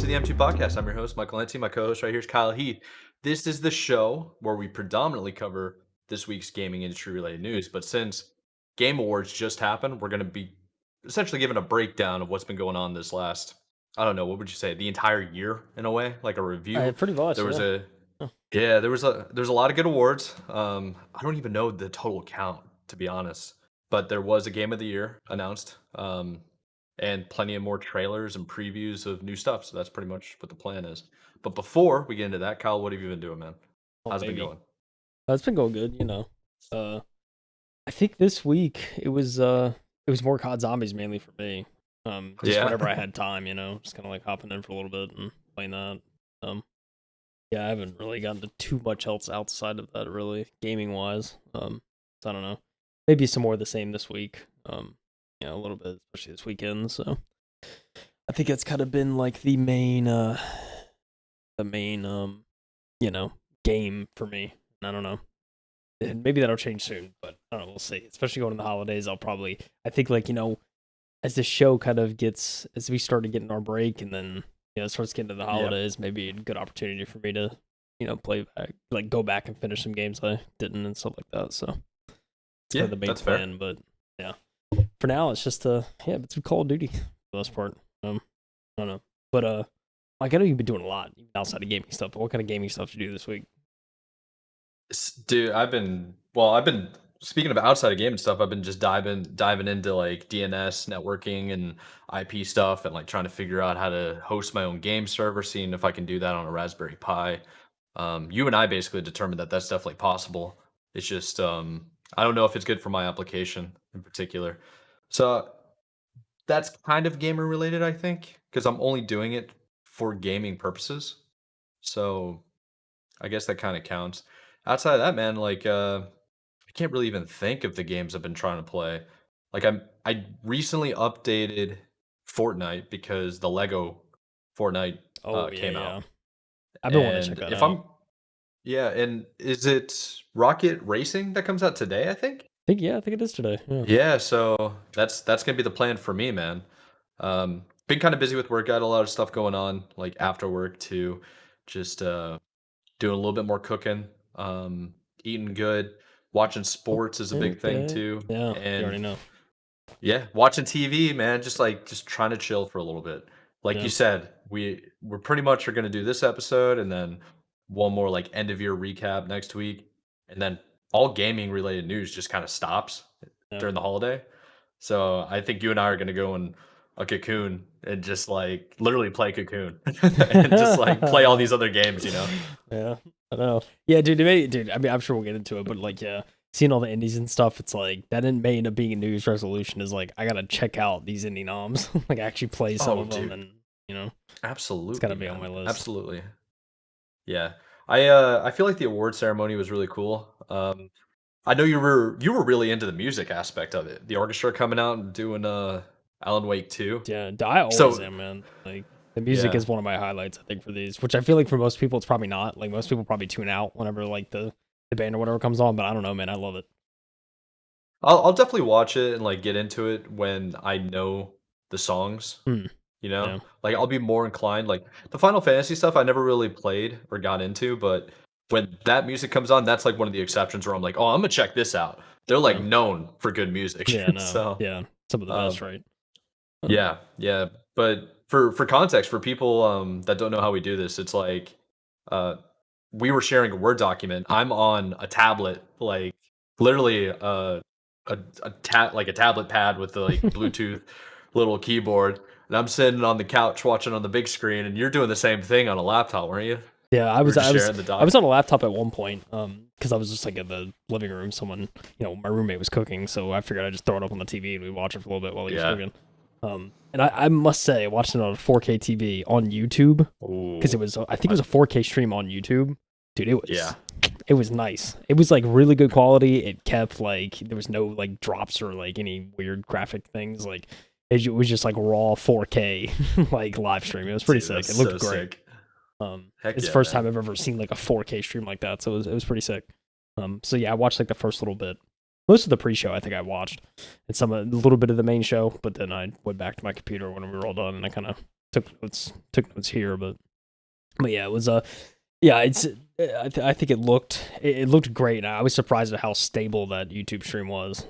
to the M2 Podcast. I'm your host, Michael Lanty. My co-host right here is Kyle Heath. This is the show where we predominantly cover this week's gaming industry-related news. But since Game Awards just happened, we're going to be essentially giving a breakdown of what's been going on this last, I don't know, what would you say, the entire year in a way, like a review. Pretty much, There was yeah. there's a lot of good awards. I don't even know the total count, to be honest. But there was a Game of the Year announced. And plenty of more trailers and previews of new stuff. So that's pretty much what the plan is. But before we get into that, Kyle, what have you been doing, man? Oh, How's it been baby. going? It's been going good, I think this week it was more COD Zombies mainly for me. Just Yeah. whenever I had time, just kind of like hopping in for a little bit and playing that. Um, yeah, I haven't really gotten to too much else outside of that, really, gaming wise. So I don't know. Maybe some more of the same this week. A little bit, especially this weekend. So I think it's kind of been like the main game for me. I don't know. And maybe that'll change soon, but I don't know, we'll see. Especially going into the holidays, I think as the show kind of as we start to get in our break and then, starts getting to the holidays, maybe a good opportunity for me to, play back, like go back and finish some games I didn't and stuff like that. So it's kind of the main that's plan, fair. but yeah. For now, it's just, it's Call of Duty for the most part. I don't know. But, like, I know you've been doing a lot even outside of gaming stuff, but what kind of gaming stuff did you do this week? Dude, I've been speaking of outside of game and stuff, I've been just diving into like DNS networking and IP stuff and like trying to figure out how to host my own game server, seeing if I can do that on a Raspberry Pi. You and I basically determined that that's definitely possible. It's just I don't know if it's good for my application in particular. So that's kind of gamer related, I think, because I'm only doing it for gaming purposes. So I guess that kind of counts. Outside of that, man, like I can't really even think of the games I've been trying to play. Like I recently updated Fortnite because the Lego Fortnite Oh, yeah, came yeah. out. I've been wanting to check And that if out. I'm yeah, and is it Rocket Racing that comes out today, I think? I think it is today. Yeah. Yeah, so that's gonna be the plan for me, man. Been kind of busy with work, got a lot of stuff going on, like after work too. Just doing a little bit more cooking, eating good, watching sports is a big thing Okay. too, Yeah, you and already know. yeah, watching TV, man, just trying to chill for a little bit. Like you Yeah. said, we're pretty much are gonna do this episode and then one more like end of year recap next week, and then all gaming related news just kind of stops Yeah. during the holiday. So I think you and I are gonna go in a cocoon and just like literally play cocoon and just like play all these other games, you know? Yeah, I know. Yeah, dude, I mean, I'm sure we'll get into it, but like, yeah, seeing all the indies and stuff, it's like that may end up being a New Year's resolution. Is like I gotta check out these indie noms, like actually play some Oh, of them, dude. and you know, it's gotta Absolutely, be on my man. list. Absolutely. Yeah. I feel like the award ceremony was really cool. I know you were really into the music aspect of it. The orchestra coming out and doing Alan Wake 2. Yeah, I always So, am, man. Like the music yeah. is one of my highlights, I think, for these, which I feel like for most people it's probably not. Like most people probably tune out whenever like the band or whatever comes on, but I don't know, man. I love it. I'll definitely watch it and like get into it when I know the songs, Hmm. you know? Yeah. Like I'll be more inclined like the Final Fantasy stuff I never really played or got into, but when that music comes on, that's like one of the exceptions where I'm like, "Oh, I'm gonna check this out." They're like Yeah. known for good music. Yeah. No. So, Yeah. Some of the best, um right? yeah, yeah. But for context, for people that don't know how we do this, it's like uh we were sharing a Word document. I'm on a tablet, like literally like a tablet pad with the like Bluetooth little keyboard, and I'm sitting on the couch watching on the big screen, and you're doing the same thing on a laptop, weren't you? Yeah, I We were was just I was sharing the I doc. was on a laptop at one point, because I was just like in the living room. Someone, my roommate was cooking, so I figured I'd just throw it up on the TV and we watch it for a little bit while he was Yeah. cooking. And I must say, watching it on a 4K TV on YouTube because Ooh. I think it I, was a 4K stream on YouTube. Dude, yeah. it was nice. It was like really good quality. It kept like there was no like drops or like any weird graphic things. Like it was just like raw 4K like live stream. It was pretty Dude, sick. that's It so looked great. sick. Heck It's the yeah, first time man. I've ever seen like a 4K stream like that, so it was pretty sick. So yeah, I watched like the first little bit, most of the pre-show I think I watched, and a little bit of the main show, but then I went back to my computer when we were all done, and I kind of took notes here, but yeah, it was yeah, it's I think it looked great. I was surprised at how stable that YouTube stream was,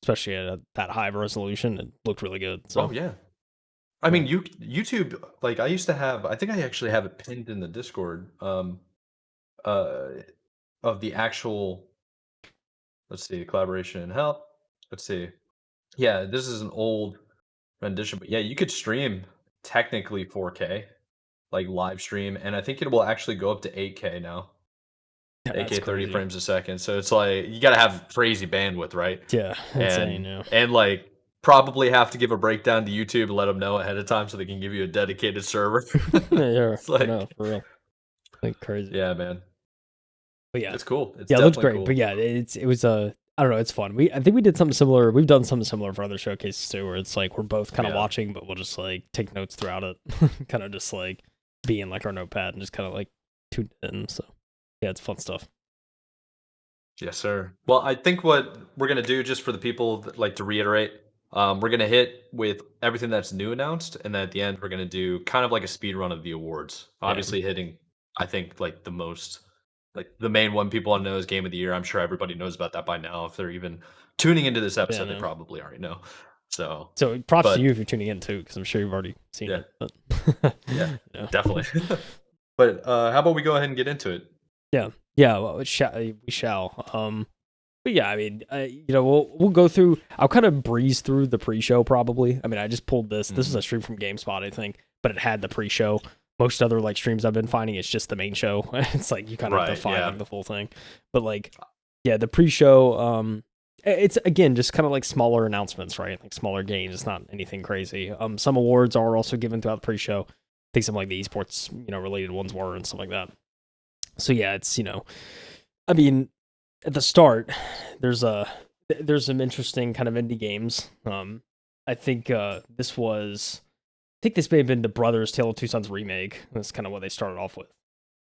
especially at that high of a resolution. It looked really good. So Oh yeah. I mean, YouTube. Like I used to have. I think I actually have it pinned in the Discord. Uh, of the actual. Let's see, collaboration and help. Let's see. Yeah, this is an old rendition, but yeah, you could stream technically 4K, like live stream, and I think it will actually go up to 8K now. that's 8K 30 crazy. frames a second. So it's like you gotta have crazy bandwidth, right? Yeah, insane. And Yeah, like probably have to give a breakdown to YouTube and let them know ahead of time so they can give you a dedicated server. yeah, It's I know like, for real, like crazy. yeah, man, But yeah, it's cool. It's yeah, it looked definitely great. But cool. yeah, it was I don't know, it's fun. I think we did something similar. We've done something similar for other showcases too, where it's like we're both kind of Yeah. watching, but we'll just like take notes throughout it, kind of just like be in like our notepad and just kind of like tune in. So yeah, it's fun stuff. Yes, sir. Well, I think what we're gonna do, just for the people that like to reiterate, we're gonna hit with everything that's new announced, and then at the end we're gonna do kind of like a speed run of the awards. Yeah, Obviously, hitting I think like the most, like the main one people want to know is Game of the Year. I'm sure everybody knows about that by now. If they're even tuning into this yeah, episode, they no. probably already know. So, So props to you but if you're tuning in too, because I'm sure you've already seen yeah, it. But yeah, yeah, definitely. But how about we go ahead and get into it? yeah, yeah. Well, we shall. But yeah, I mean, we'll go through. I'll kind of breeze through the pre-show probably. I mean, I just pulled this. This is Mhm. a stream from GameSpot, I think, but it had the pre-show. Most other like streams I've been finding, it's just the main show. It's like you kind of have to Right, find yeah. like the full thing. But like, yeah, the pre-show. It's again just kind of like smaller announcements, right? Like smaller games. It's not anything crazy. Some awards are also given throughout the pre-show. I think some like the esports, related ones were and stuff like that. So yeah, it's I mean, at the start, there's some interesting kind of indie games. I think this may have been the Brothers Tale of Two Sons remake. That's kind of what they started off with.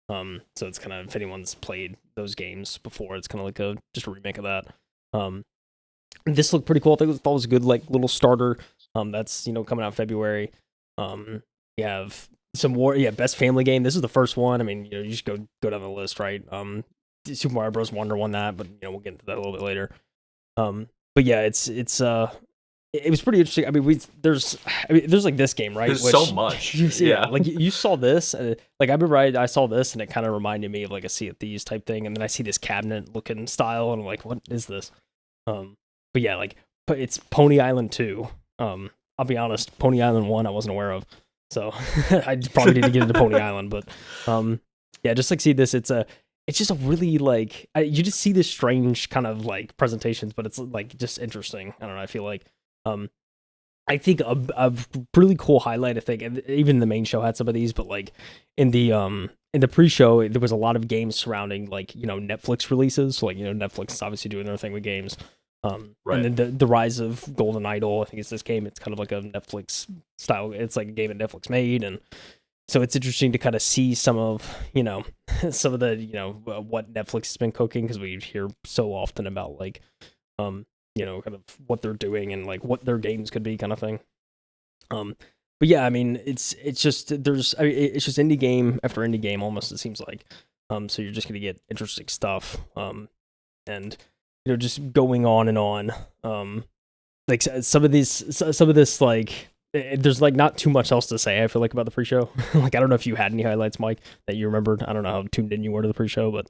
So it's kind of, if anyone's played those games before, it's kind of like just a remake of that. This looked pretty cool. I think it was a good like little starter. That's coming out in February. You have some best family game. This is the first one. I mean, you just go down the list, right? Super Mario Bros. Wonder won that, but we'll get into that a little bit later. But yeah, it was pretty interesting. I mean, there's like this game, right? There's so much. Yeah. Like you saw this, like I remember I saw this, and it kind of reminded me of like a Sea of Thieves type thing, and then I see this cabinet looking style, and I'm like, what is this? But yeah, but it's Pony Island 2. I'll be honest, Pony Island 1 I wasn't aware of, so I probably need to get into Pony Island. But yeah, just like see this, it's just a really like you just see this strange kind of like presentations, but it's like just interesting. I don't know. I feel like I think a really cool highlight. I think, and even the main show had some of these, but like in the pre-show, there was a lot of games surrounding like Netflix releases. So, like Netflix is obviously doing their thing with games. Right. And then the rise of Golden Idol. I think it's this game. It's kind of like a Netflix style. It's like a game that Netflix made, and so it's interesting to kind of see some of some of the what Netflix has been cooking, because we hear so often about like kind of what they're doing and like what their games could be, kind of thing. But yeah, I mean, it's just it's just indie game after indie game almost, it seems like. So you're just gonna get interesting stuff. And just going on and on. Like some of this like there's like not too much else to say, I feel like, about the pre-show. Like I don't know if you had any highlights, Mike, that you remembered. I don't know how tuned in you were to the pre-show, but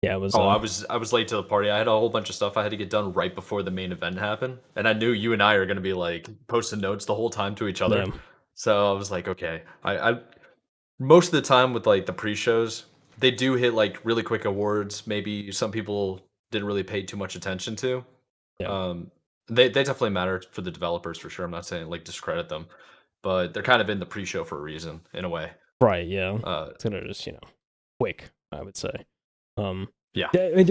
yeah, it was. Oh, I was late to the party. I had a whole bunch of stuff I had to get done right before the main event happened, and I knew you and I are gonna be like posting notes the whole time to each other. Yeah. So I was like, okay. I most of the time with like the pre-shows, they do hit like really quick awards. Maybe some people didn't really pay too much attention to. Yeah. Um, they definitely matter for the developers for sure. I'm not saying like discredit them, but they're kind of in the pre-show for a reason, in a way. Right. Yeah. Uh, It's gonna just quick, I would say. yeah. I mean,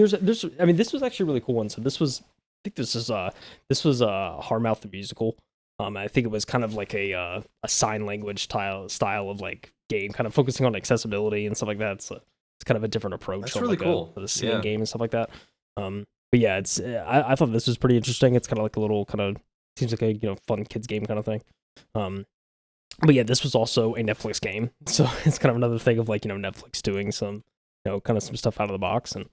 I mean, this was actually a really cool one. So I think this was Harmouth the Musical. I think it was kind of like a sign language style of like game, kind of focusing on accessibility and stuff like that. So it's kind of a different approach. That's on really like cool. the singing game and stuff like that. But yeah, it's I thought this was pretty interesting. It's kind of like a little kind of seems like a fun kids game kind of thing. But yeah, this was also a Netflix game, so it's kind of another thing of like Netflix doing some kind of some stuff out of the box and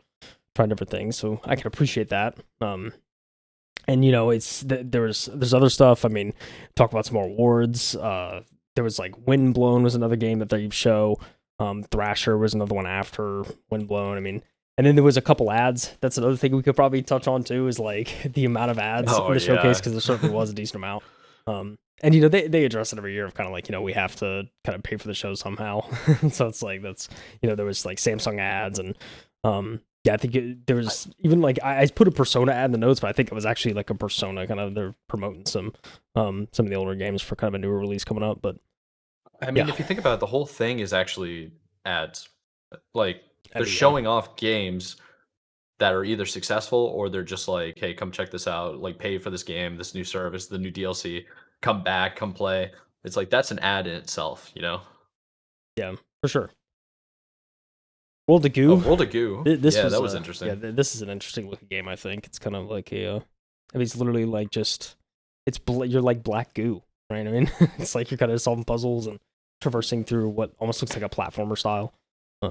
trying different things. So I can appreciate that. And it's there's other stuff. I mean, talk about some more awards. There was like Windblown was another game that they show. Thrasher was another one after Windblown. I mean, and then there was a couple ads. That's another thing we could probably touch on too, is like the amount of ads in the showcase, because there certainly was a decent amount. And they address it every year of kind of like we have to kind of pay for the show somehow. So it's like that's there was like Samsung ads and yeah, I think there was even like I put a Persona ad in the notes, but I think it was actually like a Persona kind of, they're promoting some of the older games for kind of a newer release coming up. But I mean, if you think about it, the whole thing is actually ads. Like they're showing off games that are either successful or they're just like, hey, come check this out, like pay for this game, this new service, the new DLC, come back, come play. It's like that's an ad in itself, Yeah, for sure. World of Goo. World of Goo. That was interesting. Yeah, this is an interesting looking game. I think it's kind of like I mean, it's literally like just you're like black goo, right? I mean, it's like you're kind of solving puzzles and traversing through what almost looks like a platformer style. I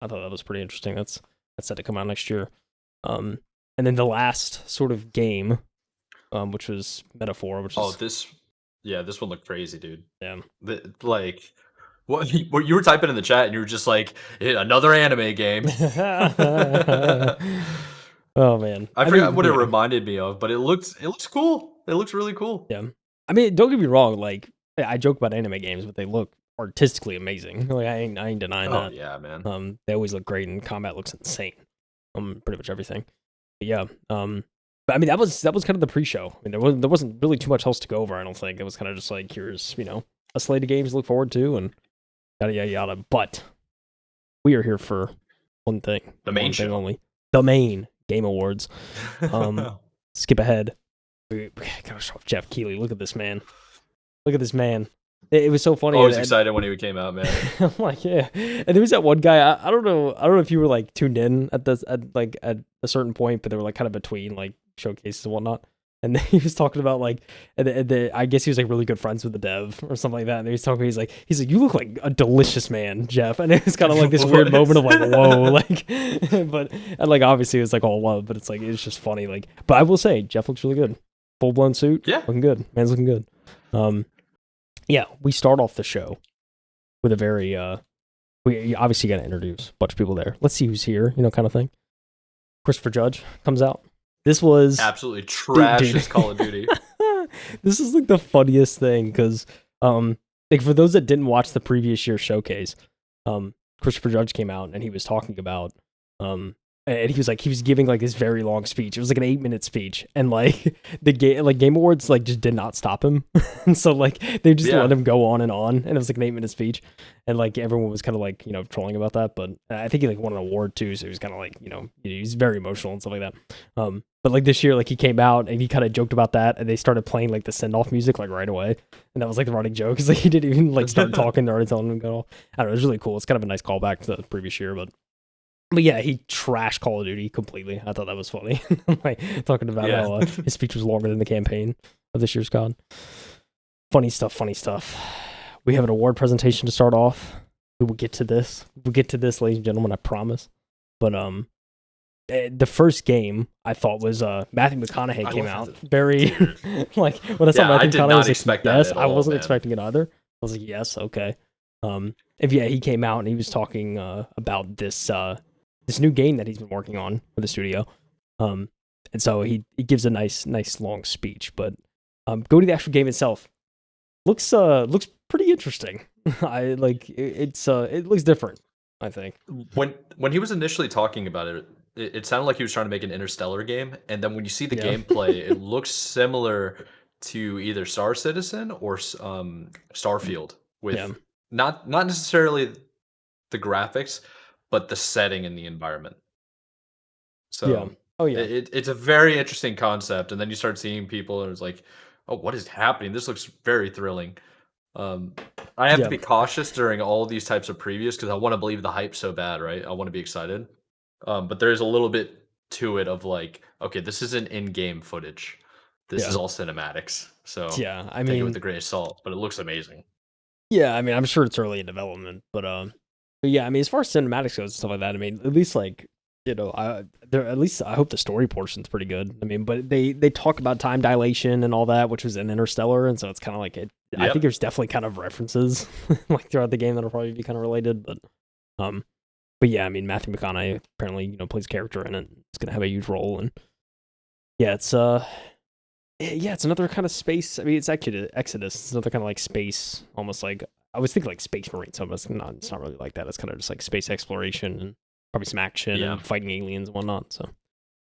thought that was pretty interesting. That's set to come out next year. And then the last sort of game, which was Metaphor, which is this one looked crazy, dude. Yeah, like. What you were typing in the chat and you were just like, another anime game. Oh man, I forgot what it reminded me of, but it looks cool. It looks really cool. Yeah, I mean, don't get me wrong. Like, I joke about anime games, but they look artistically amazing. Like, I ain't denying that. Oh yeah, man. They always look great, and combat looks insane. Pretty much everything. But yeah. But I mean, that was kind of the pre-show. I mean, there wasn't really too much else to go over. I don't think it was kind of just like, here's a slate of games to look forward to and yada yada yada. But we are here for one thing, the main thing show only, the main Game Awards. Skip ahead. We gotta show off Jeff Keighley. Look at this man. Look at this man. It was so funny. I was excited when he came out, man. I'm like, yeah. And there was that one guy. I don't know if you were like tuned in at a certain point, but they were like kind of between like showcases and whatnot. And then he was talking about like, I guess he was like really good friends with the dev or something like that. And he was talking, he's like, you look like a delicious man, Jeff. And it was kind of like this weird moment of like, whoa, like, but and like obviously it was like all love, but it's like it's just funny, like. But I will say, Jeff looks really good, full blown suit, looking good. Man's looking good. Yeah, we start off the show with a very we obviously got to introduce a bunch of people there. Let's see who's here, kind of thing. Christopher Judge comes out. This was absolutely trash as Call of Duty. This is like the funniest thing because, like for those that didn't watch the previous year's showcase, Christopher Judge came out and he was talking about, and he was giving like this very long speech. It was like an 8-minute speech, and like the Game Awards like just did not stop him, and so like they just let him go on, and it was like an 8-minute speech, and like everyone was kind of like trolling about that, but I think he like won an award too, so he was kind of like he's very emotional and stuff like that. But like this year, like he came out and he kind of joked about that, and they started playing like the send off music like right away, and that was like the running joke. Cause like he didn't even like start talking; they're already telling him to go. I don't know. It was really cool. It's kind of a nice callback to the previous year, but yeah, he trashed Call of Duty completely. I thought that was funny. Like talking about how his speech was longer than the campaign of this year's COD. Funny stuff. We have an award presentation to start off. We will get to this. We'll get to this, ladies and gentlemen. I promise. But the first game I thought was Matthew McConaughey came out. Very like when I saw Matthew McConaughey, I was like, yes, I wasn't expecting it either. I was like, yes, okay. He came out and he was talking about this new game that he's been working on for the studio. And so he gives a nice long speech. But go to the actual game itself. Looks pretty interesting. I like it looks different, I think. When he was initially talking about it, it sounded like he was trying to make an Interstellar game, and then when you see the gameplay, it looks similar to either Star Citizen or Starfield, with not necessarily the graphics, but the setting and the environment. So it's a very interesting concept, and then you start seeing people, and it's like, oh, what is happening? This looks very thrilling. I have to be cautious during all these types of previews because I want to believe the hype so bad, right? I want to be excited. But there's a little bit to it of like, okay, this isn't in-game footage. This is all cinematics. So I mean, take it with a grain of salt, but it looks amazing. Yeah, I mean, I'm sure it's early in development, but yeah, I mean, as far as cinematics goes and stuff like that, I mean, at least like at least I hope the story portion's pretty good. I mean, but they talk about time dilation and all that, which was in Interstellar, and so it's kind of like it. I think Yep. there's definitely kind of references like throughout the game that'll probably be kind of related, um, but yeah, I mean, Matthew McConaughey apparently plays a character in it. It's gonna have a huge role, and yeah, it's another kind of space. I mean, it's actually Exodus. It's another kind of like space, almost like I was thinking like Space Marine. So it's not. It's not really like that. It's kind of just like space exploration and probably some action Yeah. and fighting aliens and whatnot. So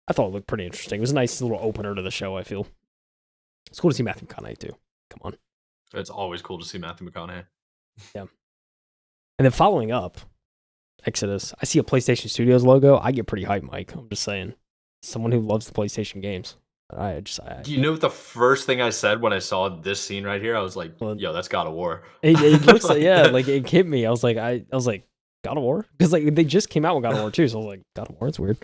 I thought it looked pretty interesting. It was a nice little opener to the show. I feel it's cool to see Matthew McConaughey too. Come on, It's always cool to see Matthew McConaughey. yeah. And then following up Exodus, I see a PlayStation Studios logo. I get pretty hyped, Mike. I'm just saying, someone who loves the PlayStation games. You know what the first thing I said when I saw this scene right here? I was like, Well, "Yo, that's God of War." it looks like, Like yeah, that. like it hit me. I was like, God of War, because like they just came out with God of War 2, so I was like, God of War, it's weird.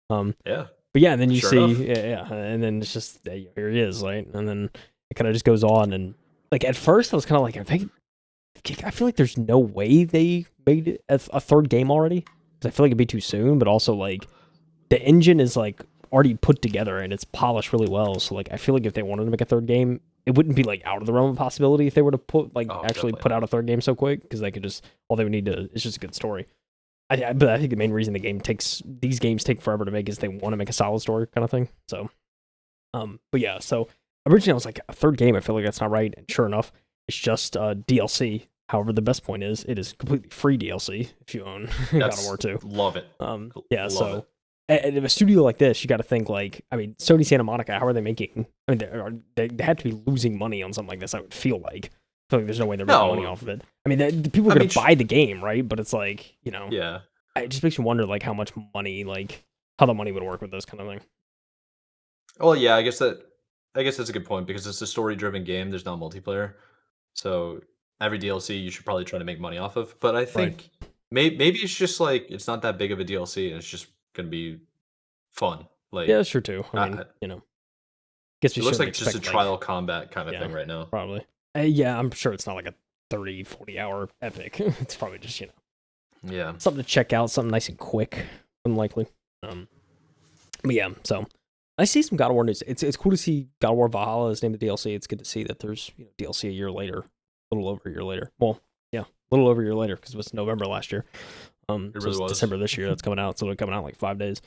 Yeah, But yeah, and then you sure see, enough. yeah, and then it's just here he is, right? And then it kind of just goes on, and like at first I was kind of like, I feel like there's no way they made it a third game already, because I feel like it'd be too soon. But also like the engine is like already put together and it's polished really well. So like I feel like if they wanted to make a third game, it wouldn't be like out of the realm of possibility if they were to put like Oh, actually definitely put not. out a third game so quick, because they could just all they would need to it's just a good story. But I think the main reason these games take forever to make is they want to make a solid story kind of thing. So but yeah, so originally I was like a third game. I feel like that's not right, and sure enough, it's just DLC. However, the best point is it is completely free DLC if you own God of That's War 2. love it. Yeah, Love it. so and a studio like this, you got to think like, I mean, Sony Santa Monica, how are they making? I mean, they had to be losing money on something like this. I would feel like. I feel like there's no way they're making money No, off of it. I mean, the people are I gonna mean, buy the game, right? But it's like, yeah. it just makes you wonder like how much money, like how the money would work with this kind of thing. Well, yeah. I guess that's a good point because it's a story-driven game. There's no multiplayer, so every DLC you should probably try to make money off of. But I Right. think maybe it's just like it's not that big of a DLC, and it's just gonna be fun. Yeah, Like, that's true too. I mean, I, guess we it looks shouldn't like just a expect like, trial combat kind of yeah, thing right now. probably. Yeah, I'm sure it's not like a 30, 40 hour epic. It's probably just, Yeah. something to check out, something nice and quick, unlikely. But yeah, so I see some God of War news. It's cool to see God of War Valhalla is named the DLC. It's good to see that there's DLC a year later, a little over a year later. Well, yeah, a little over a year later because it was November last year. It So really it's was. December this year that's coming out. So it'll coming out in like 5 days.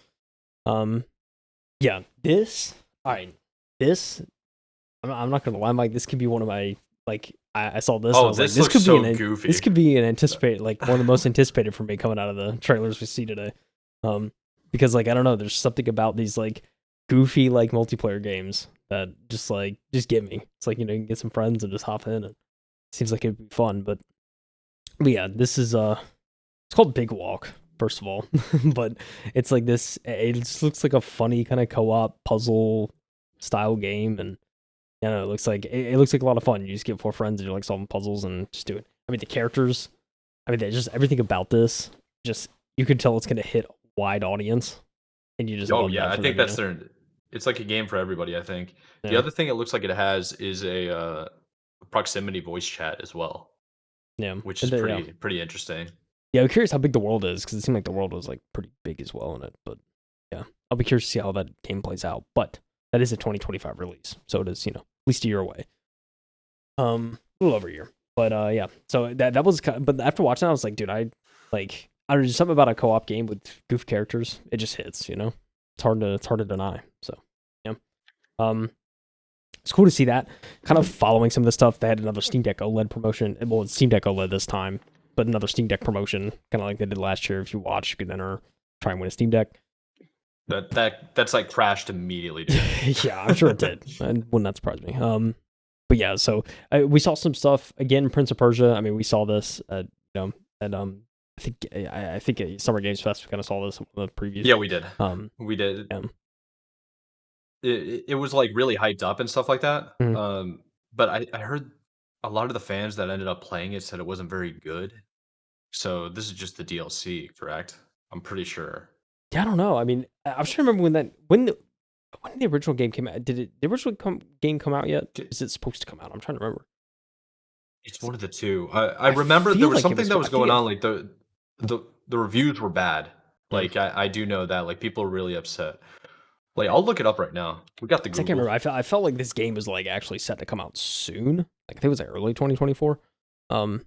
Um, yeah, all right, this I'm not gonna lie, Mike. This could be one of my like. I saw this. And I Oh, was like, this this looks could be so goofy. this could be an anticipated like one of the most anticipated for me coming out of the trailers we see today. Because like I don't know, there's something about these like goofy like multiplayer games that just get me. It's like you can get some friends and just hop in, and it seems like it'd be fun. But yeah, this is it's called Big Walk first of all, but it's like this. It just looks like a funny kind of co-op puzzle style game, and it looks like a lot of fun. You just get 4 friends and you're like solving puzzles and just do it. I mean, the characters, I mean, just everything about this, just you could tell it's gonna hit a wide audience, and you just Oh love yeah, that I for think them, that's their. It's like a game for everybody. I think the Yeah, other thing it looks like it has is a proximity voice chat as well, yeah, which is yeah, pretty interesting. yeah. I'm curious how big the world is because it seemed like the world was like pretty big as well in it. But yeah, I'll be curious to see how that game plays out. But that is a 2025 release, so it is at least a year away. A little over a year. But yeah. So that was but after watching that, I was like, dude, I don't know, just something about a co-op game with goof characters. It just hits, It's hard to deny. So yeah. It's cool to see that. Kind of following some of the stuff. They had another Steam Deck OLED promotion. Well, it's Steam Deck OLED this time, but another Steam Deck promotion, kind of like they did last year. If you watch, you could enter, try and win a Steam Deck. That's like crashed immediately, dude. Yeah, I'm sure it did. And wouldn't that surprise me. But yeah, so we saw some stuff again. Prince of Persia. I mean, we saw this at I think at Summer Games Fest we kind of saw this in the previews. Yeah, we did. Um, We did. yeah. It was like really hyped up and stuff like that. Mhm. But I heard a lot of the fans that ended up playing it said it wasn't very good. So this is just the DLC, correct? I'm pretty sure. Yeah, I don't know. I mean, I'm trying to remember when the original game came out. Did the original game come out yet? D- Is it supposed to come out? I'm trying to remember. It's one of the two. I remember there feel was like it something was. that I was think going it. on. Like the reviews were bad. Mm. Like I do know that. Like people are really upset. Like I'll look it up right now. We got the 'Cause I can't Google. remember. I felt like this game was like actually set to come out soon. Like I think it was like early 2024. Um,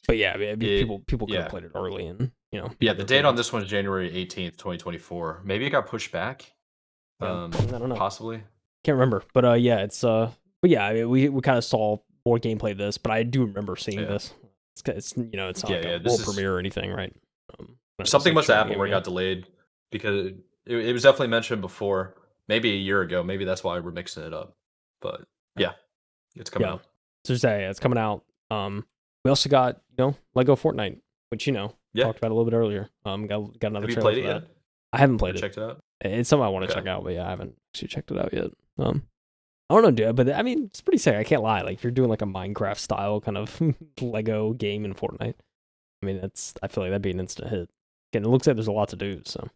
but yeah, I mean, people could have Yeah. played it early, and Yeah, had the their date on opinions. this one is January 18th, 2024. Maybe it got pushed back. Yeah, I don't know. Possibly. Can't remember, but yeah, it's but yeah, I mean, we kind of saw more gameplay of this, but I do remember seeing Yeah. this. It's it's not Yeah, like a yeah. This world is premiere or anything, right? It's just something like must have showing happened him, where it yeah. got delayed because it was definitely mentioned before, maybe a year ago. Maybe that's why we're mixing it up. But yeah, it's coming Yeah. out. So say it's coming out. We also got Lego Fortnite, which Yeah. talked about a little bit earlier. Got another Have you trailer played for it that. yet? I haven't Or played it. checked it out? It's something I want to Okay. check out, but yeah, I haven't actually checked it out yet. I don't know, dude, but I mean, it's pretty sick. I can't lie. Like, you're doing like a Minecraft style kind of Lego game in Fortnite. I mean, I feel like that'd be an instant hit. Again, it looks like there's a lot to do, so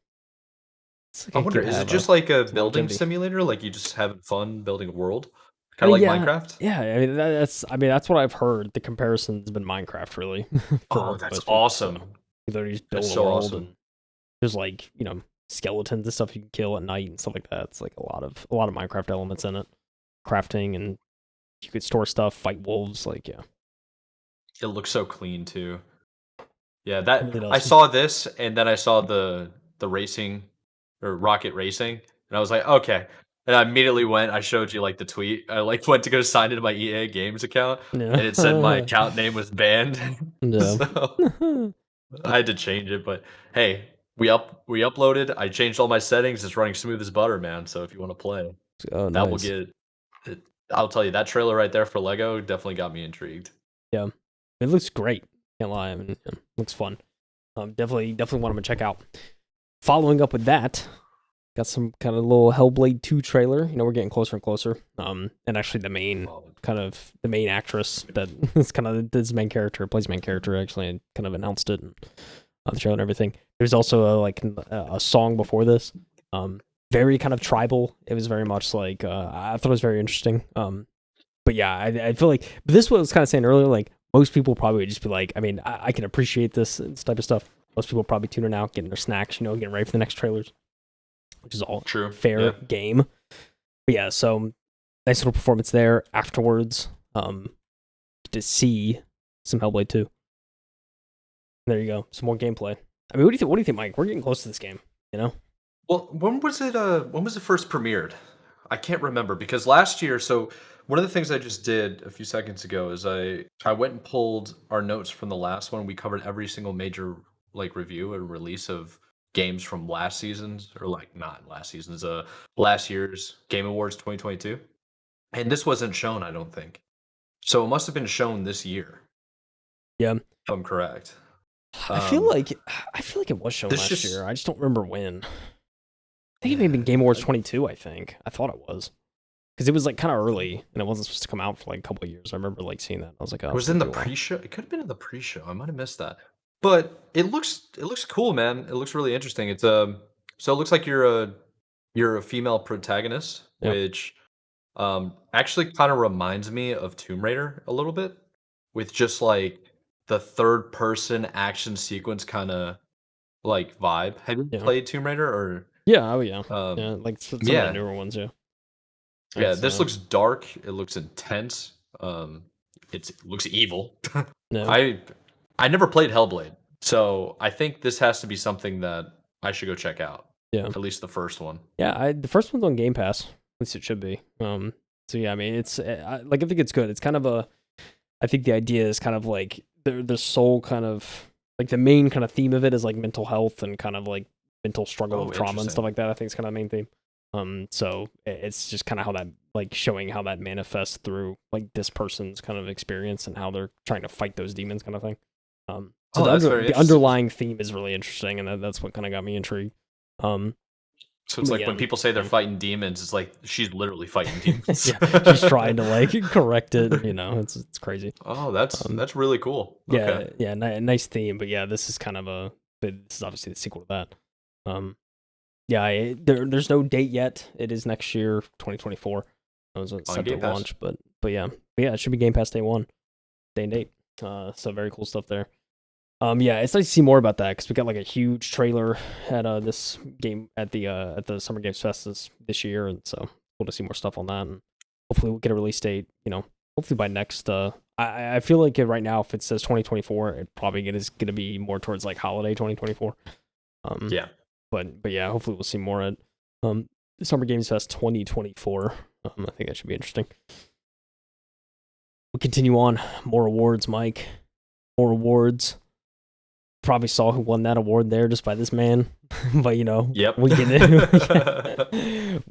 it's like I I wonder, could is it have just like a some building longevity. simulator? Like you just having fun building a world? I Kind of mean, like yeah, Minecraft? yeah. I mean that's what I've heard. The comparison's been Minecraft really Oh, for that's most people. So awesome. you literally just That's build a so world awesome. and there's like skeletons and stuff you can kill at night and stuff like that. It's like a lot of Minecraft elements in it, crafting, and you could store stuff, fight wolves. Like yeah, It looks so clean too. Yeah, it really I does. saw this and then I saw the racing or rocket racing and I was like, okay. And I immediately went, I showed you like the tweet. I like went to go sign into my EA Games account and it said my Yeah, account name was banned. yeah. So I had to change it, but hey, we uploaded. I changed all my settings. It's running smooth as butter, man. So if you want to play, Oh, that will nice. get it. I'll tell you that trailer right there for Lego definitely got me intrigued. Yeah, it looks great. Can't lie. I mean, yeah, looks fun. Definitely want to check out. Following up with that, got some kind of little HellBlade II trailer. We're getting closer and closer. And actually the main actress that is kind of this main character, plays main character actually, and kind of announced it and on the show and everything. There's also a song before this. Very kind of tribal. It was very much like I thought it was very interesting. But yeah, I feel like but this was kind of saying earlier, like most people probably would just be like, I mean, I can appreciate this type of stuff. Most people probably tuning out, getting their snacks, getting ready for the next trailers, which is all True. fair Yeah. game. But yeah, so nice little performance there. Afterwards, to see some HellBlade 2. There you go, some more gameplay. I mean, what do you think? What do you think, Mike? We're getting close to this game. Well, when was it? When was it first premiered? I can't remember because last year. So one of the things I just did a few seconds ago is I went and pulled our notes from the last one. We covered every single major like review and release of games from last season's or like not last season's last year's Game Awards 2022. And this wasn't shown, I don't think. So it must have been shown this year, Yeah, if I'm correct. I feel Um, like it was shown this last year. just I just don't remember when. I think it may have been yeah, Game Awards 22. I think I thought it was. Because it was like kind of early and it wasn't supposed to come out for like a couple of years. I remember like seeing that. I was like, oh, it it's was gonna in the be a while. pre-show. It could have been in the pre-show. I might have missed that. But it looks cool, man. It looks really interesting. It's so it looks like you're a female protagonist, Yeah, which actually kind of reminds me of Tomb Raider a little bit, with just like the third person action sequence kind of like vibe. Have you yeah, played Tomb Raider or yeah. Oh yeah, um yeah. Like some of the yeah. newer ones. Yeah, Yeah, it's this looks dark. It looks intense. It looks evil. no, I I never played Hellblade, so I think this has to be something that I should go check out. yeah, At least the first one. yeah. The first one's on Game Pass. At least it should be. So yeah, I mean, I think it's good. It's kind of a. I think the idea is kind of like the sole kind of like the main kind of theme of it is like mental health and kind of like mental struggle Oh, and trauma and stuff interesting. like that. I think it's kind of the main theme. So it's just kind of how that like showing how that manifests through like this person's kind of experience and how they're trying to fight those demons, kind of thing. So Oh, that's very the interesting. underlying theme is really interesting, and that's what kind of got me intrigued. Um, So it's but like yeah, when people say they're yeah, fighting demons, it's like she's literally fighting demons. yeah, she's trying to like correct it. It's crazy. Oh, that's Um, that's really cool. Okay. yeah, nice theme, but yeah, this is kind of this is obviously the sequel to that. Um, yeah, there's no date yet. It is next year, 2024. That was On set to Game Pass. launch, but yeah, it should be Game Pass day one. day and date. So very cool stuff there. Yeah, it's nice to see more about that because we got like a huge trailer at this game at the Summer Games Fest this year, and so cool to see more stuff on that. And hopefully we'll get a release date. Hopefully by next. I feel like right now if it says 2024, it probably is gonna be more towards like holiday 2024. Yeah. But yeah, hopefully we'll see more at Summer Games Fest 2024. I think that should be interesting. We'll continue on. More awards, Mike. More awards. Probably saw who won that award there just by this man. But Yep. we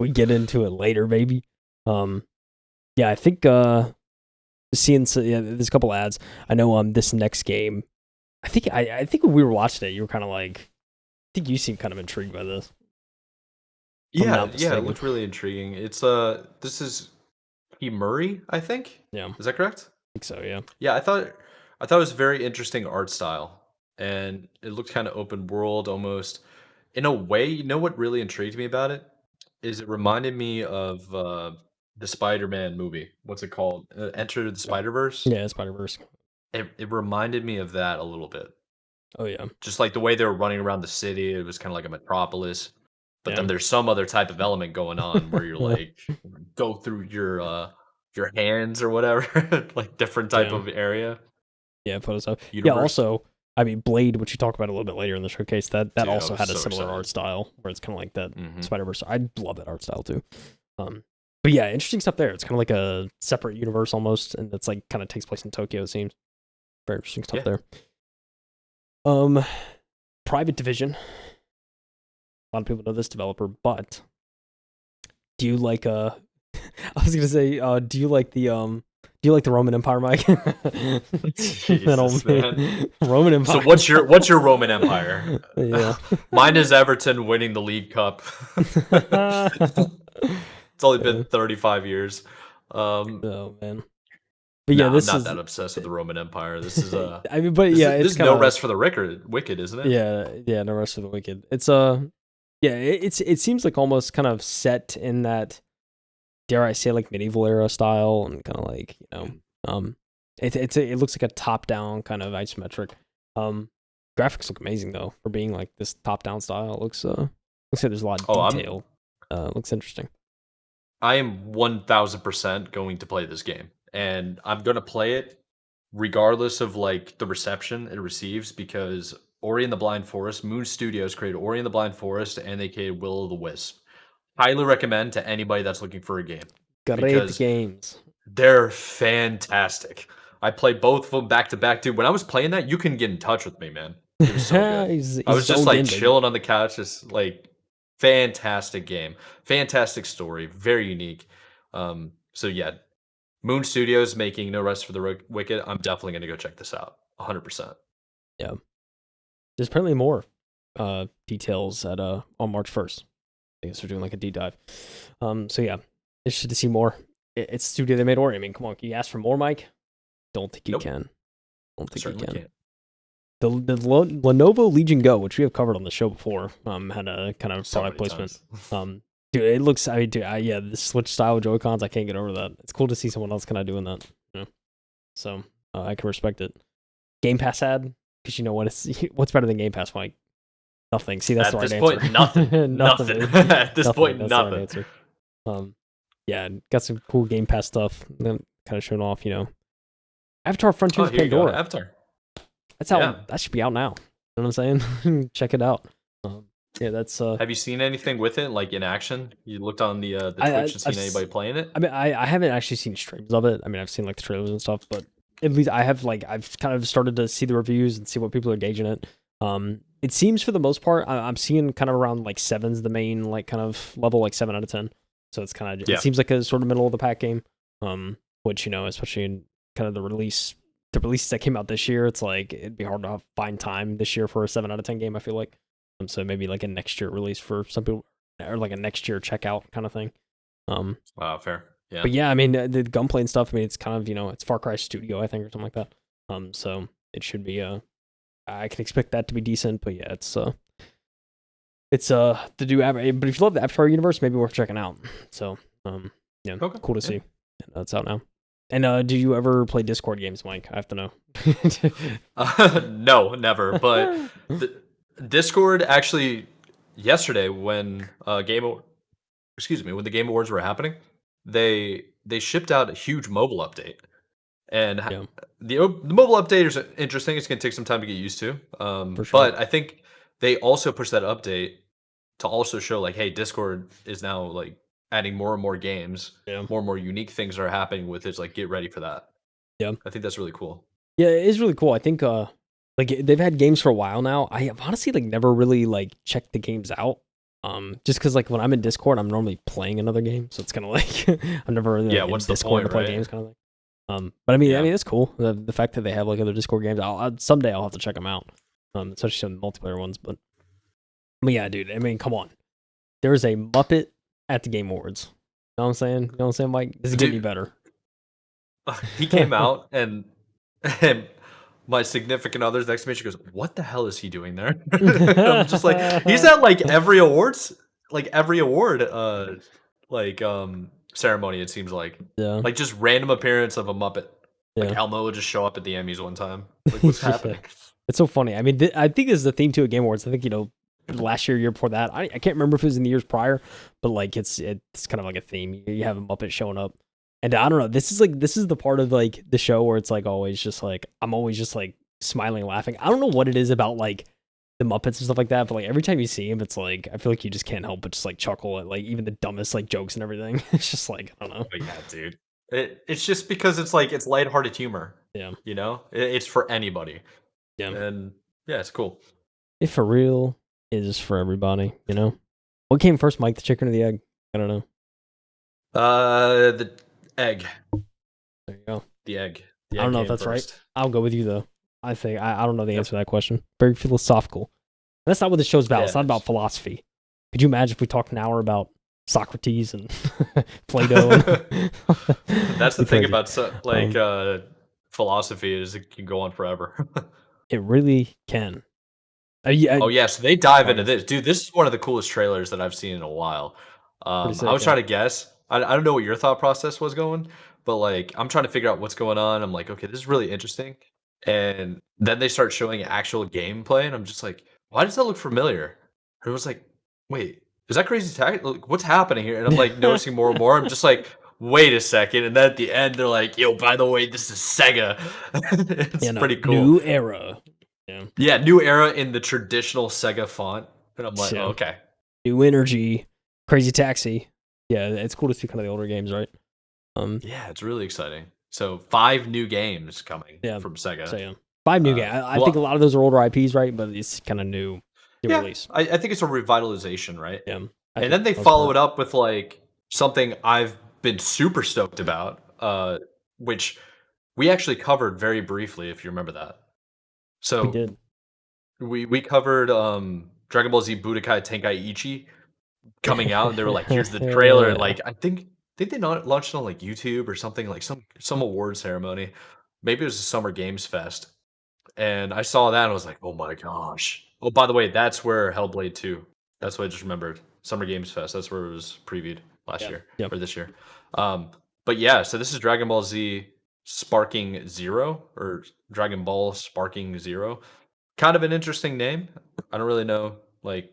get into it later, baby. Yeah, I think seeing there's a couple ads. I know this next game. I think when we were watching it, you were kind of like, I think you seemed kind of intrigued by this. Yeah, it looked really intriguing. It's this is Murray, I think. Yeah. Is that correct? I think so, yeah. Yeah, I thought it was a very interesting art style, and it looked kind of open world almost. In a way, you know what really intrigued me about it is it reminded me of the Spider-Man movie. What's it called? Enter the Spider-Verse. Yeah, Spider-Verse. It reminded me of that a little bit. Oh yeah. Just like the way they were running around the city, it was kind of like a metropolis. But then Yeah. there's some other type of element going on where you're like go through your hands or whatever, like different type of area. Yeah, Photoshop. Universe. Yeah, also, I mean, Blade, which you talk about a little bit later in the showcase, that Dude, also was had a so similar excited. art style where it's kind of like that Mhm. Spider-Verse. I love that art style too. But yeah, interesting stuff there. It's kind of like a separate universe almost, and it's like kind of takes place in Tokyo. It seems very interesting stuff there. Private Division. A lot of people know this developer, but do you like I was gonna say, do you like the Roman Empire, Mike? Jesus, man. Roman Empire. So what's your Roman Empire? Yeah. Mine is Everton winning the League Cup. It's only been 35 years. Oh man. But yeah, I'm not that obsessed with the Roman Empire. This is I mean, but yeah, this it's is no rest for the wicked, isn't it? Yeah, no rest for the wicked. It's yeah, it seems like almost kind of set in that, dare I say, like medieval era style, and kind of like it looks like a top down kind of isometric. Graphics look amazing though for being like this top down style. It looks like there's a lot of detail. Looks interesting. I am 1000% going to play this game, and I'm gonna play it regardless of like the reception it receives, because Ori and the Blind Forest, Moon Studios created Ori and the Blind Forest, and they created Will o' the Wisp. Highly recommend to anybody that's looking for a game. Great games. They're fantastic. I played both of them back to back, dude. When I was playing that, you couldn't get in touch with me, man. It was so good. I was just like chilling on the couch, just like fantastic game, fantastic story, very unique. So yeah, Moon Studios making No Rest for the Wicked. I'm definitely gonna go check this out, 100%. Yeah, there's apparently more details at on March 1st. I guess they're doing like a deep dive. So yeah, interested to see more. It's the studio that made Ori. I mean, come on, can you ask for more, Mike? Don't think you can. Don't think you can. Can't. The Lenovo Legion Go, which we have covered on the show before, had a kind of product placement. Dude, it looks. I mean, dude, yeah, the Switch style Joy-Cons, I can't get over that. It's cool to see someone else kind of doing that. So I can respect it. Game Pass ad, because you know what? What's better than Game Pass, Mike? Nothing. See, that's the right answer. At this point, nothing. Nothing. At this point, that's nothing. The right answer. Yeah, got some cool Game Pass stuff. Then kind of showing off, Avatar: Frontiers of Pandora. Avatar. That's out. That should be out now. You know what I'm saying? Check it out. Yeah, that's. Have you seen anything with it, like in action? You looked on the Twitch and seen anybody playing it? I mean, I haven't actually seen streams of it. I mean, I've seen like the trailers and stuff, but at least I've kind of started to see the reviews and see what people are gauging it. It seems for the most part, I'm seeing kind of around like 7's the main like kind of level, like 7 out of 10. So it's kind of it seems like a sort of middle of the pack game. Which especially in kind of the releases that came out this year, it's like it'd be hard to find time this year for a 7 out of 10 game, I feel like. So maybe like a next year release for some people, or like a next year checkout kind of thing. Wow, fair. Yeah. But yeah, I mean the gunplay and stuff. I mean, it's kind of it's Far Cry Studio, I think, or something like that. So it should be I can expect that to be decent. But yeah, it's to do. But if you love the Avatar universe, maybe worth checking out. So yeah, cool to see. And that's out now. And do you ever play Discord games, Mike? I have to know. No, never. But the Discord actually yesterday when when the Game Awards were happening, they shipped out a huge mobile update, and Yeah, the mobile update is interesting. It's gonna take some time to get used to, for sure. but I think they also pushed that update to also show like, hey, Discord is now like adding more and more games, Yeah, more and more unique things are happening with it. Like, get ready for that. yeah, I think that's really cool. yeah. It is really cool. I think like they've had games for a while now. I have honestly like never really like checked the games out. Just because like when I'm in Discord, I'm normally playing another game, so it's kind of like I'm never really Yeah, like, in what's the Discord to point, play right? games, kind of thing. But I Yeah. mean, it's cool. The fact that they have like other Discord games. Someday I'll have to check them out. Especially some multiplayer ones. But yeah, dude. I mean, come on. There's a Muppet at the Game Awards. You know what I'm saying? You know what I'm saying, Mike? Does it get any Dude, better? he came out and my significant other's next to me, she goes, "What the hell is he doing there?" I'm just like, he's at like every award ceremony, it seems like. Yeah, Like just random appearance of a Muppet. Like yeah. Elmo would just show up at the Emmys one time. Like, what's Yeah. happening? It's so funny. I mean, I think this is the theme to a Game Awards. I think last year before that. I can't remember if it was in the years prior, but like it's kind of like a theme. You have a Muppet showing up, and I don't know. This is the part of like the show where it's like always just like I'm always just like smiling, laughing. I don't know what it is about like the Muppets and stuff like that, but like every time you see him, it's like I feel like you just can't help but just like chuckle at like even the dumbest like jokes and everything. It's just like I don't know. Oh yeah, dude. It's just because it's like it's lighthearted humor. Yeah, You know, it's for anybody, yeah. and yeah, it's cool. If for real is for everybody, you know. What came first, Mike? The chicken or the egg? I don't know. The egg, There you go. the egg, I don't know if came that's right. first. I'll go with you though. I think I don't know the Yep. answer to that question. Very philosophical. That's not what the show's about. Yeah, It's it not about is. philosophy. Could you imagine if we talked an hour about Socrates and Plato? And That's the be thing crazy. about Um, philosophy is it can go on forever. it really can. Yeah, Oh yeah, so they dive I into guess this, dude. This is one of the coolest trailers that I've seen in a while. pretty I sick. was Yeah. trying to guess. I don't know what your thought process was going, but like I'm trying to figure out what's going on. I'm like, okay, this is really interesting. And then they start showing actual gameplay, and I'm just like, why does that look familiar? And it was like, wait, is that crazy tag? Like, what's happening here? And I'm like noticing more and more. I'm just like, wait a second. And then at the end, they're like, yo, by the way, this is Sega. It's You know, pretty cool. new era. Yeah. Yeah, new era in the traditional Sega font. And I'm like, oh, Yeah. okay. New energy. Crazy Taxi. Yeah, it's cool to see kind of the older games, right? Yeah, it's really exciting. So 5 new games coming Yeah. from So Sega. yeah, 5 new games. I think a Well, lot of those are older IPs, right? But it's kind of new yeah, release. I think it's a revitalization, right? Yeah, I And think then for they the most follow part it up with like something I've been super stoked about, which we actually covered very briefly, if you remember that. we So did. we covered Dragon Ball Z Budokai Tenkaichi coming out, and they were like, "Here's the trailer." And Yeah, like, I think they not launched it on like YouTube or something, like some award ceremony. Maybe it was a Summer Games Fest, and I saw that and I was like, "Oh my gosh!" Oh, by the way, that's where HellBlade II. That's what I just remembered. Summer Games Fest. That's where it was previewed last yeah, year yep, or this year. But yeah, so this is Dragon Ball Z Sparking Zero or Dragon Ball Sparking Zero. Kind of an interesting name. I don't really know like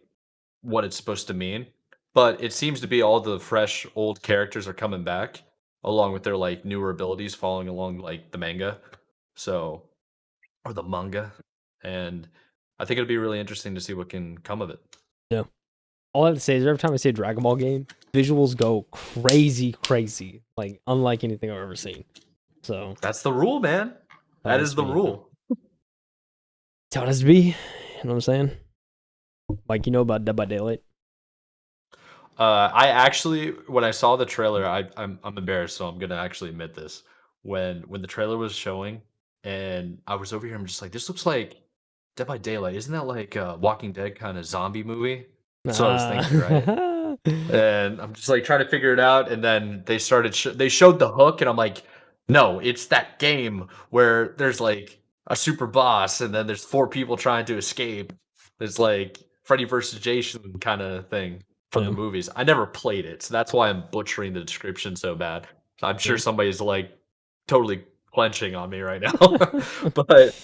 what it's supposed to mean, but it seems to be all the fresh old characters are coming back along with their like newer abilities following along like the manga. So or the manga. And I think it'll be really interesting to see what can come of it. yeah. All I have to say is every time I see a Dragon Ball game, visuals go crazy, crazy, like unlike anything I've ever seen. So That's the rule, man. that That has is to the be, rule. that's how it has to be. You know what I'm saying? Like you know about Dead by Daylight? I actually, when I saw the trailer, I'm embarrassed, so I'm gonna actually admit this. When the trailer was showing, and I was over here, I'm just like, this looks like Dead by Daylight. Isn't that like a Walking Dead kind of zombie movie? That's what I was thinking, right? Ah, And I'm just like trying to figure it out, and then they started. They showed the hook, and I'm like, no, it's that game where there's like a super boss, and then there's 4 people trying to escape. It's like Freddy versus Jason kind of thing from the yeah, movies. I never played it, so that's why I'm butchering the description so bad. I'm sure yeah. somebody's like totally clenching on me right now. But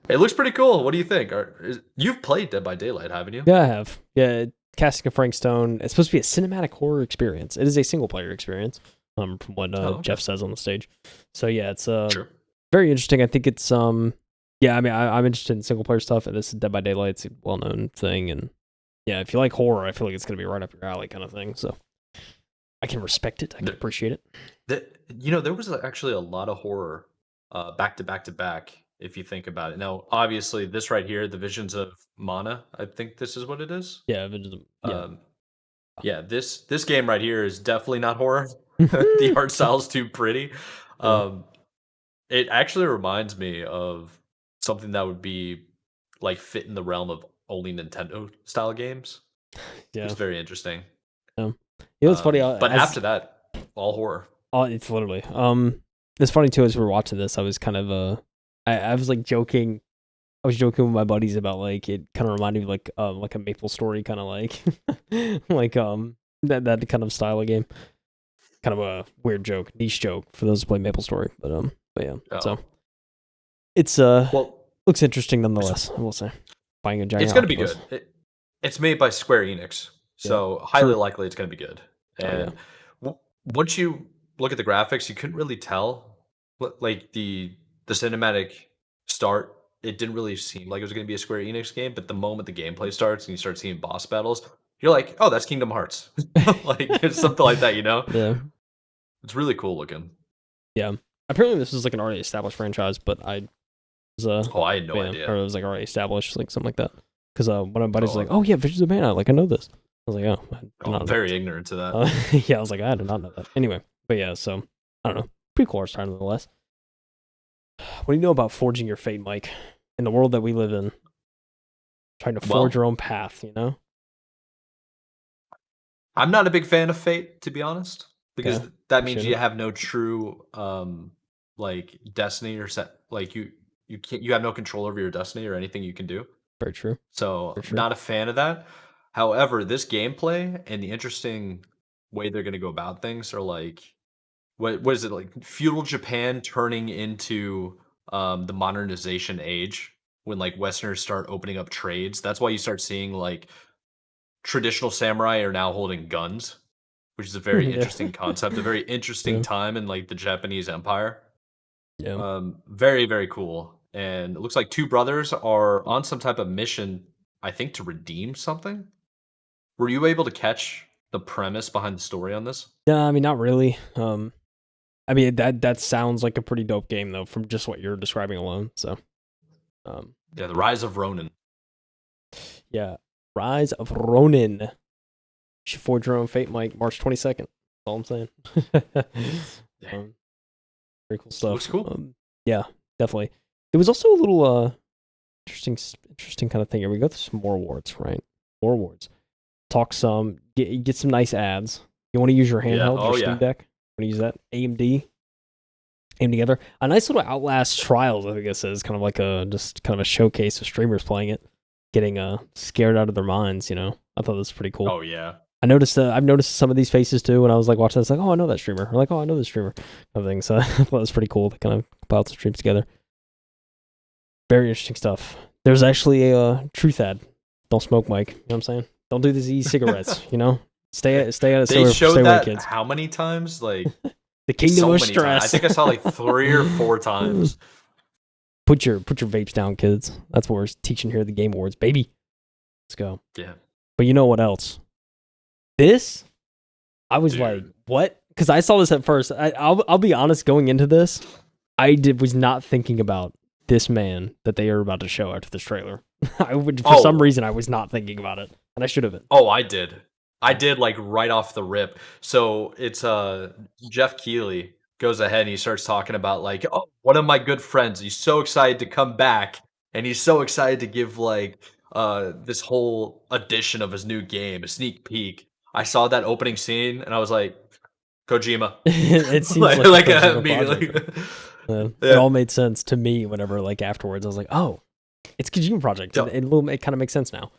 it looks pretty cool. What do you think? You've played Dead by Daylight, haven't you? Yeah, I have. Yeah, casting of Frank Stone. It's supposed to be a cinematic horror experience. It is a single player experience. From what Okay. Jeff says on the stage. So yeah, it's Sure. very interesting. I think it's yeah. I mean, I'm interested in single player stuff, and this is Dead by Daylight. It's a well known thing, and yeah, if you like horror, I feel like it's gonna be right up your alley, kind of thing. So I can respect it. I can appreciate it. There was actually a lot of horror back to back to back, if you think about it. Now, obviously, this right here, the Visions of Mana, I think this is what it is. Yeah, Um, yeah, this game right here is definitely not horror. The art style's too pretty. Um, it actually reminds me of something that would be like fit in the realm of only Nintendo style games. yeah. It's very interesting. You know, it's funny. But after that, all horror. Oh, it's literally. It's funny too. As we were watching this, I was kind of I was like joking. I was joking with my buddies about like it kind of reminded me of like a Maple Story kind of like like that kind of style of game. Kind of a weird joke, niche joke for those who play Maple Story, but yeah. Oh. So it's looks interesting nonetheless. I will say, buying a giant. It's going to be good. It's made by Square Enix, so highly likely it's going to be good. And once you look at the graphics, you couldn't really tell. Like the cinematic start, it didn't really seem like it was going to be a Square Enix game. But the moment the gameplay starts and you start seeing boss battles, you're like, "Oh, that's Kingdom Hearts." Like it's something like that, you know? Yeah, it's really cool looking. Yeah, apparently this is like an already established franchise, but I was I had no idea. Or it was like already established, like something like that. Because one of my buddies was like, "Oh yeah, Visions of Mana, like I know this." I was like, "Oh, I'm very ignorant to that." Yeah, I was like, I did not know that. Anyway, but yeah, so I don't know, pretty cool art style nonetheless. What do you know about forging your fate, Mike? In the world that we live in, trying to forge your own path, you know? I'm not a big fan of Fate, to be honest, because that means you Shouldn't. have no true like destiny or set. Like you can't, you have no control over your destiny or anything you can do. Very true. So Very true. not a fan of that. However, this gameplay and the interesting way they're going to go about things are like what is it, like feudal Japan turning into the modernization age when like Westerners start opening up trades. That's why you start seeing like traditional samurai are now holding guns, which is a very interesting concept, a very interesting time in like the Japanese Empire. Yeah. Very, very cool. And it looks like two brothers are on some type of mission, I think, to redeem something. Were you able to catch the premise behind the story on this? No, I mean not really. I mean that sounds like a pretty dope game though, from just what you're describing alone. So, yeah, the Rise of Ronin. Yeah, Rise of Ronin. You should forge your own fate, Mike. March 22nd. That's all I'm saying. Very cool stuff. Looks cool. Yeah, definitely. It was also a little interesting kind of thing here. We go through some more awards, right? More awards. Talk some, get some nice ads. You want to use your handheld, your Steam Deck? Want to use that? AMD. Aim together. A nice little Outlast Trials, I think it says, kind of like just kind of a showcase of streamers playing it, getting scared out of their minds. You know, I thought this was pretty cool. Oh yeah. I've noticed some of these faces too. When I was like watching this, like, oh, I know that streamer. Or like, oh, I know this streamer. Kind of thing. So I thought it was pretty cool to kind of compile some streams together. Very interesting stuff. There's actually a truth ad. Don't smoke, Mike. You know what I'm saying? Don't do these e-cigarettes. You know, stay out of They showed stay that away, kids. How many times? Like the kingdom so of many stress. times. I think I saw like 3 or 4 times. Put your vapes down, kids. That's what we're teaching here at the Game Awards, baby. Let's go. Yeah. But you know what else? This, I was like, what? Because I saw this at first. I'll be honest. Going into this, was not thinking about this man that they are about to show after this trailer. For some reason, I was not thinking about it, and I should have been. Oh, I did. I did, like right off the rip. So it's Jeff Keighley goes ahead and he starts talking about like, oh, one of my good friends. He's so excited to come back, and he's so excited to give like this whole edition of his new game, a sneak peek. I saw that opening scene and I was like, Kojima. It seems like immediately. It all made sense to me whenever like afterwards I was like, oh, it's Kojima project. Yep. It kind of makes sense now.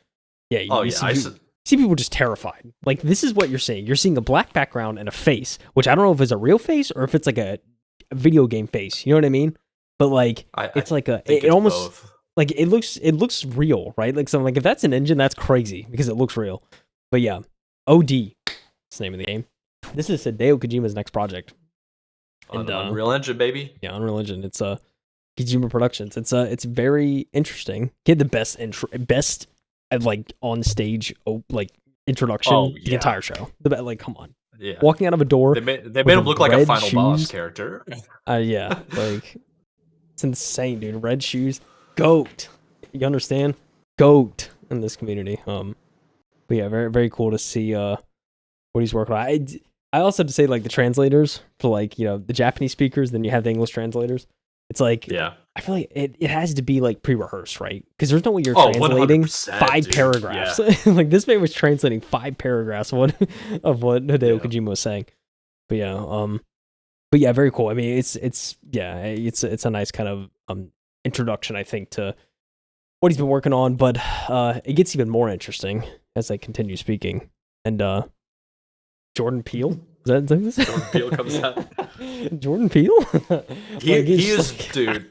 Yeah. You see people just terrified. Like this is what you're seeing. You're seeing a black background and a face, which I don't know if it's a real face or if it's like a video game face. You know what I mean? But like, I it's like think it it's almost both. like it looks real, right? Like, so I'm like, if that's an engine, that's crazy because it looks real. But yeah, OD, that's the name of the game. This is Hideo Kojima's next project. On Unreal Engine, baby. Yeah, Unreal Engine. It's Kojima Productions. It's very interesting. He had the best like on stage like introduction the entire show. Like, come on. Yeah. Walking out of a door. They made him look like a final boss character. Yeah, like it's insane, dude. Red shoes, goat. You understand? Goat in this community. But yeah, very very cool to see what he's working on. I also have to say, like, the translators for, like, you know, the Japanese speakers, then you have the English translators. It's like, yeah, I feel like it has to be like pre-rehearsed, right? Because there's no way you're translating 5 paragraphs. Yeah. Like, this man was translating 5 paragraphs of what Hideo Kojima was saying. But yeah, very cool. I mean, it's a nice kind of introduction, I think, to what he's been working on. But it gets even more interesting as I continue speaking. And Jordan Peele. Is that Jordan Peele comes out. Jordan Peele? he is, dude.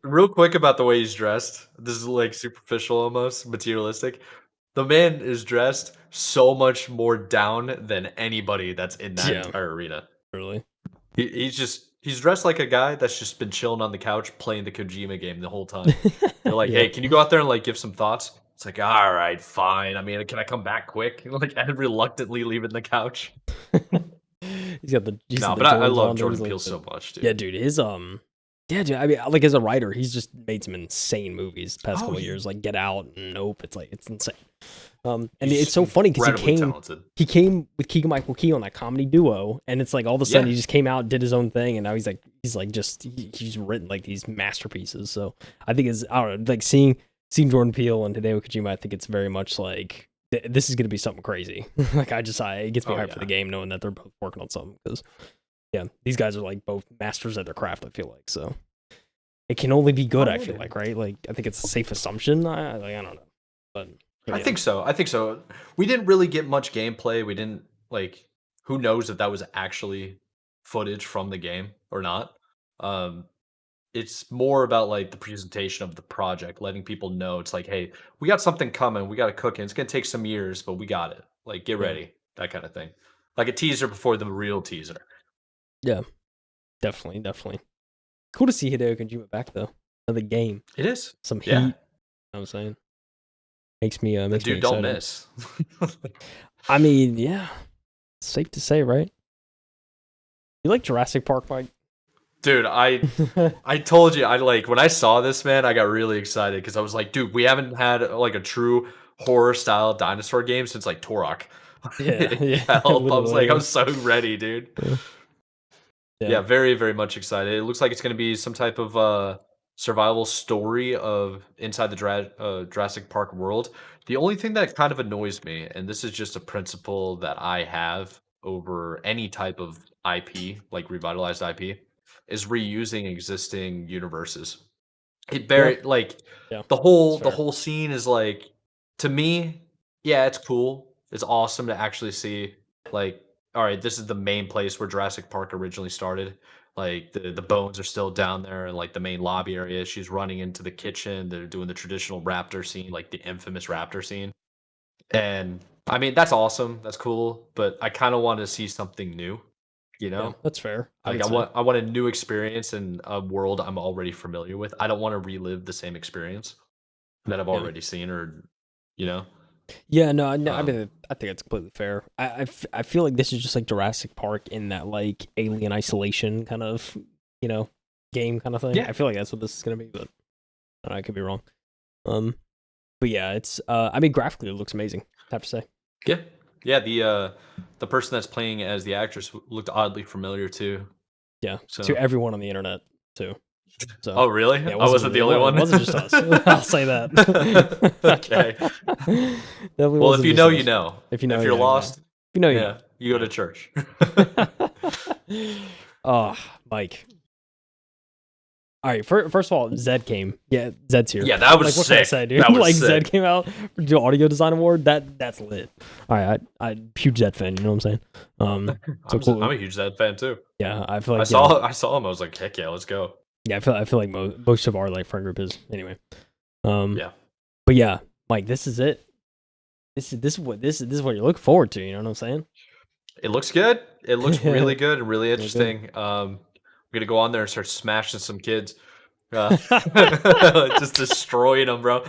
Real quick about the way he's dressed. This is like superficial, almost materialistic. The man is dressed so much more down than anybody that's in that entire arena. Really? He's dressed like a guy that's just been chilling on the couch playing the Kojima game the whole time. They're like, hey, can you go out there and like give some thoughts? It's like, all right, fine. I mean, can I come back quick? Like, and reluctantly leaving the couch. He's got the but I love Jordan Peele so much, dude. Yeah, dude. Yeah, dude. I mean, like, as a writer, he's just made some insane movies the past couple of years, like Get Out and Nope. It's like, it's insane. And it's so funny because he came with Keegan-Michael Key on that comedy duo, and it's like all of a sudden he just came out, did his own thing, and now he's he's written like these masterpieces. So I think I don't know, like seeing Jordan Peele and Hideo Kojima, I think it's very much like this is going to be something crazy. Like, it gets me hyped for the game knowing that they're both working on something, because these guys are like both masters at their craft, I feel like. So it can only be good, I feel like, right? Like, I think it's a safe assumption. I don't know, but I think so. We didn't really get much gameplay. We didn't, like, who knows if that was actually footage from the game or not. It's more about like the presentation of the project, letting people know it's like, hey, we got something coming, we got to cook it. It's gonna take some years, but we got it. Like, get ready, that kind of thing. Like a teaser before the real teaser. Yeah, definitely. Cool to see Hideo Kojima back though. Another game. It is some heat. You know what I'm saying, makes me the dude don't miss. I mean, yeah, safe to say, right? You like Jurassic Park, Mike? Dude, I told you, when I saw this, man, I got really excited because I was like, dude, we haven't had like a true horror style dinosaur game since like Turok. I was like, I'm so ready, dude. Yeah, very, very much excited. It looks like it's going to be some type of survival story of inside the Jurassic Park world. The only thing that kind of annoys me, and this is just a principle that I have over any type of IP, like revitalized IP, is reusing existing universes. It the whole scene is like, to me, it's cool. It's awesome to actually see, like, all right, this is the main place where Jurassic Park originally started. Like, the bones are still down there, and like the main lobby area. She's running into the kitchen. They're doing the traditional raptor scene, like the infamous raptor scene. And I mean, that's awesome. That's cool. But I kind of want to see something new. You know, that's fair. Like, I want a new experience in a world I'm already familiar with. I don't want to relive the same experience that I've already seen, or Yeah, no, I mean, I think it's completely fair. I feel like this is just like Jurassic Park in that, like, alien isolation kind of, game kind of thing. I feel like that's what this is gonna be, but I could be wrong. But yeah, it's I mean, graphically it looks amazing, I have to say. Yeah, the person that's playing as the actress looked oddly familiar too. Yeah, to everyone on the internet too. So, oh really? Yeah, I wasn't the only one. It wasn't just us. I'll say that. Okay. Well, if you know, you know. If you're lost, you know, you go to church. Oh, Mike. All right, first of all, Zed came. Yeah, Zed's here. Yeah, that was like, what can I sick. say, dude? That was like sick. Zed came out for the audio design award. That's lit. All right, I huge Zed fan. You know what I'm saying? So cool. I'm a huge Zed fan too. Yeah, I feel like I saw him. I was like, heck yeah, let's go. Yeah, I feel like most of our like friend group is anyway. Yeah. But yeah, Mike, this is it. This is what you're looking forward to. You know what I'm saying? It looks good. It looks really good and really interesting. Really I'm gonna go on there and start smashing some kids, just destroying them, bro.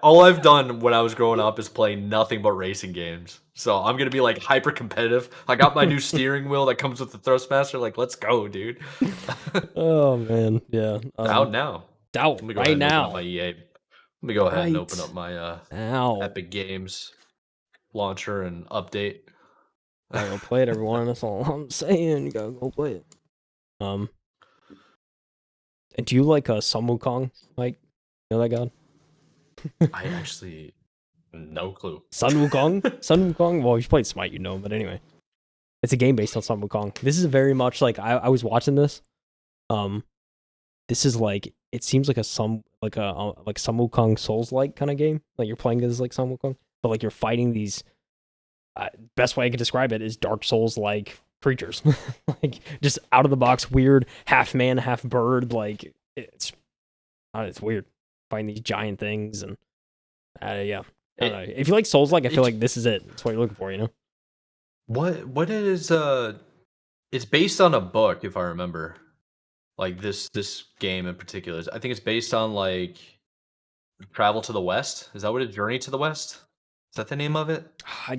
All I've done when I was growing up is play nothing but racing games. So I'm gonna be like hyper competitive. I got my new steering wheel that comes with the Thrustmaster. Like, let's go, dude. Oh man, yeah. Out now. Out Let me go right ahead and now. open up my EA. Let me go ahead and Right open up my now. Epic Games launcher and update. I go play it, everyone. That's all I'm saying. You gotta go play it. And do you like Sun Wukong? Like, you know that god? I actually no clue. Sun Wukong? Sun Wukong? Well, if you played Smite, you know. But anyway, it's a game based on Sun Wukong. This is very much like I was watching this. This is like it seems like Sun Wukong Souls like kind of game. Like you're playing as like Sun Wukong, but like you're fighting these. Best way I could describe it is Dark Souls like creatures, like just out of the box, weird, half man, half bird. Like it's weird. Find these giant things and yeah. I don't know. If you like Souls like, I feel like this is it. That's what you're looking for, you know. What is it's based on a book, if I remember. Like this game in particular. I think it's based on like Travel to the West. Is that what it is? Journey to the West? Is that the name of it? I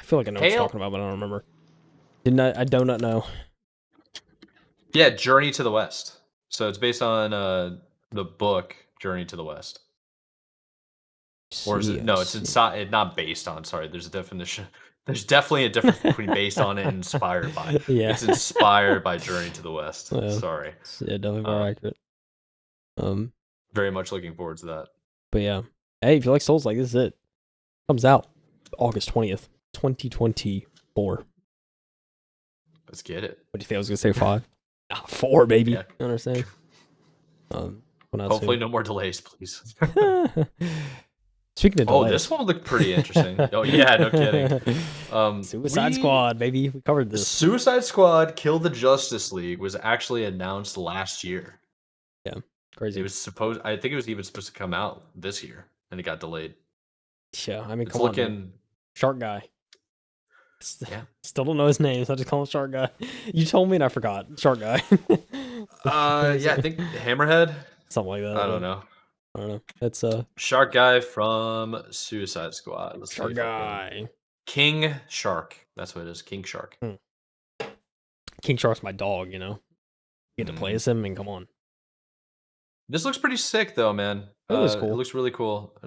feel like I know what you're talking about, but I don't remember. I do not know. Yeah, Journey to the West. So it's based on the book Journey to the West. Or is it? No, it's inside. It's not based on. Sorry, there's a definition. There's definitely a difference between based on and inspired by. Yeah, it's inspired by Journey to the West. Yeah. Sorry. Yeah, definitely more accurate. Very much looking forward to that. But yeah, hey, if you like Souls, like this is it. Comes out August 20th, 2024. Let's get it. What do you think I was gonna say? 5? 4, baby. Yeah. You understand? Hopefully, no more delays, please. Speaking of delays. This one looked pretty interesting. Oh yeah, no kidding. Suicide Squad, baby. We covered this. Suicide Squad: Kill the Justice League was actually announced last year. Yeah, crazy. It was I think it was even supposed to come out this year, and it got delayed. Yeah, I mean, it's looking Shark Guy. Yeah, still don't know his name, so I just call him Shark Guy. You told me and I forgot. Shark Guy. Yeah, I think Hammerhead, something like that. I don't know. That's Shark Guy from Suicide Squad. Let's Shark Guy. King Shark. That's what it is. King Shark. King Shark's my dog. You know, you get to play as him, and come on. This looks pretty sick, though, man. It looks cool. It looks really cool.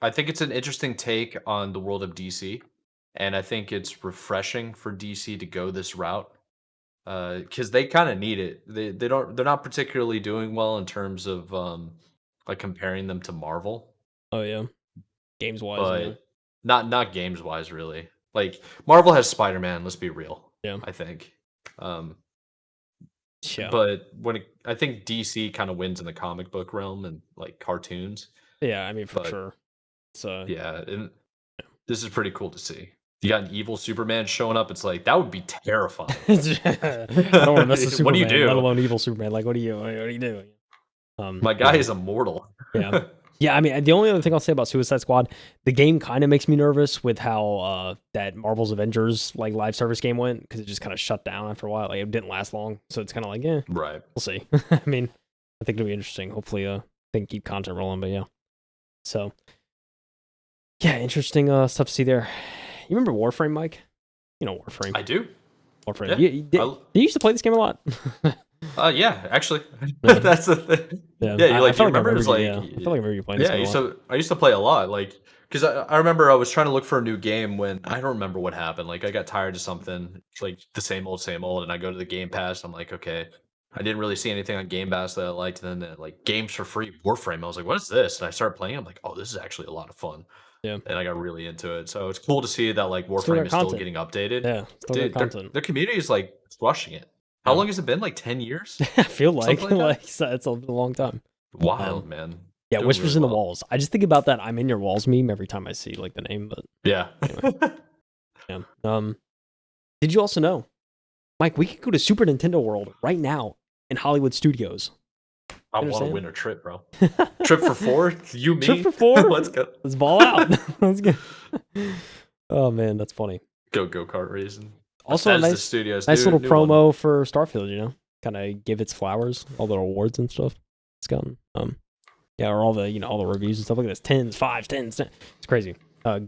I think it's an interesting take on the world of DC, and I think it's refreshing for DC to go this route because they kind of need it. They're not particularly doing well in terms of like comparing them to Marvel. Oh yeah, games wise, but not games wise really. Like Marvel has Spider-Man. Let's be real. Yeah, I think. Yeah. But I think DC kind of wins in the comic book realm and like cartoons. Yeah, I mean for sure. So yeah, and this is pretty cool to see. You got an evil Superman showing up. It's like that would be terrifying. I don't want to mess with Superman. What do you do? Let alone evil Superman. Like, what do you do? My guy is immortal. Yeah. Yeah, I mean, the only other thing I'll say about Suicide Squad, the game kind of makes me nervous with how that Marvel's Avengers like live service game went because it just kind of shut down after a while. Like, it didn't last long, so it's kind of like, right. We'll see. I mean, I think it'll be interesting. Hopefully, they can keep content rolling. But yeah, so yeah, interesting stuff to see there. You remember Warframe, Mike? You know Warframe. I do. Warframe. Yeah. You used to play this game a lot. Yeah, actually, that's the thing. Yeah, you remember? It was like, I feel like I remember you playing this game I used to play a lot, like, because I remember I was trying to look for a new game when I don't remember what happened. Like, I got tired of something, like the same old, and I go to the Game Pass. I'm like, okay, I didn't really see anything on Game Pass that I liked, and then like games for free, Warframe. I was like, what is this? And I started playing. I'm like, oh, this is actually a lot of fun. Yeah, and I got really into it. So it's cool to see that like Warframe is still getting updated. Yeah, still content. Their community is like crushing it. How long has it been? Like 10 years? I feel like Something like that? it's a long time. Wild, man. Yeah, Doing Whispers really in the well. Walls. I just think about that "I'm in your walls" meme every time I see like the name. But Yeah. anyway, yeah. Did you also know, Mike? We could go to Super Nintendo World right now in Hollywood Studios. I want to Understand? win a trip, bro. Trip for 4? You, me? Trip for 4? Let's go. Let's ball out. Let's go. Oh man, that's funny. Go-kart racing. Also a Bethesda nice Studios, nice dude, little new one. promo for Starfield, you know? Kind of give its flowers, all the awards and stuff it's gotten. Yeah, or all the, you know, all the reviews and stuff like this. 10s, 5s, 10s. It's crazy.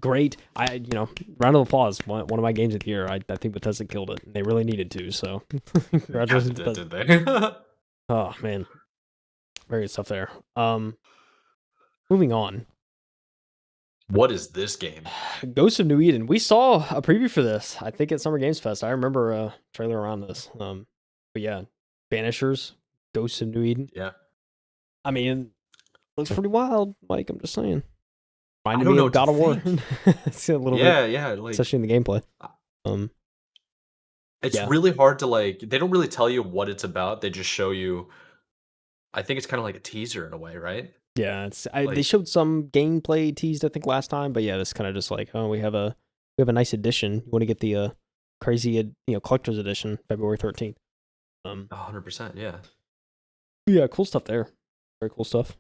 Great. Round of applause. One of my games of the year. I think Bethesda killed it. They really needed to, so congratulations. Did they? Oh man. Very good stuff there. Moving on. What is this game? Ghosts of New Eden. We saw a preview for this, I think at Summer Games Fest. I remember a trailer around this. But yeah, Banishers, Ghosts of New Eden. Yeah. I mean, looks pretty wild, Mike. I'm just saying. Reminded don't me know of God of War. what to It's a little bit, Yeah, like especially in the gameplay. it's Yeah. really hard to like. They don't really tell you what it's about. They just show you. I think it's kind of like a teaser in a way, right? Yeah, they Like, showed some gameplay teased I think last time, but yeah, this kind of just like, oh, we have a nice edition. You want to get the crazy collector's edition February 13th. 100%. Yeah. Yeah, cool stuff there. Very cool stuff.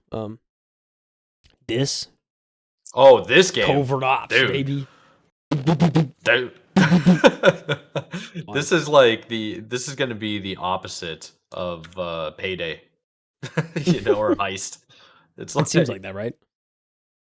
This Oh, this game, Covert Ops, dude. baby. Dude. This is going to be the opposite of Payday, or a heist. It's It seems like that, right?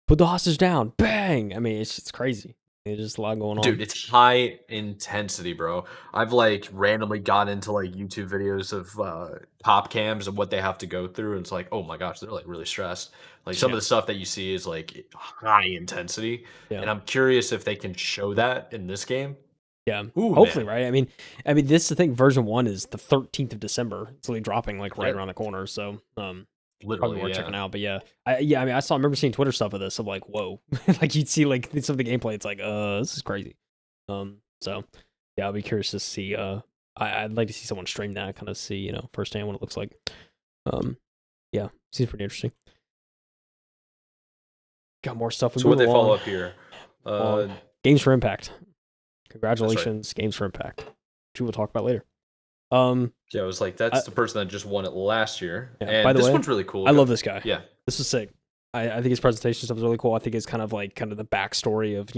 Put the hostage down. Bang. I mean, it's crazy. There's just a lot going on. Dude, it's high intensity, bro. I've like randomly got into like YouTube videos of cop cams and what they have to go through, and it's like, oh my gosh, they're like really stressed. Like some of the stuff that you see is like high intensity, Yeah. and I'm curious if they can show that in this game. Yeah. Ooh, Hopefully, man. right? I mean, this is the thing. Version 1 is the 13th of December. It's really dropping like right Yep. around the corner. So, probably Literally, worth yeah. checking out. But yeah, I remember seeing Twitter stuff of this. I'm like, whoa, like you'd see like some of the gameplay. It's like, this is crazy. So yeah, I'll be curious to see. I'd like to see someone stream that, kind of see, firsthand what it looks like. Yeah, seems pretty interesting. Got more stuff. So what they follow up here? Games for Impact. Congratulations, Games for Impact, which we will talk about later. Yeah, it was like that's the person that just won it last year. Yeah, and by the this way, one's really cool. I love this guy. Yeah, this is sick. I think his presentation stuff is really cool. I think it's kind of the backstory of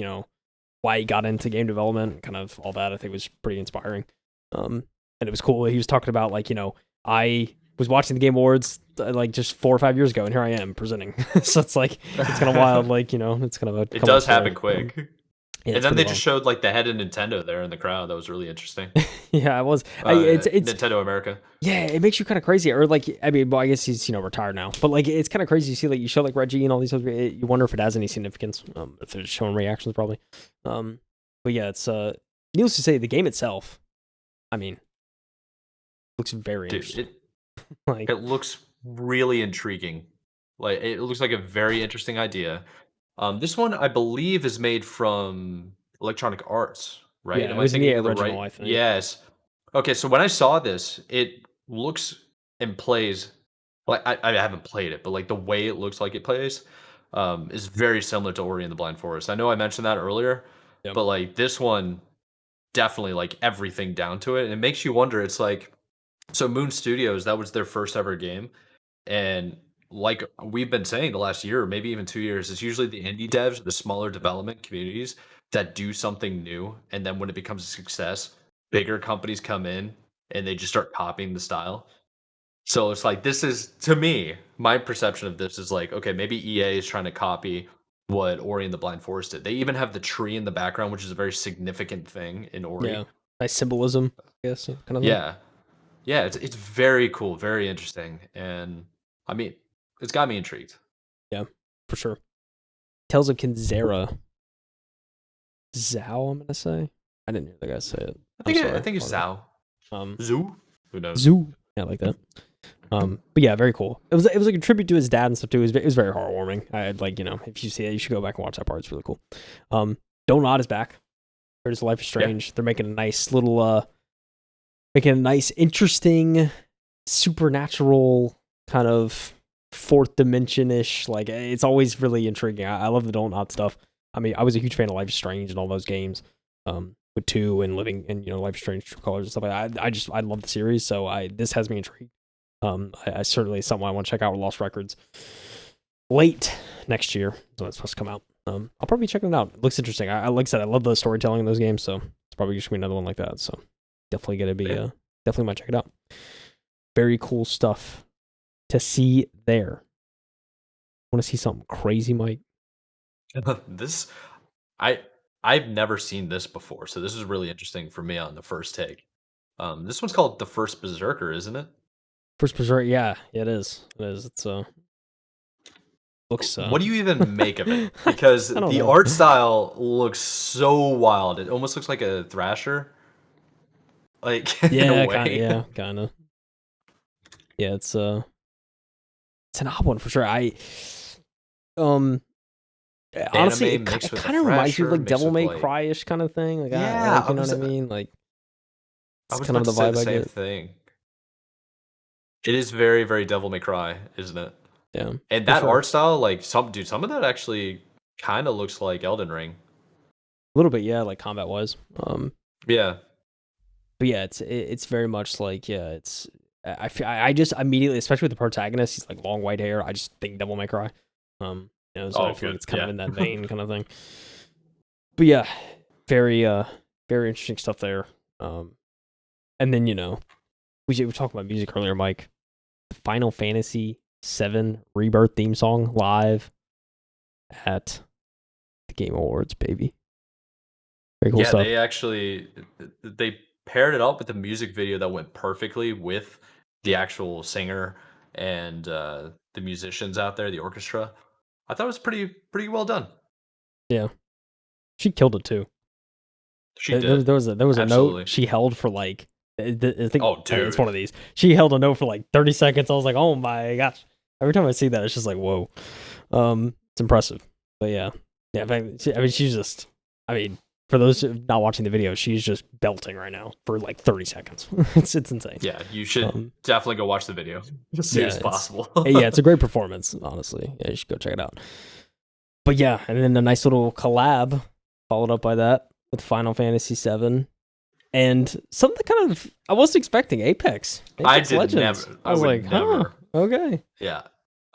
why he got into game development, kind of all that. I think was pretty inspiring. And it was cool. He was talking about I was watching the Game Awards like just 4 or 5 years ago, and here I am presenting. So it's like it's kind of wild. It's kind of a. It does happen quick. Yeah, and then they just showed like the head of Nintendo there in the crowd. That was really interesting. Yeah, it was. It's Nintendo America. Yeah, it makes you kind of crazy. Or I guess he's retired now. But it's kind of crazy. You see you show Reggie and all these other. You wonder if it has any significance. If they're showing reactions, probably. But yeah, it's needless to say, the game itself. I mean, looks very interesting. It looks really intriguing. Like it looks like a very interesting idea. This one, I believe, is made from Electronic Arts, right? Yeah, Am it I was thinking the of the original, right? I think. Yes. Okay, so when I saw this, it looks and plays like I haven't played it, but like the way it looks like it plays is very similar to Ori and the Blind Forest. I know I mentioned that earlier, but like this one definitely like everything down to it, and it makes you wonder. It's like so Moon Studios, that was their first ever game, and like we've been saying the last year, or maybe even 2 years, it's usually the indie devs, the smaller development communities that do something new, and then when it becomes a success, bigger companies come in and they just start copying the style. So it's like this is, to me, my perception of this is like, okay, maybe EA is trying to copy what Ori and the Blind Forest did. They even have the tree in the background, which is a very significant thing in Ori. Yeah, nice symbolism, I guess, kind of. Yeah, yeah, it's very cool, very interesting, and I mean, it's got me intrigued. Yeah, for sure. Tales of Kenzera. Zhao, I'm gonna say. I didn't hear the guy say it. I think it's Zhao. Zoo? Who knows? Zoo. Yeah, like that. But yeah, very cool. It was like a tribute to his dad and stuff too. It was very heartwarming. I had if you see it, you should go back and watch that part. It's really cool. Donut is back. There's Life is Strange. Yeah. They're making a nice little making a nice, interesting, supernatural kind of fourth dimension ish. Like it's always really intriguing. I love the Dontnod stuff. I mean, I was a huge fan of Life is Strange and all those games, with 2 and Living and Life is Strange True Colors and stuff like that. I love the series, so this has me intrigued. I certainly it's something I want to check out with Lost Records late next year. So it's supposed to come out. I'll probably be checking it out. It looks interesting. I like I said, I love the storytelling in those games, so it's probably just gonna be another one like that. So definitely gonna be definitely might check it out. Very cool stuff to see there. Want to see something crazy, Mike? This, I've never seen this before, so this is really interesting for me on the first take. This one's called The First Berserker, isn't it? First Berserker, yeah, it is. It is. It's looks. What do you even make of it? Because the know. art style looks so wild. It almost looks like a Thrasher. Like in a way. Kind of. Yeah, it's an odd one for sure. Honestly, it kind of reminds me of like Devil May Cry-ish kind of thing. Like, yeah, you know what I mean? Like, I was kind of the vibe I get. Thing. It is very, very Devil May Cry, isn't it? Yeah. And that art style, like some of that actually kind of looks like Elden Ring. A little bit, yeah, like combat wise. Yeah. But yeah, it's very much like it's. I just immediately, especially with the protagonist, he's like long white hair. I just think Devil May Cry. So I feel like it's kind of in that vein kind of thing. But yeah, very very interesting stuff there. And then we were talking about music earlier, Mike. The Final Fantasy VII Rebirth theme song live at the Game Awards, baby. Very cool stuff. They paired it up with the music video that went perfectly with the actual singer and the musicians out there, the orchestra. I thought it was pretty well done. Yeah, she killed it too. She did. There was a note she held for like. I think, oh, dude, it's one of these. She held a note for like 30 seconds. I was like, oh my gosh! Every time I see that, it's just like, whoa. It's impressive. But yeah. I mean, she's just. I mean, for those not watching the video, she's just belting right now for like 30 seconds. it's insane. Yeah, you should definitely go watch the video as soon as possible. Yeah, it's a great performance, honestly. Yeah, you should go check it out. But yeah, and then a nice little collab followed up by that with Final Fantasy VII. And something kind of I wasn't expecting Apex Legends. I was like, never. Okay. Yeah.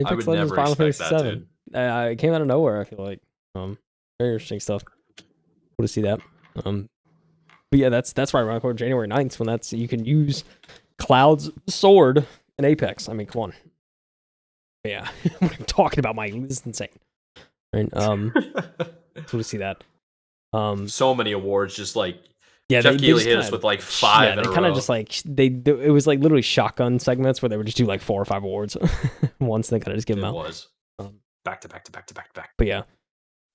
Apex I would Legends, never Final expect Fantasy that, VII. dude. It came out of nowhere, I feel like. Very interesting stuff. Cool to see that. But yeah, that's right around the corner, January 9th, when you can use Cloud's sword in Apex. I mean, come on. But yeah, what I'm talking about, Mike, this is insane. Right? Cool to see that. So many awards, just like yeah, Jeff Keighley hit us with like 5 in a row. They kind of just like it was like literally shotgun segments where they would just do like 4 or 5 awards once. They kind of just give them out. It was back to back to back to back to back. But yeah,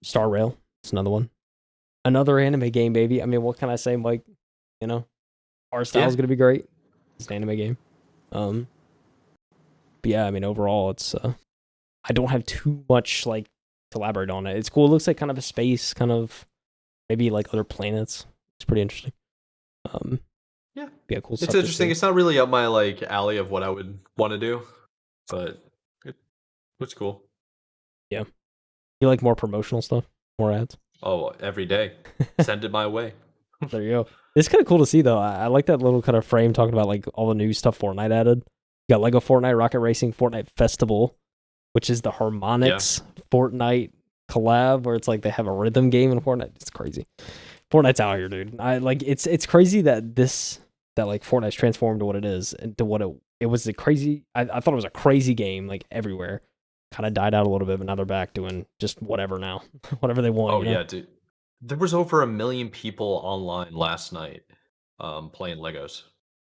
Star Rail, it's another one. Another anime game, baby. I mean, what can I say, Mike? Art style is gonna be great. It's an anime game. But yeah, I mean, overall, it's I don't have too much like to elaborate on it. It's cool. It looks like kind of a space, kind of maybe like other planets. It's pretty interesting. Yeah, cool. It's interesting. It's not really up my like alley of what I would want to do, but it looks cool. Yeah, you like more promotional stuff, more ads. Oh, every day. Send it my way. There you go. It's kind of cool to see though. I like that little kind of frame talking about like all the new stuff Fortnite added. You got Lego Fortnite, Rocket Racing, Fortnite Festival, which is the Harmonix Fortnite collab where it's like they have a rhythm game in Fortnite. It's crazy. Fortnite's out here, dude. It's crazy that like Fortnite's transformed to what it is and to what it was a crazy. I thought it was a crazy game like everywhere. Kind of died out a little bit, but now they're back doing just whatever now, whatever they want. Oh yeah, dude. There was over 1 million people online last night playing Legos,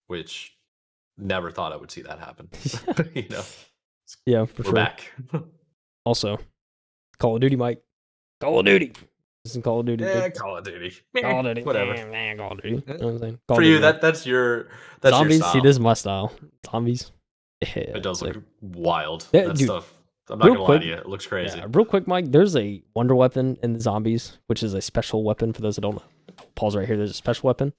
which never thought I would see that happen. Yeah, for sure. We're back. Also, Call of Duty, Mike. Call of Duty. This is Call of Duty. Yeah, Call of Duty. Call of Duty. Whatever. Call of Duty. You know what I'm saying? For you, that's your zombies. Your style. See, this is my style. Zombies. Yeah, it does look wild. That dude, stuff. I'm not gonna lie to you. It looks crazy. Yeah, real quick, Mike. There's a wonder weapon in the zombies, which is a special weapon for those that don't know. pause right here. There's a special weapon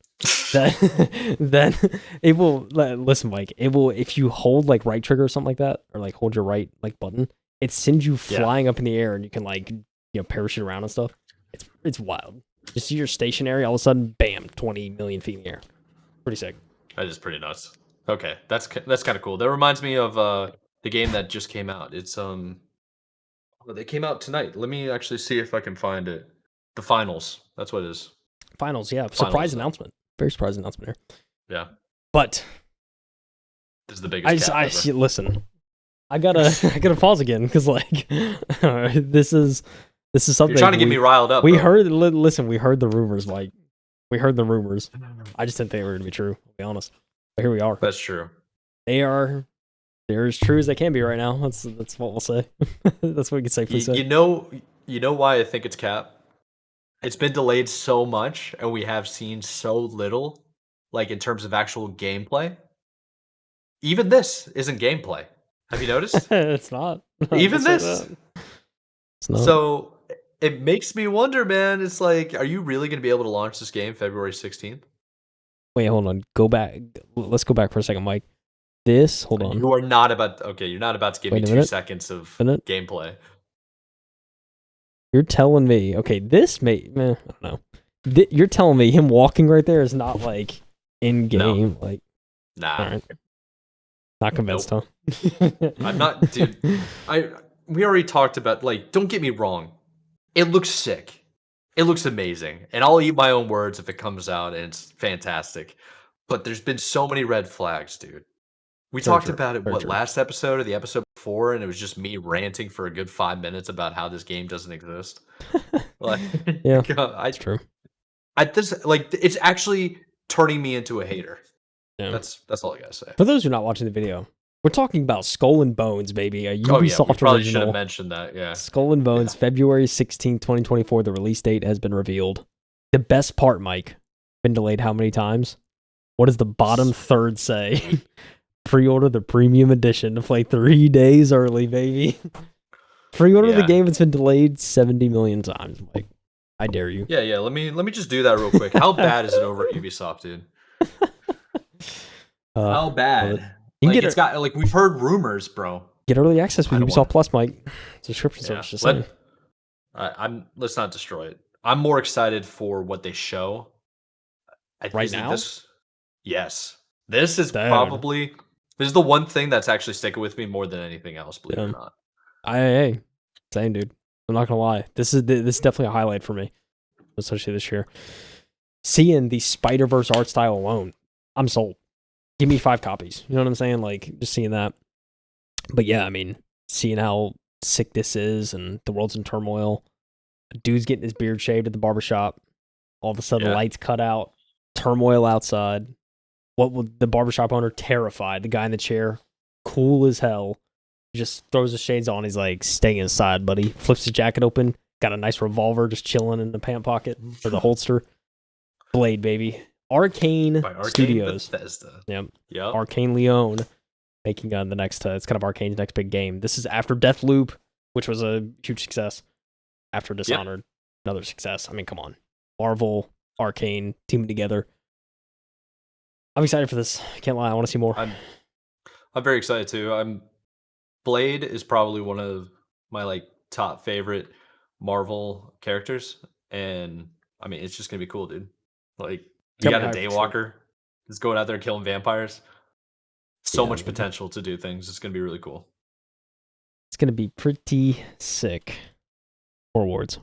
that then it will listen, Mike. It will if you hold like right trigger or something like that, or like hold your right like button, it sends you flying up in the air, and you can like parachute around and stuff. It's wild. Just you're stationary, all of a sudden, bam, 20 million feet in the air. Pretty sick. That is pretty nuts. Okay, that's kind of cool. That reminds me of the game that just came out. It's they came out tonight. Let me actually see if I can find it. The finals. That's what it is. Finals, yeah. Finals, Surprise announcement. Very surprise announcement here. Yeah. But this is the biggest. I listen. I gotta pause again because like this is something. You're trying to get me riled up. We heard the rumors, Mike. We heard the rumors. I just didn't think they were gonna be true. I'll be honest. But here we are. That's true. They're as true as they can be right now. That's what we'll say. That's what we can safely say. You know why I think it's cap? It's been delayed so much, and we have seen so little, like in terms of actual gameplay. Even this isn't gameplay. Have you noticed? It's not. Even this. It's not. So it makes me wonder, man. It's like, are you really going to be able to launch this game February 16th? Wait, hold on. Go back. Let's go back for a second, Mike. Hold on. You are not about. Okay, you're not about to give me 2 seconds of gameplay. You're telling me, okay, this I don't know. You're telling me him walking right there is not like in game, like. Nah. Right. Not convinced, nope. Huh? I'm not, dude. We already talked about, like, don't get me wrong. It looks sick. It looks amazing. And I'll eat my own words if it comes out and it's fantastic. But there's been so many red flags, dude. We talked about it, last episode or the episode before, and it was just me ranting for a good 5 minutes about how this game doesn't exist. Like, yeah, that's true. It's actually turning me into a hater. Yeah. That's all I gotta say. For those who are not watching the video, we're talking about Skull and Bones, baby. A Ubisoft we probably original. should have mentioned that. Yeah, Skull and Bones, February 16th, 2024. The release date has been revealed. The best part, Mike, been delayed how many times? What does the bottom third say? Pre-order the premium edition to play 3 days early, baby. Pre-order the game. It's been delayed 70 million times. Mike, I dare you. Yeah. Let me just do that real quick. How bad is it over at Ubisoft, dude? How bad? It's got like we've heard rumors, bro. Get early access with Ubisoft Plus, Mike. Subscription service. Just saying. Let's not destroy it. I'm more excited for what they show. Right now? Yes. This is probably the one thing that's actually sticking with me more than anything else, believe it or not. Hey, same, dude. I'm not gonna lie. This is definitely a highlight for me, especially this year. Seeing the Spider-Verse art style alone, I'm sold. Give me 5 copies. You know what I'm saying? Like, just seeing that. But yeah, I mean, seeing how sick this is and the world's in turmoil. A dude's getting his beard shaved at the barbershop. All of a sudden, lights cut out. Turmoil outside. What would the barbershop owner terrified? The guy in the chair, cool as hell, just throws the shades on. He's like, stay inside, buddy. Flips his jacket open. Got a nice revolver just chilling in the pant pocket or the holster. Blade, baby. Arkane Studios. Bethesda. Yep. Arkane Leon making the next. It's kind of Arkane's next big game. This is after Deathloop, which was a huge success. After Dishonored, another success. I mean, come on. Marvel, Arkane teaming together. I'm excited for this. Can't lie. I want to see more. I'm very excited too. Blade is probably one of my top favorite Marvel characters, and I mean, it's just gonna be cool, dude. Like, you got a Daywalker that's going out there killing vampires. So much potential to do things. It's gonna be really cool. It's gonna be pretty sick. 4 awards.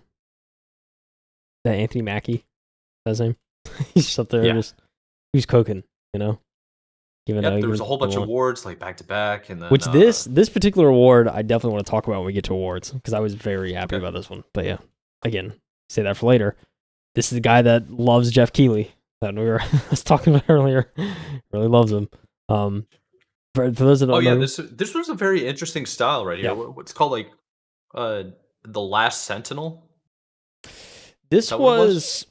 That Anthony Mackie, that's his name. He's just up there, just who's cooking, you know. There was a whole bunch of awards back to back, and then which this particular award I definitely want to talk about when we get to awards because I was very happy about this one. But yeah, again, say that for later. This is the guy that loves Jeff Keighley that we were talking about earlier. Really loves him. For those that don't know, this was a very interesting style right here. What's called the Last Sentinel. This was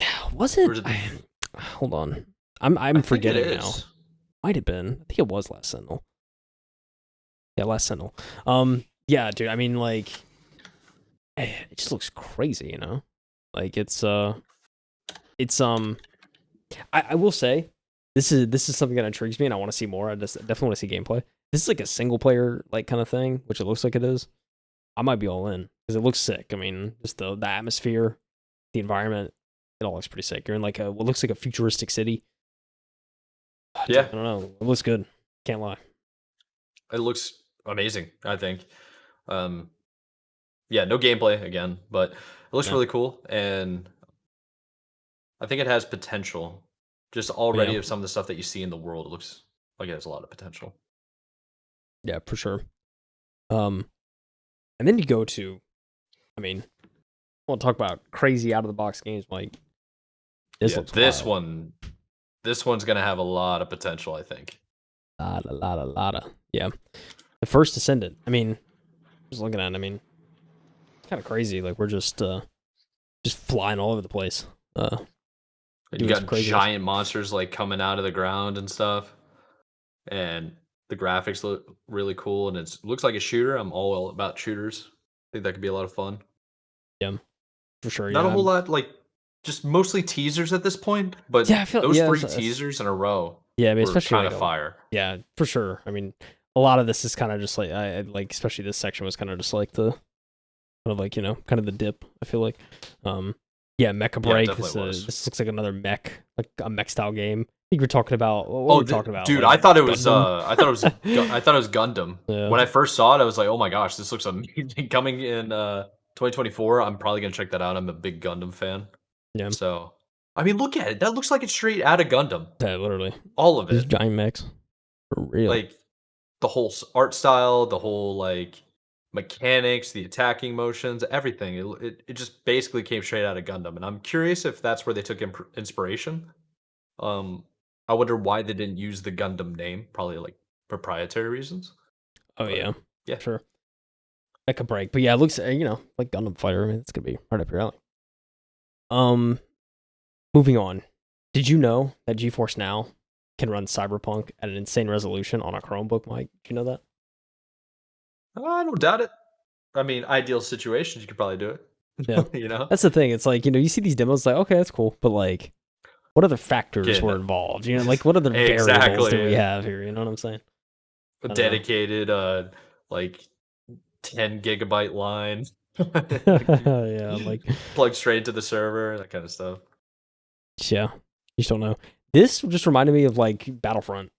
it? Hold on, I'm forgetting now. Might have been. I think it was Last Sentinel. Yeah, Last Sentinel. Yeah, dude. I mean, it just looks crazy, you know. Like it's it's I will say this is something that intrigues me, and I want to see more. I just definitely want to see gameplay. This is like a single player like kind of thing, which it looks like it is. I might be all in because it looks sick. I mean, just the atmosphere, the environment, it all looks pretty sick. You're in like what looks like a futuristic city. Yeah, I don't know. It looks good. Can't lie. it looks amazing, I think. Yeah, no gameplay again, but it looks Yeah. really cool, and I think it has potential. Just Yeah. already of some of the stuff that you see in the world, it looks like it has a lot of potential. Yeah, for sure. And then you go to, I mean, we'll talk about crazy out of the box games. Like this Yeah, looks wild. this one's gonna have a lot of potential, I think. Lotta. Yeah. The First Descendant. I mean, just looking at it, I mean, kind of crazy. Like we're just flying all over the place. And you Doing some got crazy. giant monsters like coming out of the ground and stuff, and the graphics look really cool, and it looks like a shooter. I'm all about shooters. I think that could be a lot of fun. Yeah, for sure. Not a Yeah. whole lot, like just mostly teasers at this point, but Yeah, I feel those yeah, 3 teasers in a row yeah. I mean, were especially kind like of fire. yeah, for sure. I mean, a lot of this is kind of just like I like, especially this section was kind of just like the kind of like kind of the dip. I feel like, yeah, Mecha Yeah, it Break. definitely was. This looks like another mech, like a mech style game. I think we're talking about what were we talking about? Dude, Like I thought it was Gundam. I thought it was Gundam. Yeah, When I first saw it, I was like, "Oh my gosh, this looks amazing." Coming in 2024, I'm probably gonna check that out. I'm a big Gundam fan. yeah, So, I mean, look at it. That looks like it's straight out of Gundam. yeah, literally. All of These it. giant mechs for real. Like the whole art style, the whole like mechanics, the attacking motions, everything. It just basically came straight out of Gundam, and I'm curious if that's where they took inspiration. Um, I wonder why they didn't use the Gundam name. Probably like proprietary reasons. Oh But yeah, yeah, sure. Mecha Break, but yeah, it looks like Gundam Fighter. I mean, it's gonna be right up your alley. Um, Moving on. Did you know that GeForce Now can run Cyberpunk at an insane resolution on a Chromebook, Mike? Did you know that? I don't doubt it. I mean, ideal situations, you could probably do it. Yeah. You know, That's the thing. It's like, you see these demos, like, okay, that's cool. But like, what other factors getting were involved? Like what other variables do we exactly have here? You know what I'm saying? a I don't dedicated like 10 gigabyte line. know. Yeah, like Plug straight into the server, that kind of stuff. yeah. You just don't know. This just reminded me of like Battlefront.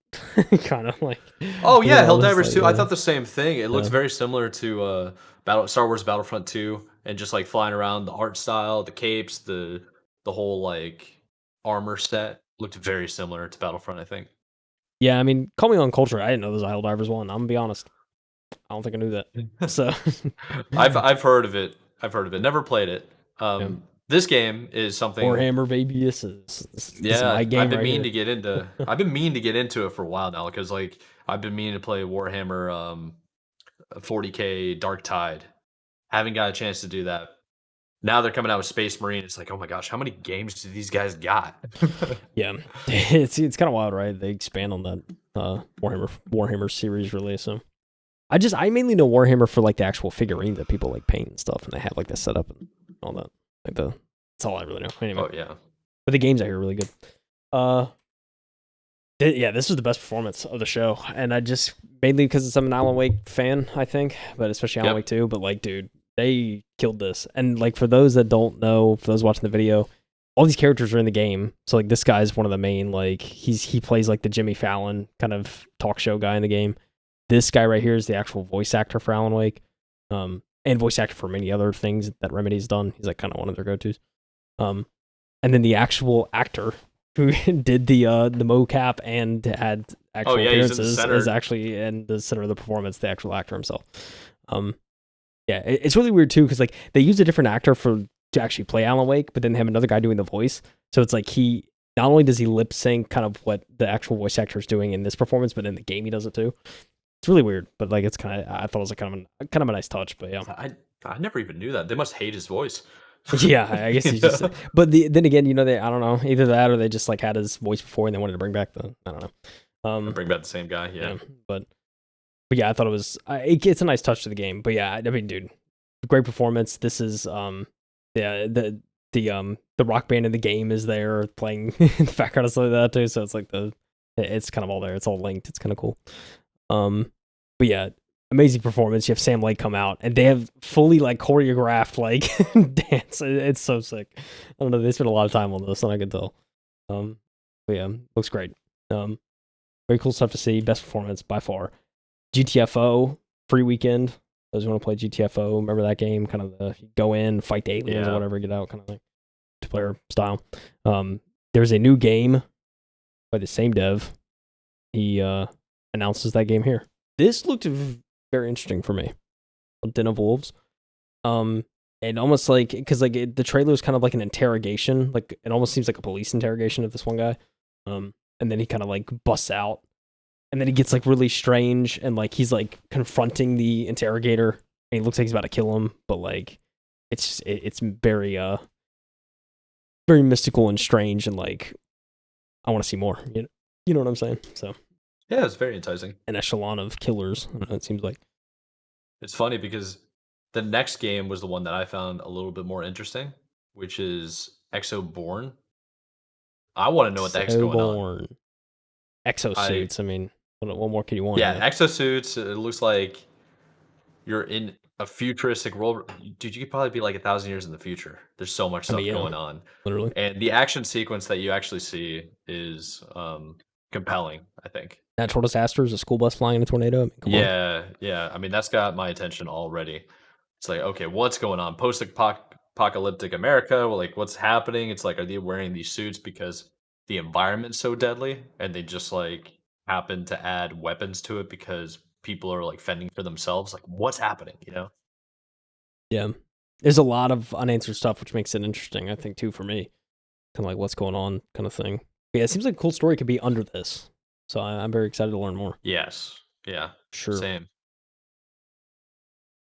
Kind of like Oh look at yeah, all this, Helldivers like 2. I thought the same thing. It looks yeah. very similar to Star Wars Battlefront 2, and just like flying around, the art style, the capes, the whole like armor set looked very similar to Battlefront, I think. Yeah, I mean, call me on culture. I didn't know there's a Helldivers one. I'm gonna be honest. I don't think I knew that. So I've heard of it. I've heard of it. Never played it. yeah. This game is something. Warhammer, baby. This is my Yeah, game right here. I've been meaning to get into it for a while now because like I've been meaning to play Warhammer 40K Dark Tide. Haven't got a chance to do that. Now they're coming out with Space Marine. It's like, oh my gosh, how many games do these guys got? Yeah, it's kind of wild, right? They expand on that Warhammer series really. So I mainly know Warhammer for like the actual figurine that people like paint and stuff, and they have like the setup and all that. Like that's all I really know. Anyway, Oh yeah, but the games I hear are really good. Yeah, this was the best performance of the show, and I just mainly because I'm an Alan Wake fan, I think, but especially Alan yep. Wake 2. But like, dude, they killed this. And like for those that don't know, for those watching the video, all these characters are in the game. So like this guy's one of the main like he plays like the Jimmy Fallon kind of talk show guy in the game. This guy right here is the actual voice actor for Alan Wake, and voice actor for many other things that Remedy's done. He's like kind of one of their go-tos. And then the actual actor who did the mocap and had actual appearances is actually in the center of the performance, the actual actor himself. Yeah, it's really weird too because like they use a different actor to actually play Alan Wake, but then they have another guy doing the voice. So it's like he not only does he lip sync kind of what the actual voice actor is doing in this performance, but in the game he does it too. It's really weird, but like it's kind of I thought it was like kind of a nice touch, but yeah. I never even knew that. They must hate his voice. Yeah, I guess he's just. But then again, they I don't know, either that or they just like had his voice before and they wanted to bring back the I don't know. Bring back the same guy, yeah. But yeah, I thought it was it's a nice touch to the game. But yeah, I mean, dude, great performance. This is the the rock band in the game is there playing in the background and stuff like that too. So it's like it's kind of all there. It's all linked. It's kind of cool. But yeah, amazing performance. You have Sam Lake come out, and they have fully like choreographed like dance. It's so sick. I don't know. They spent a lot of time on this, and I can tell. But yeah, looks great. Very cool stuff to see. Best performance by far. GTFO free weekend. Those who want to play GTFO, remember that game? Kind of the go in, fight the aliens or whatever, get out, kind of like two-player style. There's a new game by the same dev. He announces that game here. This looked very interesting for me. Den of Wolves. And almost like, because like the trailer is kind of like an interrogation. Like it almost seems like a police interrogation of this one guy. And then he kind of like busts out. And then he gets like really strange and like he's like confronting the interrogator and he looks like he's about to kill him, but like it's very very mystical and strange and like I want to see more. You know what I'm saying? So yeah, it's very enticing. An echelon of killers, it seems like. It's funny because the next game was the one that I found a little bit more interesting, which is Exoborne. I want to know what the heck's going on. Exosuits. I mean, what more can you want? Yeah, exosuits. It looks like you're in a futuristic world. Dude, you could probably be like 1,000 years in the future. There's so much stuff going on. Literally. And the action sequence that you actually see is compelling, I think. Natural disasters, a school bus flying in a tornado. I mean, yeah. I mean, that's got my attention already. It's like, okay, what's going on? Post-apocalyptic America. Well, like, what's happening? It's like, are they wearing these suits because the environment's so deadly, and they just like happen to add weapons to it because people are like fending for themselves? Like, what's happening? You know? Yeah, there's a lot of unanswered stuff, which makes it interesting. I think too for me, kind of like what's going on, kind of thing. But yeah, it seems like a cool story could be under this. So I'm very excited to learn more. Yes. Yeah. Sure. Same.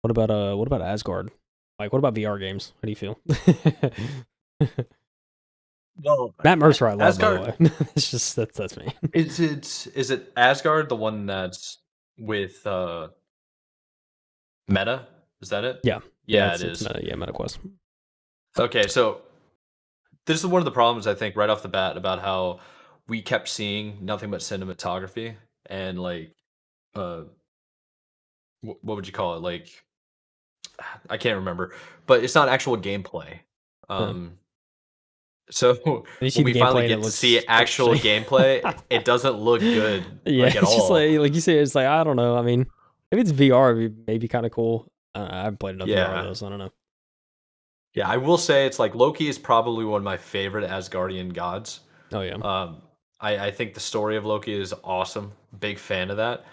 What about Asgard? Like, what about VR games? How do you feel? Well, Matt Mercer, I love, Asgard, by the way. It's just that's me. Is it Asgard, the one that's with Meta? Is that it? Yeah, it is. Meta, MetaQuest. Okay, so this is one of the problems I think right off the bat about how we kept seeing nothing but cinematography and like what would you call it? Like I can't remember, but it's not actual gameplay. So when we finally get to see actual gameplay, it doesn't look good like at it's all. Just like you say, it's like I don't know. I mean, if it's VR, it'd be maybe kind of cool. I haven't played enough VR though, so I don't know. Yeah, I will say it's like Loki is probably one of my favorite Asgardian gods. Oh yeah. I think the story of Loki is awesome. Big fan of that.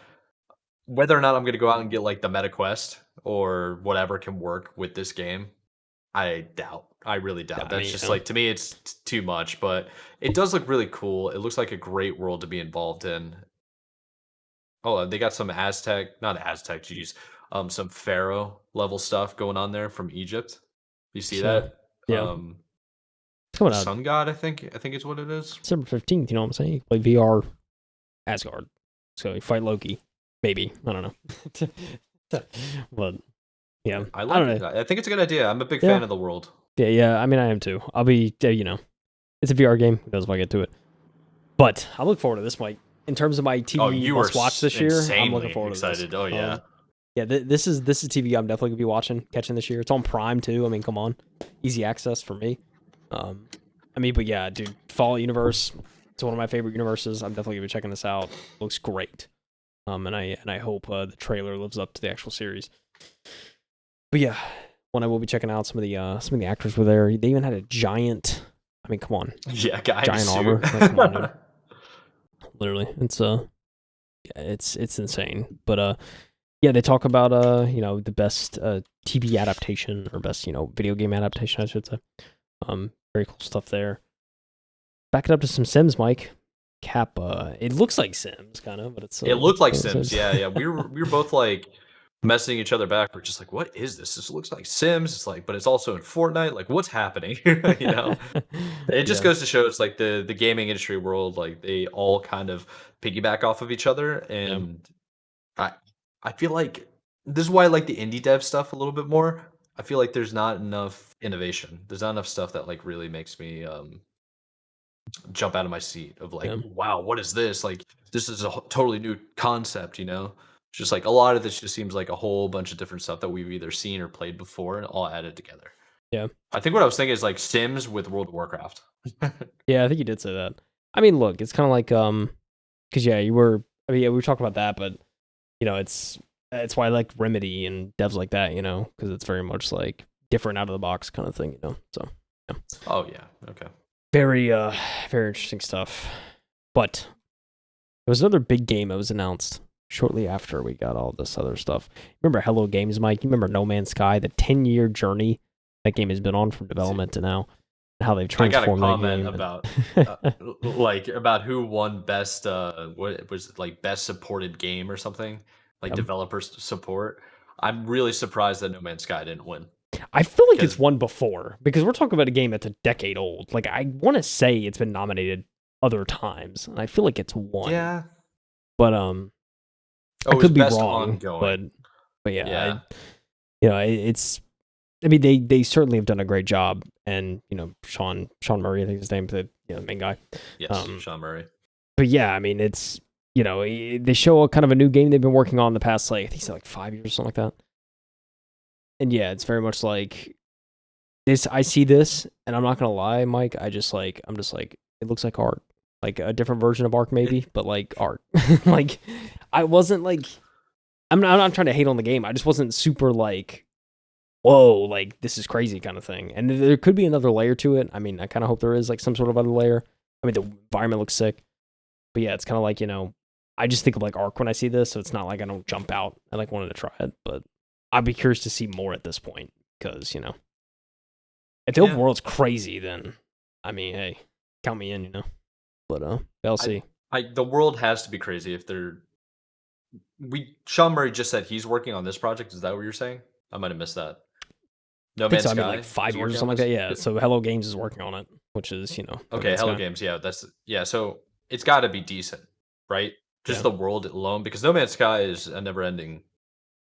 Whether or not I'm going to go out and get like the Meta Quest or whatever can work with this game, I doubt. I really doubt. That's just like, to me, it's too much, but it does look really cool. It looks like a great world to be involved in. Oh, they got some not Aztec, geez. Some Pharaoh level stuff going on there from Egypt. You see that? Yeah. It's coming out. Sun God, I think is what it is. December 15th, you know what I'm saying? You play VR Asgard. So you fight Loki. Maybe. I don't know. But yeah. I don't know. I think it's a good idea. I'm a big fan of the world. Yeah. I mean, I am too. I'll be, it's a VR game. Who knows if I get to it. But I look forward to this, Mike. In terms of my TV must-watch this year, I'm looking forward to this. Oh, yeah. Yeah, this is TV I'm definitely going to be catching this year. It's on Prime, too. I mean, come on. Easy access for me. But yeah, dude, Fallout universe. It's one of my favorite universes. I'm definitely going to be checking this out. Looks great. And I hope the trailer lives up to the actual series. But yeah, one I will be checking out. Some of the actors were there. They even had a giant. I mean, come on. Yeah, giant armor. Like, come on, dude. Literally, it's insane. But yeah, they talk about the best TV adaptation or best video game adaptation, I should say. Very cool stuff there. Back it up to some Sims, Mike. Kappa. It looks like Sims, kind of, but it looked like Sims. Yeah. We were both like messaging each other back. We're just like, what is this? This looks like Sims. It's like, but it's also in Fortnite. Like, what's happening? It just goes to show it's like the gaming industry world. Like they all kind of piggyback off of each other, and I feel like this is why I like the indie dev stuff a little bit more I feel like there's not enough innovation. There's not enough stuff that like really makes me jump out of my seat of like, Yeah. wow, what is this? Like, this is a totally new concept, you know? Just like a lot of this just seems like a whole bunch of different stuff that we've either seen or played before and all added together. Yeah. I think what I was thinking is like Sims with World of Warcraft. Yeah, I think you did say that. I mean, look, it's kind of like because yeah, we were talking about that, but it's why I like Remedy and devs like that, because it's very much like different out of the box kind of thing, So yeah, Oh yeah, okay. very very interesting stuff. But there was another big game that was announced shortly after we got all this other stuff. Remember Hello Games, Mike? You remember No Man's Sky, the 10-year journey that game has been on from development to now, and how they've transformed that game. I got a comment about like about who won best what was it, like best supported game or something, like developer support. I'm really surprised that No Man's Sky didn't win. I feel like it's won before, because we're talking about a game that's a decade old. Like, I want to say it's been nominated other times, and I feel like it's won. Yeah, but I could be wrong. Ongoing. But yeah. It's. I mean, they certainly have done a great job, and Sean Murray, I think his name, the main guy. Yes, Sean Murray. But yeah, I mean, it's they show a kind of a new game they've been working on the past, like I think it's like 5 years or something like that. And yeah, it's very much like this. I see this, and I'm not gonna lie, Mike. I'm just like, it looks like art, like a different version of Ark, maybe, but like art. Like, I wasn't like, I'm not trying to hate on the game. I just wasn't super like, whoa, like this is crazy kind of thing. And there could be another layer to it. I mean, I kind of hope there is like some sort of other layer. I mean, the environment looks sick, but yeah, it's kind of like I just think of like Ark when I see this, so it's not like I don't jump out. I like wanted to try it, but I'd be curious to see more at this point, because if the open world's crazy, then I mean, hey, count me in, But I'll see. The world has to be crazy if they're. Sean Murray just said he's working on this project. Is that what you're saying? I might have missed that. No Man's Sky. I mean, like 5 years or something like that. Yeah. So Hello Games is working on it, which is Okay, Hello Games. Yeah, So it's got to be decent, right? Just the world alone, because No Man's Sky is a never-ending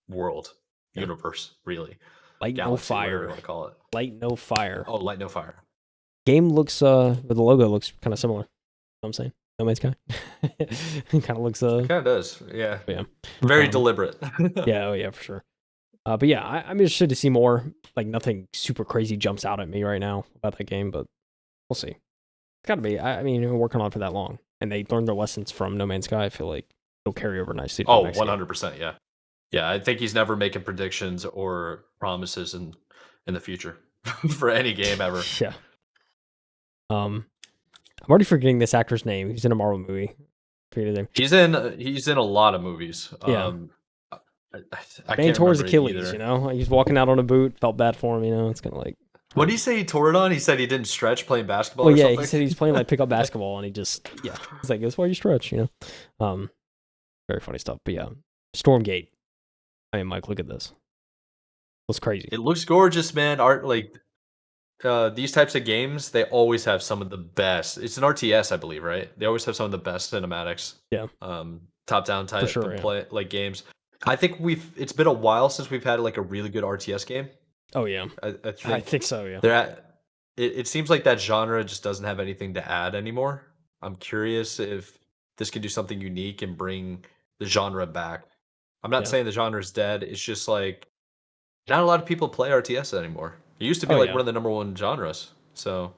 world. Universe, really. Light Galaxy, no fire. whatever you want to call it. Light no fire. Oh, Light no fire. Game looks but the logo looks kind of similar. You know what I'm saying? No Man's Sky. It kind of looks it kind of does. Yeah. Yeah. Very deliberate. Yeah, oh yeah, for sure. But yeah, I'm interested to see more. Like, nothing super crazy jumps out at me right now about that game, but we'll see. It's gotta be. I mean, we're working on it for that long, and they learned their lessons from No Man's Sky. I feel like it'll carry over nicely. 100%. Yeah. Yeah, I think he's never making predictions or promises in the future for any game ever. Yeah. I'm already forgetting this actor's name. He's in a Marvel movie. He's in a lot of movies. Yeah. I Man tore his Achilles, He's walking out on a boot. Felt bad for him, It's kind of like. What did he say he tore it on? He said he didn't stretch playing basketball. Well, or yeah, something? he said he's playing like pickup basketball, and he just he's like, that's why you stretch, Very funny stuff. But yeah, Stormgate. I mean, Mike, look at this. Looks crazy. It looks gorgeous, man. Art like these types of games, they always have some of the best. It's an RTS, I believe, right? They always have some of the best cinematics. Yeah. Top-down type of play like games. I think it's been a while since we've had like a really good RTS game. Oh yeah, I think so. Yeah, it seems like that genre just doesn't have anything to add anymore. I'm curious if this can do something unique and bring the genre back. I'm not saying the genre is dead. It's just like not a lot of people play RTS anymore. It used to be one of the number one genres. So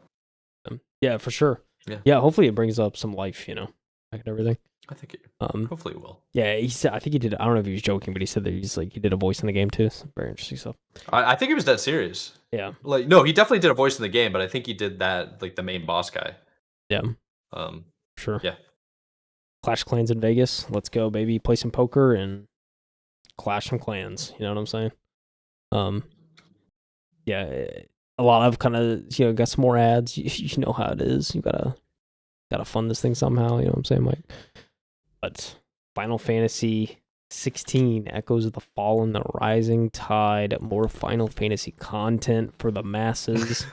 yeah, for sure. Yeah. Hopefully it brings up some life, back and everything. I think hopefully it will. Yeah, he said. I think he did. I don't know if he was joking, but he said that he did a voice in the game too. So very interesting stuff. I think he was dead serious. Yeah. Like no, he definitely did a voice in the game, but I think he did that like the main boss guy. Yeah. Sure. Yeah. Clash Clans in Vegas. Let's go, baby. Play some poker and clash some clans. You know what I'm saying? Yeah. A lot of kind of got some more ads. You know how it is. You gotta fund this thing somehow. You know what I'm saying, Mike? But Final Fantasy 16 Echoes of the Fallen, the Rising Tide, more Final Fantasy content for the masses.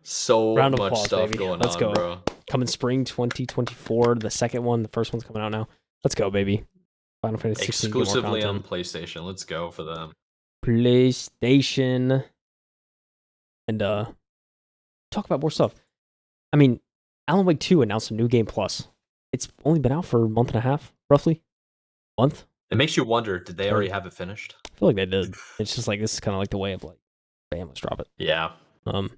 So Round of much applause, stuff baby. going Let's on, go. bro. Coming spring 2024, the second one. The first one's coming out now. Let's go, baby. Final Fantasy 16. Exclusively on PlayStation. Let's go for them. PlayStation, and talk about more stuff. I mean, Alan Wake 2 announced a new game plus. It's only been out for a month and a half, roughly. Month? It makes you wonder, did they Or- already have it finished? I feel like they did. It's just like this is kind of like the way of like, bam, let's drop it. Yeah. And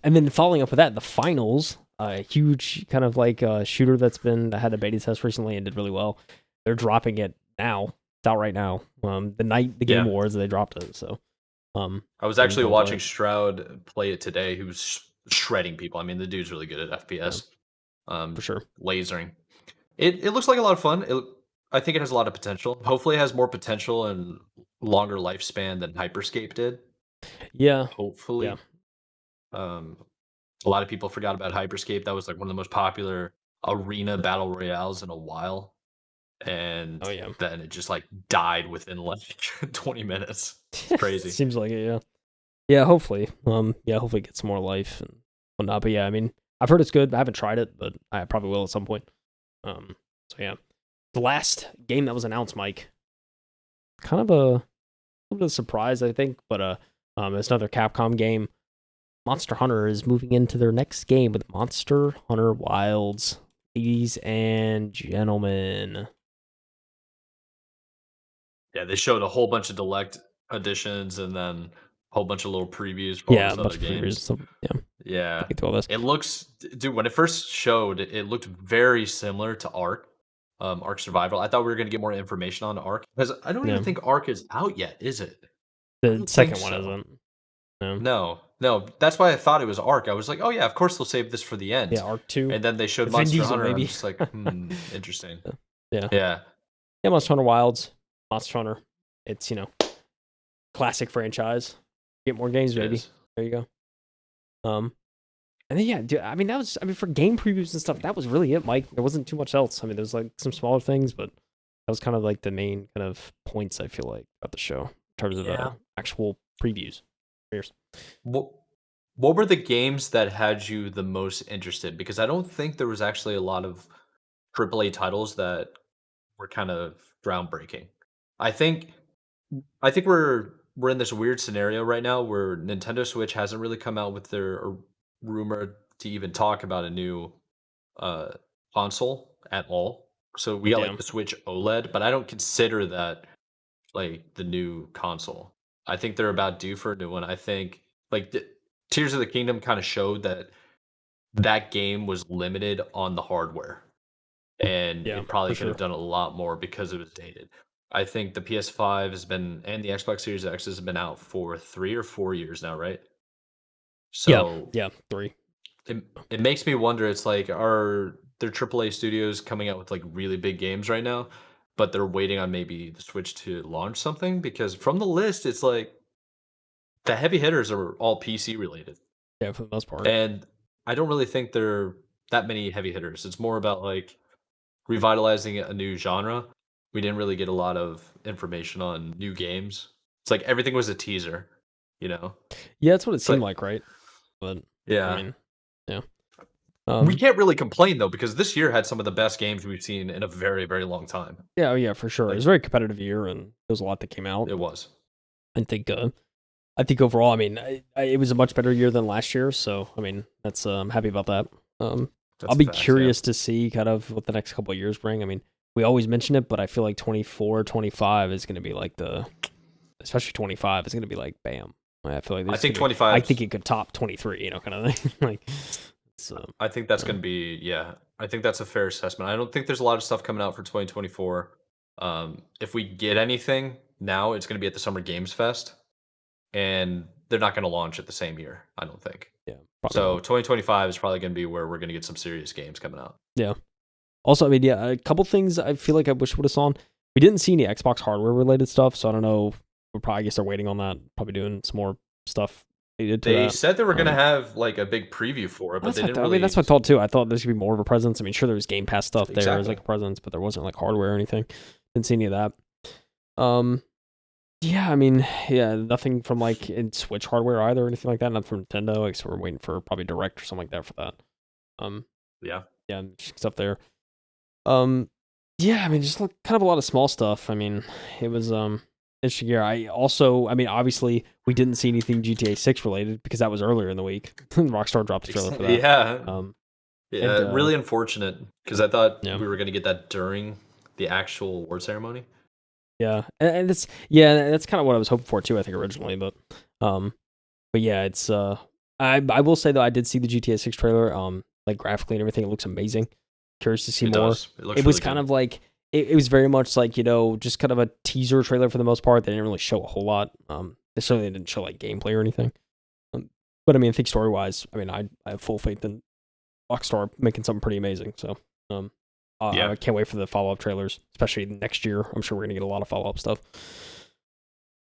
then following up with that, the finals, a huge kind of like shooter that had a beta test recently and did really well. They're dropping it now. It's out right now. The night the Game Awards, they dropped it. So, I was actually watching Stroud play it today. He was shredding people. I mean, the dude's really good at FPS. For sure. Lasering. It looks like a lot of fun. I think it has a lot of potential. Hopefully, it has more potential and longer lifespan than Hyperscape did. Yeah. Hopefully. Yeah. A lot of people forgot about Hyperscape. That was like one of the most popular arena battle royales in a while. And then it just like died within like 20 minutes. It's crazy. Seems like it, yeah. Yeah, hopefully. Hopefully it gets some more life and whatnot. But yeah, I mean, I've heard it's good. I haven't tried it, but I probably will at some point. So yeah. The last game that was announced, Mike, kind of a little bit of surprise, I think, but it's another Capcom game. Monster Hunter is moving into their next game with Monster Hunter Wilds. Ladies and gentlemen. Yeah, they showed a whole bunch of Deluxe editions and then a whole bunch of little previews for all these other games. Yeah. All this. It looks, dude, when it first showed, it looked very similar to Ark. Ark Survival. I thought we were going to get more information on Ark because I don't even think Ark is out yet, is it? The second one isn't. No. That's why I thought it was Ark. I was like, oh yeah, of course they'll save this for the end. Yeah, Ark 2. And then they showed Monster Hunter. And I'm just like, interesting. Yeah, Monster Hunter Wilds, Monster Hunter. It's classic franchise. Get more games, baby. There you go. And then dude, I mean for game previews and stuff, that was really it, Mike. There wasn't too much else. I mean, there's like some smaller things, but that was kind of like the main kind of points I feel like about the show in terms of actual previews. Cheers. What were the games that had you the most interested? Because I don't think there was actually a lot of AAA titles that were kind of groundbreaking. I think we're in this weird scenario right now where Nintendo Switch hasn't really come out with their rumored to even talk about a new console at all. So we got like the Switch OLED, but I don't consider that like the new console. I think they're about due for a new one. I think like Tears of the Kingdom kind of showed that game was limited on the hardware, and it probably could have done a lot more because it was dated. I think the PS5 has been and the Xbox Series X has been out for 3 or 4 years now, right? So 3. It makes me wonder. It's like, are there AAA studios coming out with like really big games right now, but they're waiting on maybe the Switch to launch something? Because from the list, it's like the heavy hitters are all PC related. Yeah, for the most part. And I don't really think there are that many heavy hitters. It's more about like revitalizing a new genre. We didn't really get a lot of information on new games. It's like everything was a teaser, Yeah, that's what it seemed like, right? But yeah, I mean, yeah. We can't really complain though because this year had some of the best games we've seen in a very, very long time. Yeah, for sure. It was a very competitive year, and there was a lot that came out. It was. I think overall, I mean, it was a much better year than last year. So, I mean, that's I'm happy about that. I'll be curious to see kind of what the next couple of years bring. I mean, we always mention it, but I feel like 24, 25 is going to be like especially 25 is going to be like bam. I feel like I think 25. I think it could top 23, kind of thing. Like, so I think that's going to be I think that's a fair assessment. I don't think there's a lot of stuff coming out for 2024. If we get anything now, it's going to be at the Summer Games Fest, and they're not going to launch it the same year. I don't think. Yeah. So 2025 is probably going to be where we're going to get some serious games coming out. Yeah. Also, I mean, a couple things I feel like I wish would have saw. We didn't see any Xbox hardware related stuff, so I don't know. I guess they're waiting on that. Probably doing some more stuff. They said they were going to have like a big preview for it, but they didn't really... I mean, that's what I thought too. I thought there should be more of a presence. I mean, sure, there was Game Pass stuff there as like a presence, but there wasn't like hardware or anything. Didn't see any of that. Yeah, I mean, nothing from like in Switch hardware either or anything like that. Not from Nintendo. I guess we're waiting for probably Direct or something like that for that. Yeah, stuff there. Yeah, I mean, just kind of a lot of small stuff. I mean, it was interesting year. I mean, obviously, we didn't see anything GTA 6 related because that was earlier in the week. Rockstar dropped a trailer for that. Yeah. Um, Yeah, and really unfortunate because I thought yeah, we were gonna get that during the actual award ceremony. yeah, and that's kind of what I was hoping for too. I think originally, but yeah, it's I will say though I did see the GTA 6 trailer. Like graphically and everything, it looks amazing. Curious to see It more. does. It looks It was really kind good. of like it was very much like just kind of a teaser trailer for the most part. They didn't really show a whole lot. They certainly didn't show like gameplay or anything. But I mean, I think story wise, I mean, I have full faith in Rockstar making something pretty amazing. So Yeah. I can't wait for the follow up trailers, especially next year. I'm sure we're gonna get a lot of follow up stuff.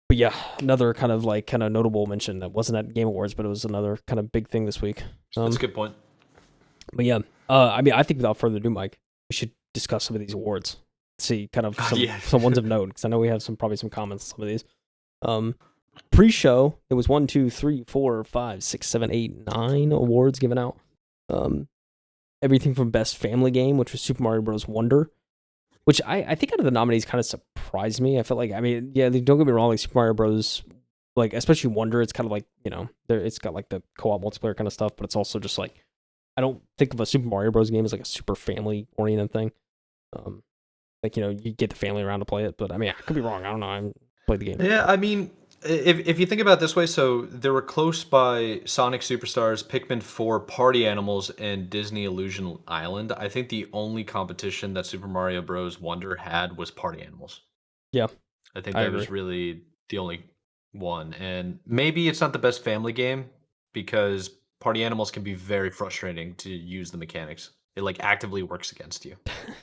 But yeah, another kind of notable mention that wasn't at Game Awards, but it was another kind of big thing this week. That's a good point. But yeah, I mean, I think without further ado, Mike, we should discuss some of these awards. See kind of some ones of note because I know we have probably some comments on some of these. Pre-show, there was 1, 2, 3, 4, 5, 6, 7, 8, 9 awards given out. Everything from Best Family Game, which was Super Mario Bros. Wonder, which I think out of the nominees kind of surprised me. I felt like, I mean, yeah, don't get me wrong, like Super Mario Bros. Like especially Wonder, it's kind of like it's got like the co-op multiplayer kind of stuff, but it's also just like I don't think of a Super Mario Bros. Game as like a super family oriented thing. Like you get the family around to play it, but I mean, I could be wrong. I don't know. I haven't played the game. Yeah, I mean, if you think about it this way, so there were close by Sonic Superstars, Pikmin 4, Party Animals, and Disney Illusion Island. I think the only competition that Super Mario Bros. Wonder had was Party Animals. Yeah, I think I that agree. was really the only one. And maybe it's not the best family game because Party Animals can be very frustrating to use the mechanics. It like actively works against you.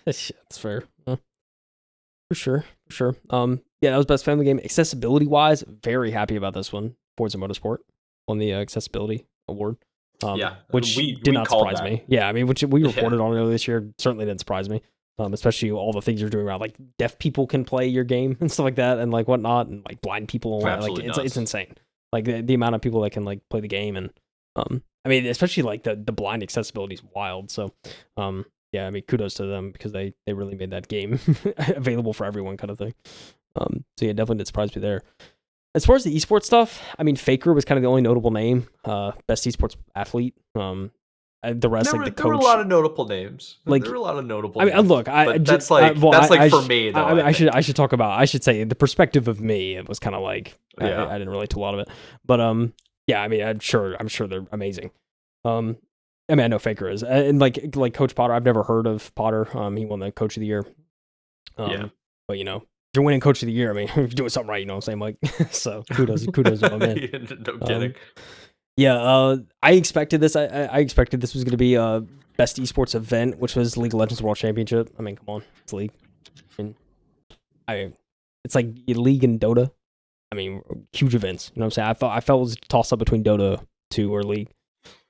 That's fair. For sure. Yeah, that was Best Family Game. Accessibility wise, very happy about this one. Forza Motorsport won the accessibility award. Yeah, which we did not called surprise that. me. Yeah, I mean, which we Yeah. reported on earlier this year, certainly didn't surprise me. Especially all the things you're doing around like deaf people can play your game and stuff like that, and like whatnot, and like blind people, and like Absolutely it's nuts. insane. Like the amount of people that can like play the game, and I mean, especially like the blind accessibility is wild. So, yeah, I mean, kudos to them because they really made that game available for everyone, kind of thing. So yeah, definitely did surprise me there. As far as the esports stuff, I mean, Faker was kind of the only notable name. Best esports athlete. The rest, like the coach. There were a lot of notable names. Like, there were a lot of notable. I mean, names. look, But that's for me though. I should talk about. I should say the perspective of me. It was kind of like I didn't relate to a lot of it, but yeah, I mean, I'm sure they're amazing. I mean, I know Faker is, and like Coach Potter. I've never heard of Potter. He won the Coach of the Year. Yeah, but if you're winning Coach of the Year, I mean, you're doing something right. You know what I'm saying, Mike? So kudos to my man. No kidding. Yeah, I expected this. I expected this was going to be a best esports event, which was League of Legends World Championship. I mean, come on, it's League. It's like League and Dota. I mean, huge events. You know what I'm saying? I felt it was a toss up between Dota 2 or League.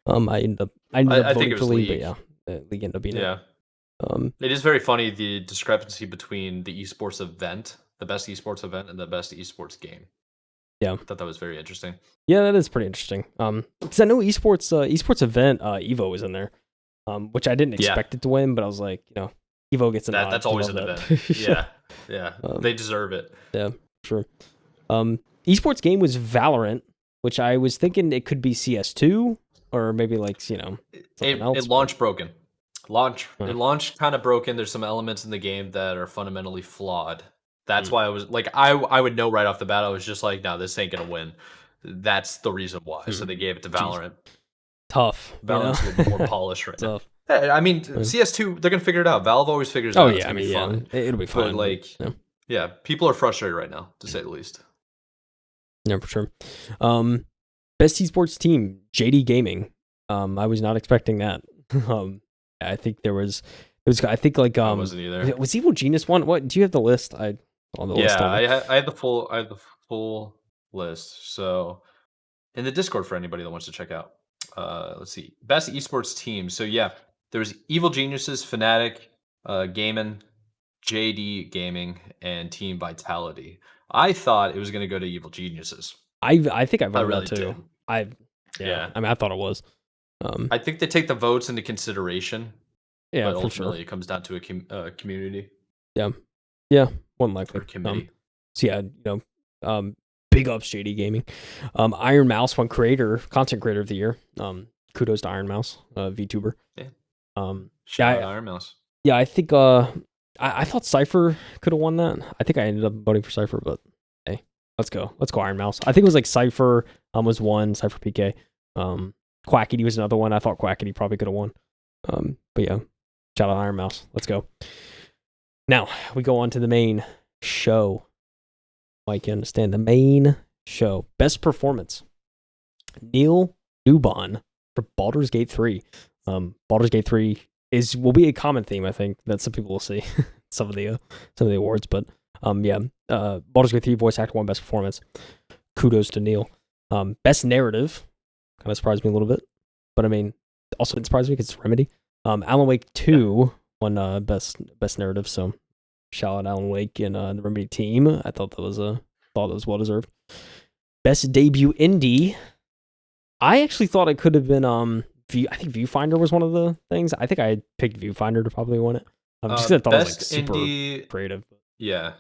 I ended up voting for League, but yeah, League ended up being it. It is very funny the discrepancy between the esports event, the best esports event, and the best esports game. Yeah, I thought that was very interesting. Yeah, that is pretty interesting. Because I know esports event Evo was in there, which I didn't expect it to win, but I was like, Evo gets a nod. That's always an event. Yeah, they deserve it. Yeah, sure. Esports game was Valorant, which I was thinking it could be CS2 or maybe like something else. It launched broken. It launched kind of broken. There's some elements in the game that are fundamentally flawed. That's why I was like, I would know right off the bat. I was just like, no, this ain't gonna win. That's the reason why. So they gave it to Valorant. Tough. Valorant's a little more polished right now. Tough. Hey, I mean, CS2, they're gonna figure it out. Valve always figures it out. Oh yeah, I mean, it'll be fine. But yeah, people are frustrated right now, to say the least. Yeah, for sure. Best esports team, JD Gaming. I was not expecting that. I think there was. It was. I think like I wasn't either. Was Evil Genius one? What do you have the list? List. I had the full list. So in the Discord for anybody that wants to check out. Let's see. Best esports team. So yeah, there was Evil Geniuses, Fnatic, Gaimin, JD Gaming, and Team Vitality. I thought it was going to go to Evil Geniuses. I think I voted really that too. did. Yeah. I mean, I thought it was. I think they take the votes into consideration. Yeah, but for ultimately sure. It comes down to a community. Yeah, one likely. Or committee. So yeah, Big ups JD Gaming. Iron Mouse won content creator of the year. Kudos to Iron Mouse, VTuber. Yeah. Yeah, Shout out Iron Mouse. yeah, I think I thought Cypher could have won that. I think I ended up voting for Cypher, but hey, let's go Iron Mouse. I think it was like Cypher was one, Cypher PK. Quackity was another one. I thought Quackity probably could have won. But yeah, shout out Iron Mouse. Let's go. Now we go on to the main show. Mike, you understand the main show. Best performance. Neil Dubon for Baldur's Gate 3. Baldur's Gate 3 will be a common theme, I think, that some people will see some of the awards. But Baldur's Gate 3 voice actor won best performance. Kudos to Neil. Best narrative kind of surprised me a little bit, but I mean, also didn't surprise me because it's Remedy. Alan Wake 2 won best narrative, so shout out Alan Wake and the Remedy team. I thought that was well deserved. Best debut indie. I actually thought it could have been I think Viewfinder was one of the things. I think I picked Viewfinder to probably win it. Just because I thought it was like super indie, creative. Yeah.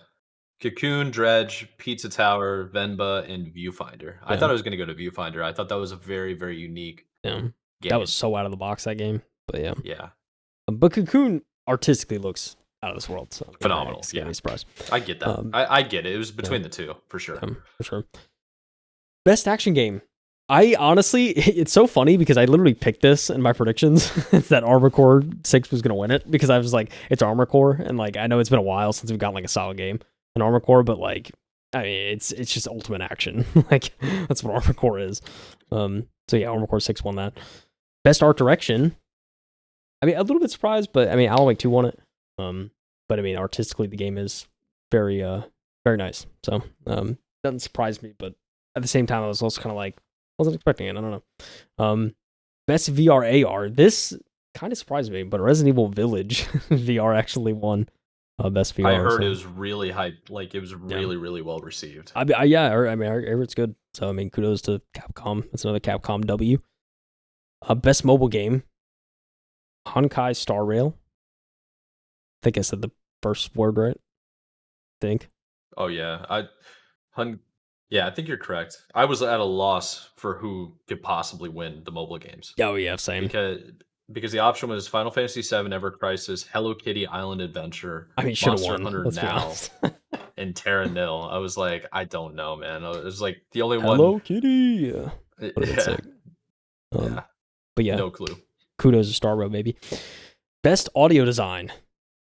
Cocoon, Dredge, Pizza Tower, Venba, and Viewfinder. I thought I was going to go to Viewfinder. I thought that was a very, very unique game. That was so out of the box, that game. But yeah. Yeah. But Cocoon artistically looks out of this world. So phenomenal. Yeah. Be surprised. I get that. I get it. It was between the two, for sure. For sure. Best action game. I honestly, it's so funny because I literally picked this in my predictions that Armored Core 6 was going to win it because I was like, it's Armored Core. And like, I know it's been a while since we've gotten like a solid game in Armored Core, but like, I mean, it's just ultimate action. Like, that's what Armored Core is. So yeah, Armored Core 6 won that. Best art direction. I mean, a little bit surprised, but I mean, Alan Wake 2 won it. But I mean, artistically, the game is very, very nice. So, doesn't surprise me, but at the same time, I was also kind of like, wasn't expecting it. I don't know. Best VR AR. This kind of surprised me, but Resident Evil Village VR actually won best VR. I heard it was really hyped. Like it was really, really well received. I heard it's good. So I mean, kudos to Capcom. That's another Capcom W. Best mobile game. Honkai Star Rail. I think I said the first word right. I think. Oh yeah, I think you're correct. I was at a loss for who could possibly win the mobile games. Oh yeah, same. Because the option was Final Fantasy VII Ever Crisis, Hello Kitty Island Adventure, I mean, Monster Hunter Now, and Terra Nil. I was like, I don't know, man. It was like the only one. Hello Kitty. Yeah. But yeah, no clue. Kudos to Star Rail, baby. Best audio design.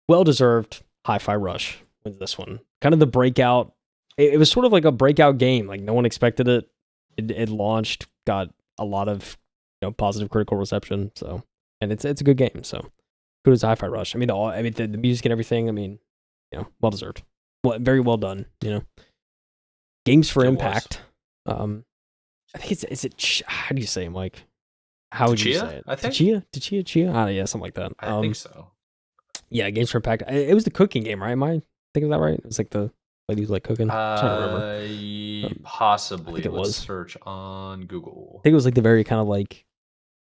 Well deserved. Hi-Fi Rush wins this one. Kind of the breakout. It was sort of like a breakout game. Like no one expected it. It launched, got a lot of positive critical reception. So, and it's a good game. So, kudos to Hi-Fi Rush. I mean, the music and everything. I mean, well deserved. Very well done. Games for Impact. I think it's how do you say it, Mike? How would you say it? I think Tachia. Yeah, something like that. I think so. Yeah, Games for Impact. It was the cooking game, right? Am I thinking of that right? It was like the ladies like cooking. I don't remember. Possibly. It was. Search on Google. I think it was like the very kind of like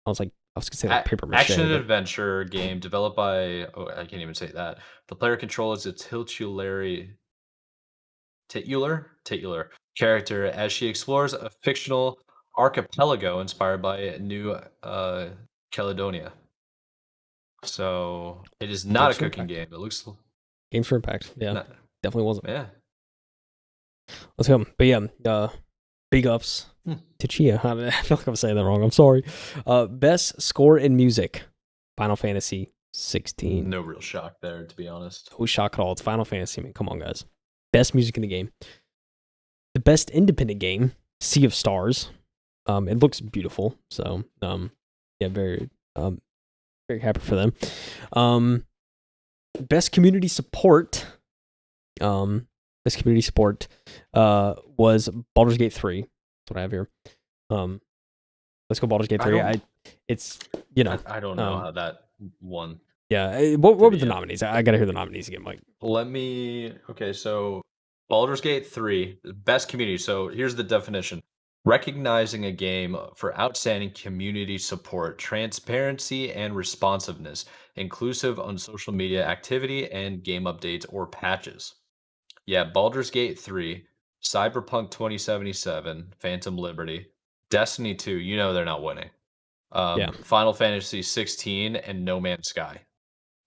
I was gonna say like paper mache. Action and adventure game developed by I can't even say that. The player controls a titular character as she explores a fictional archipelago inspired by New Caledonia. So it is not a cooking game. It looks Games for Impact. Yeah, definitely wasn't. Yeah. Let's go. But yeah, big ups to Chia. I feel like I'm saying that wrong. I'm sorry. Best score in music. Final Fantasy 16. No real shock there, to be honest. No shock at all. It's Final Fantasy. I mean, come on, guys. Best music in the game. The best independent game. Sea of Stars. It looks beautiful. So, yeah, very happy for them. Best community support. Best community support was Baldur's Gate 3. That's what I have here. Let's go Baldur's Gate 3. I don't know how that won. Yeah, what were the nominees? I gotta hear the nominees again, Mike. Okay, so Baldur's Gate 3, best community. So here's the definition. Recognizing a game for outstanding community support, transparency, and responsiveness, inclusive on social media activity and game updates or patches. Yeah, Baldur's Gate 3 Cyberpunk 2077, Phantom Liberty, Destiny 2. You know they're not winning. Yeah. Final Fantasy 16 and No Man's Sky.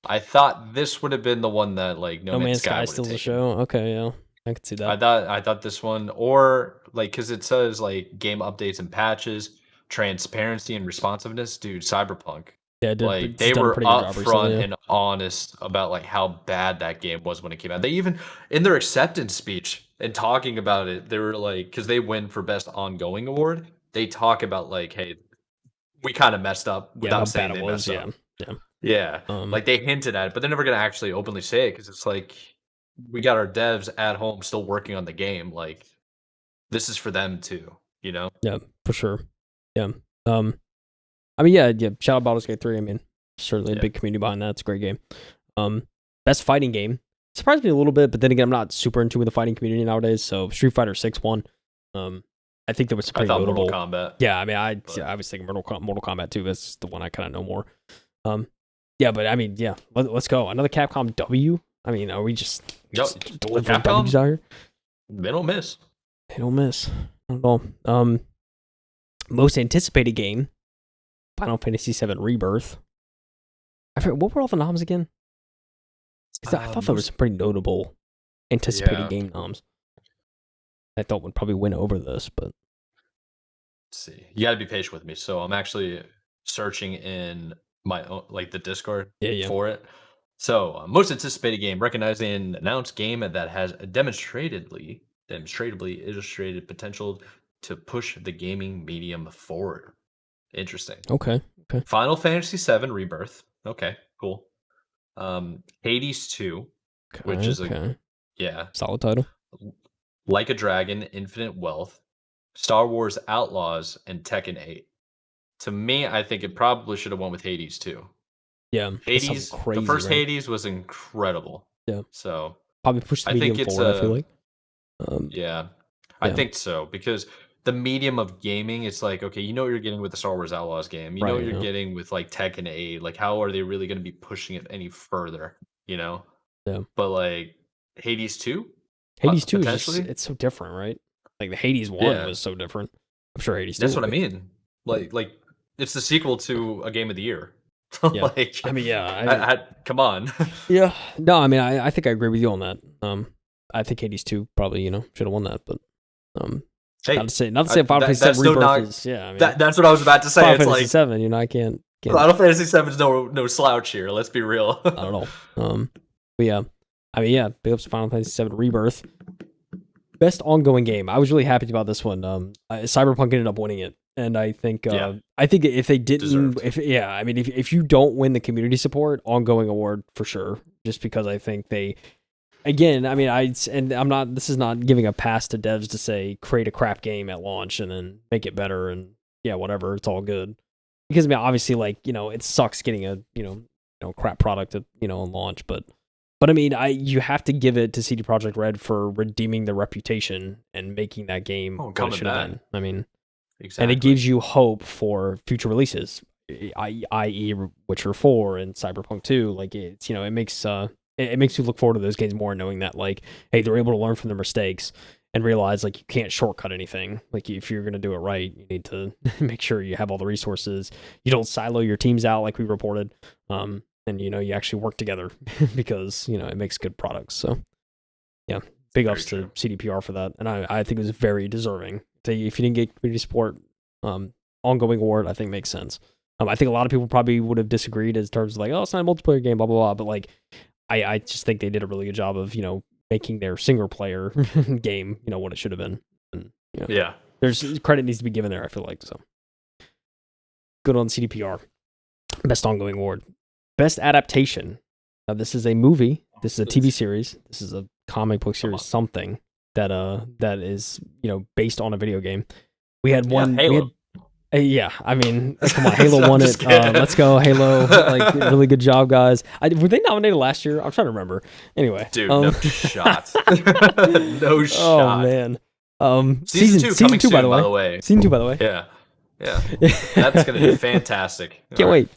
I thought this would have been the one that like No No Man's Man's Sky Sky would have steals the taken. show. Okay, yeah, I could see that. I thought this one, or like, because it says like game updates and patches, transparency and responsiveness. Dude, Cyberpunk, Yeah, like it's they done a were pretty good job recently. upfront Yeah. and honest about like how bad that game was when it came out. They even in their acceptance speech and talking about it, they were like, because they win for best ongoing award, they talk about like, hey, we kind of messed up Yeah, how without bad saying it they was. messed Yeah, up. yeah. Yeah, Um, like they hinted at it, but they're never gonna actually openly say it because it's like we got our devs at home still working on the game. Like this is for them too, you know? yeah, for sure. Yeah. Um, I mean, yeah. Shout out Baldur's Gate 3. I mean, certainly a Yeah. big community behind that. It's a great game. Best fighting game surprised me a little bit, but then again, I'm not super into the fighting community nowadays. So Street Fighter 6 won. I think there was some I pretty thought Mortal notable. Kombat. Yeah, I mean, I but was thinking Mortal Kombat 2. That's the one I kind of know more. Yeah, but I mean, yeah, let's go. Another Capcom W. I mean, are we just delivering Capcom, W's out here? they don't miss. They don't miss. Not at all. Most anticipated game, Final Fantasy VII Rebirth. I forget, what were all the noms again? 'Cause I thought there was some pretty notable anticipated game noms. I thought would probably win over this, but Let's see. You got to be patient with me. So I'm actually searching in my own, like the Discord yeah. for it. So most anticipated game, recognizing an announced game that has demonstrably illustrated potential to push the gaming medium forward. Interesting. Okay. Final Fantasy VII Rebirth. Okay, cool. Hades 2, which is Okay. yeah, Solid title. Like a Dragon, Infinite Wealth, Star Wars Outlaws, and Tekken 8. To me, I think it probably should have won with Hades 2. Yeah. Hades, Crazy, the first right? Hades was incredible. Yeah. So Probably push the I medium think it's forward, I feel like. yeah, I think so because the medium of gaming, it's like, okay, you know what you're getting with the Star Wars Outlaws game. You know what Right, you're yeah. getting with like Tekken 8. Like, how are they really going to be pushing it any further? You know? Yeah. But like Hades 2, Hades 2 is just, potentially. it's so different, right? Like the Hades 1 Yeah. was so different. I'm sure Hades 2 That's will what I be. mean. Like it's the sequel to a game of the year. Yeah. Like, I mean, yeah. come on. Yeah. No, I mean, I think I agree with you on that. I think Hades 2 probably, should have won that, but Hey, not to say Final Fantasy that's 7 no Rebirth knock. is, yeah, I mean, That's what I was about to say. Final It's Fantasy like 7, I can't Final Fantasy 7 is no slouch here. Let's be real. not at all. But yeah, I mean, yeah, big ups to Final Fantasy 7 Rebirth. Best ongoing game. I was really happy about this one. Cyberpunk ended up winning it, and I think if they didn't, if you don't win the community support, ongoing award for sure. Just because I think they, again, I mean, I'm not. This is not giving a pass to devs to say create a crap game at launch and then make it better and yeah, whatever, it's all good. Because I mean, obviously, like it sucks getting a crap product at on launch, but I mean, you have to give it to CD Projekt Red for redeeming their reputation and making that game what it should have been. I mean, exactly. And it gives you hope for future releases, i.e., Witcher 4 and Cyberpunk 2. Like it's it makes you look forward to those games more, knowing that like, hey, they're able to learn from their mistakes and realize like you can't shortcut anything. Like if you're gonna do it right, you need to make sure you have all the resources. You don't silo your teams out like we reported. And you actually work together because it makes good products. So yeah, big ups to CDPR for that, and I think it was very deserving. If you didn't get community support, ongoing award I think makes sense. I think a lot of people probably would have disagreed in terms of like, oh, it's not a multiplayer game, blah blah blah. But like, I just think they did a really good job of making their single player game what it should have been. And, yeah, there's credit needs to be given there. I feel like so. Good on CDPR. Best ongoing award. Best adaptation. Now this is a movie. This is a TV series. This is a comic book series. Something that is based on a video game. We had one. Yeah, Halo. I mean, come on, Halo won it. Let's go, Halo! Like, really good job, guys. Were they nominated last year? I'm trying to remember. Anyway, dude, no shot. No shot. Oh man. Season 2 coming soon, by the way. Season 2, by the way. Yeah. That's gonna be fantastic. Can't wait.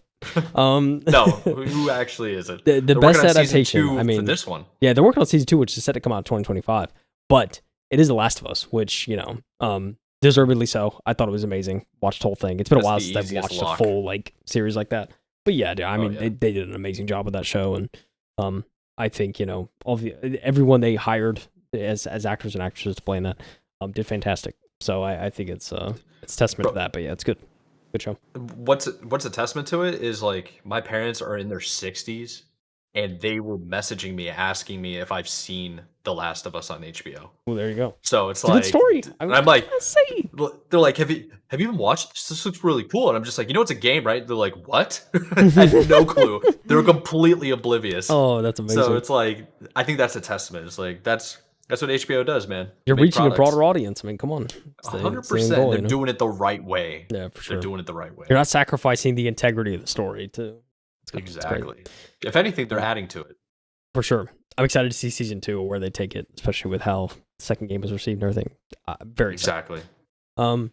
No, who actually is it? The best adaptation. I mean, for this one. Yeah, they're working on season 2, which is set to come out in 2025. But it is The Last of Us, which deservedly so. I thought it was amazing. Watched the whole thing. It's been a while since I've watched a full like series like that. But yeah, dude, I mean, they did an amazing job with that show, and I think everyone they hired as actors and actresses playing that did fantastic. So I think it's testament to that. But yeah, it's good show. What's a testament to it is like my parents are in their 60s, and they were messaging me asking me if I've seen The Last of Us on HBO. Well, there you go. So it's a good story. I'm like, they're like, have you even watched this? This looks really cool. And I'm just like, it's a game, right? They're like, what? I had no clue. They were completely oblivious. Oh, that's amazing. So it's like, I think that's a testament. It's like, that's what HBO does, man. You're reaching a broader audience. I mean, come on. 100%. They're doing it the right way. Yeah, for sure. They're doing it the right way. You're not sacrificing the integrity of the story too. Exactly. If anything, they're adding to it. For sure. I'm excited to see season 2 where they take it, especially with how the second game was received and everything. Very excited. Exactly.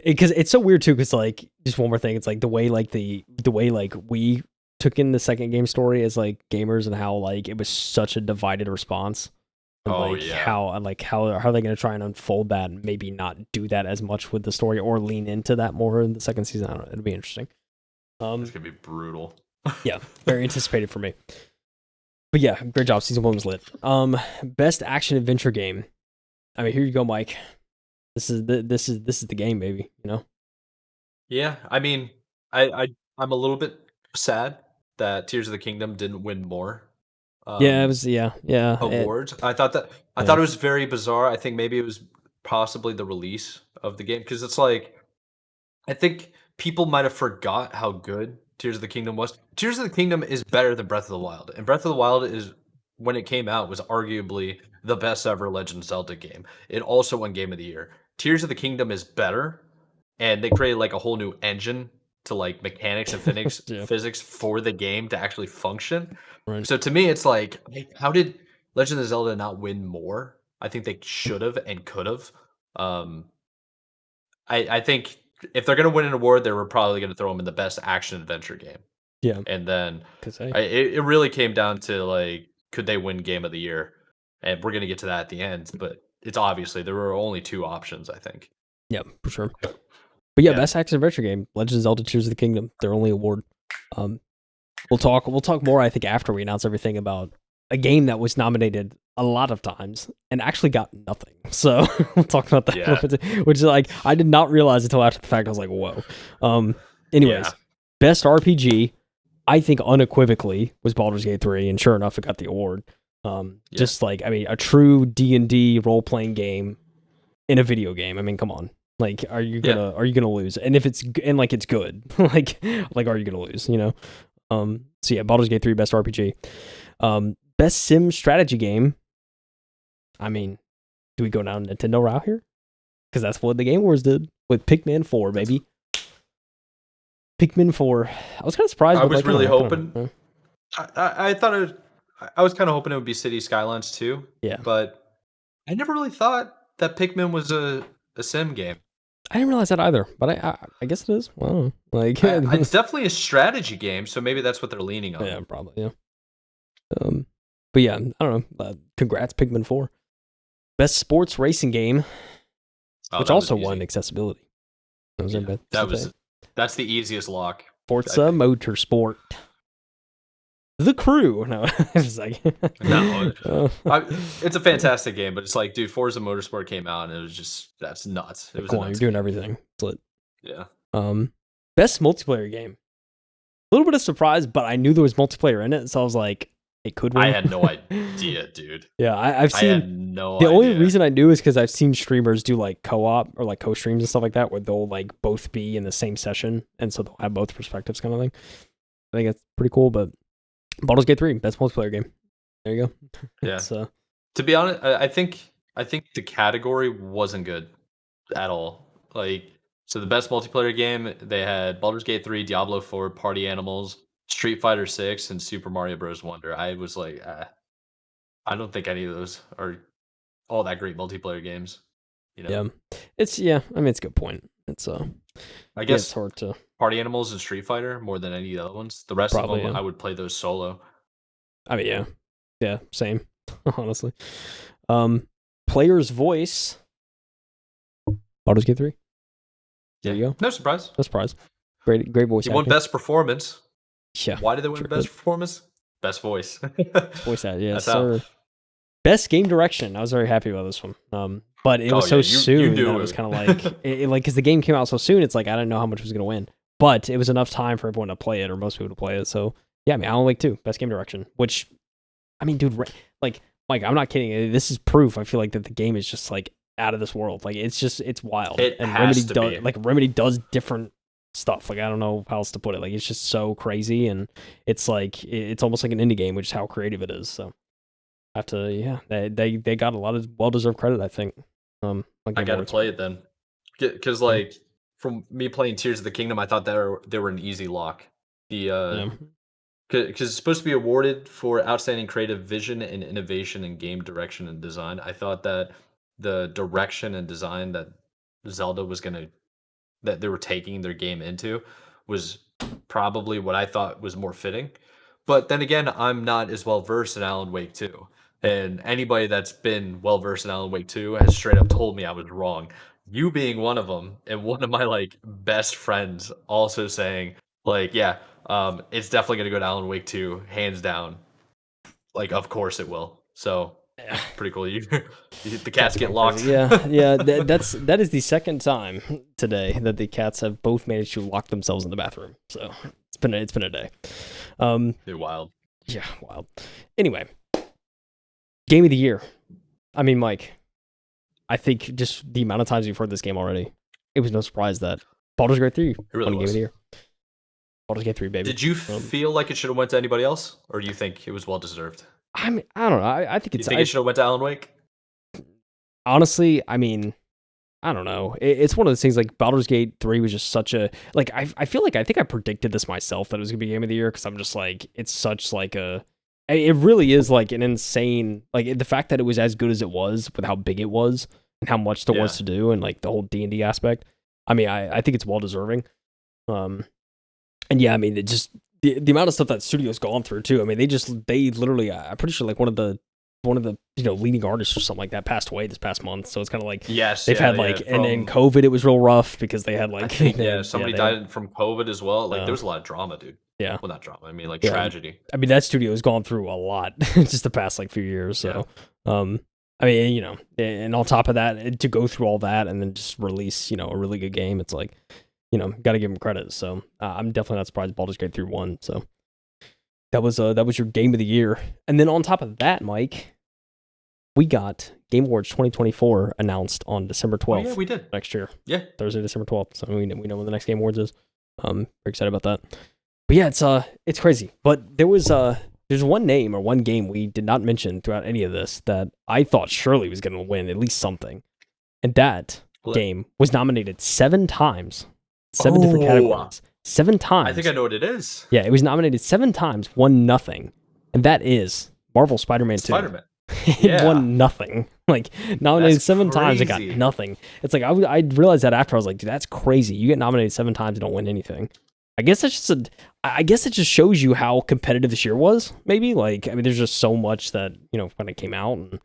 Because it's so weird too. Because like, just one more thing, it's like the way we took in the second game story as like gamers, and how like it was such a divided response. And how are they going to try and unfold that and maybe not do that as much with the story, or lean into that more in the second season? I don't know. It'll be interesting. It's gonna be brutal. Yeah, very anticipated for me. But yeah, great job. Season 1 was lit. Best action adventure game. I mean, here you go, Mike. This is the game, baby. Yeah, I mean, I'm a little bit sad that Tears of the Kingdom didn't win more. It was awards. I thought it was very bizarre. I think maybe it was possibly the release of the game, because it's like, I think people might have forgot how good Tears of the Kingdom was. Tears of the Kingdom is better than Breath of the Wild, and Breath of the Wild is, when it came out, was arguably the best ever Legend of Zelda game. It also won Game of the Year. Tears of the Kingdom is better, and they created like a whole new engine to like mechanics and physics for the game to actually function. Right. So to me, it's like, how did Legend of Zelda not win more? I think they should have and could have. I think if they're going to win an award, they were probably going to throw them in the best action adventure game. Yeah. And then it really came down to like, could they win Game of the Year? And we're going to get to that at the end, but it's obviously there were only 2 options, I think. Yeah, for sure. But yeah, best action adventure game, Legend of Zelda: Tears of the Kingdom, their only award. We'll talk more, I think, after we announce everything, about a game that was nominated a lot of times and actually got nothing. So we'll talk about that, which is like, I did not realize until after the fact. I was like, whoa. Anyways, best RPG, I think unequivocally was Baldur's Gate 3, and sure enough, it got the award. Just like, I mean, a true D&D role-playing game in a video game. I mean, come on. Like, are you gonna lose? And if it's good, like are you gonna lose? So yeah, Baldur's Gate 3, best RPG. Best sim strategy game. I mean, do we go down Nintendo route here? Because that's what the Game Awards did with Pikmin 4, baby. Pikmin 4. I was kind of surprised. I was really hoping. I thought I was kind of hoping it would be City Skylines too. Yeah, but I never really thought that Pikmin was a sim game. I didn't realize that either, but I guess it is. Wow, like it's definitely a strategy game, so maybe that's what they're leaning on. Yeah, probably. Yeah. But yeah, I don't know. Congrats, Pikmin 4. Best sports racing game, which also won accessibility. That's the easiest lock. Forza Motorsport. The Crew. No, it's like it's a fantastic game, but it's like, dude, Forza Motorsport came out and it was just, that's nuts. It was cool. You're doing everything. It's lit. Yeah. Best multiplayer game. A little bit of surprise, but I knew there was multiplayer in it, so I was like, it could win. I had no idea, dude. Yeah, I've seen. I had no the idea. only reason I knew is because I've seen streamers do like co-op or like co-streams and stuff like that, where they'll like both be in the same session, and so they'll have both perspectives, kind of thing. I think that's pretty cool. But Baldur's Gate 3, best multiplayer game. There you go. Yeah. To be honest, I think the category wasn't good at all. Like, so the best multiplayer game, they had Baldur's Gate 3, Diablo 4, Party Animals, Street Fighter 6, and Super Mario Bros. Wonder. I was like, I don't think any of those are all that great multiplayer games. Yeah, it's I mean, it's a good point. It's I guess it's hard to Party Animals and Street Fighter more than any of the other ones. The rest of them, I would play those solo. I mean, yeah, same. Honestly, player's voice. Baldur's Gate 3. There you go. No surprise. No surprise. Great voice He acting. won best performance. Yeah. Why did they win best performance? Best voice. Voice acting, yes, That's how. sir. Best game direction. I was very happy about this one. But it was so soon that it was kind of like, because the game came out so soon, it's like I didn't know how much was going to win. But it was enough time for everyone to play it, or most people to play it. So yeah, I mean, Alan Wake 2, best game direction. Which, I mean, dude, like Mike, I'm not kidding. This is proof. I feel like that the game is just like out of this world. Like it's wild. And Remedy does different stuff. Like I don't know how else to put it. Like it's just so crazy, and it's like it's almost like an indie game, which is how creative it is. So I have to, yeah, they got a lot of well-deserved credit, I think. I gotta play it then, because like from me playing Tears of the Kingdom, I thought they were an easy lock. Because it's supposed to be awarded for outstanding creative vision and innovation in game direction and design. I thought that the direction and design that Zelda that they were taking their game into was probably what I thought was more fitting. But then again, I'm not as well versed in Alan Wake 2. And anybody that's been well versed in Alan Wake 2 has straight up told me I was wrong. You being one of them, and one of my like best friends also saying, like, yeah, it's definitely gonna go to Alan Wake 2, hands down. Like, of course it will. So pretty cool. The cats get locked. Yeah. That is the second time today that the cats have both managed to lock themselves in the bathroom. So it's been a day. They're wild. Yeah, wild. Anyway, game of the year. I mean, Mike, I think just the amount of times you've heard this game already, it was no surprise that Baldur's Gate 3 really won game of the year. Baldur's Gate 3, baby. Did you feel like it should have went to anybody else, or do you think it was well deserved? I mean, I don't know. I think it's. You think it should have went to Alan Wake? Honestly, I mean, I don't know. It's one of those things. Like Baldur's Gate 3 was just such a like. I feel like I think I predicted this myself that it was gonna be game of the year, because I'm just like, it's such like a. It really is like an insane, like the fact that it was as good as it was with how big it was and how much there was to do, and like the whole D&D aspect. I mean, I think it's well deserving. And yeah, I mean, it just the amount of stuff that studio's gone through too. I mean, they literally, I'm pretty sure like one of the leading artists or something like that passed away this past month. So it's kind of like they've had like and then COVID, it was real rough because they had like somebody died from COVID as well. Like there was a lot of drama, dude. Yeah, well, not drama. I mean, like tragedy. I mean, that studio has gone through a lot just the past like few years. So, I mean, and on top of that, to go through all that and then just release, a really good game, it's like, got to give them credit. So I'm definitely not surprised Baldur's Gate 3 won. So that was your game of the year. And then on top of that, Mike, we got Game Awards 2024 announced on December 12th. Oh, yeah, we did. Next year. Yeah. Thursday, December 12th. So we know when the next Game Awards is. Very excited about that. But yeah, it's crazy. But there's one name or one game we did not mention throughout any of this that I thought surely was going to win at least something. And that game was nominated 7 times. 7 different categories. 7 times. I think I know what it is. Yeah, it was nominated 7 times, won nothing. And that is Marvel Spider-Man 2. Spider-Man. It won nothing. Like, nominated 7 times, it got nothing. It's like, I realized that after. I was like, dude, that's crazy. You get nominated 7 times and don't win anything. I guess that's just I guess it just shows you how competitive this year was, maybe. Like, I mean, there's just so much that, when it came out, and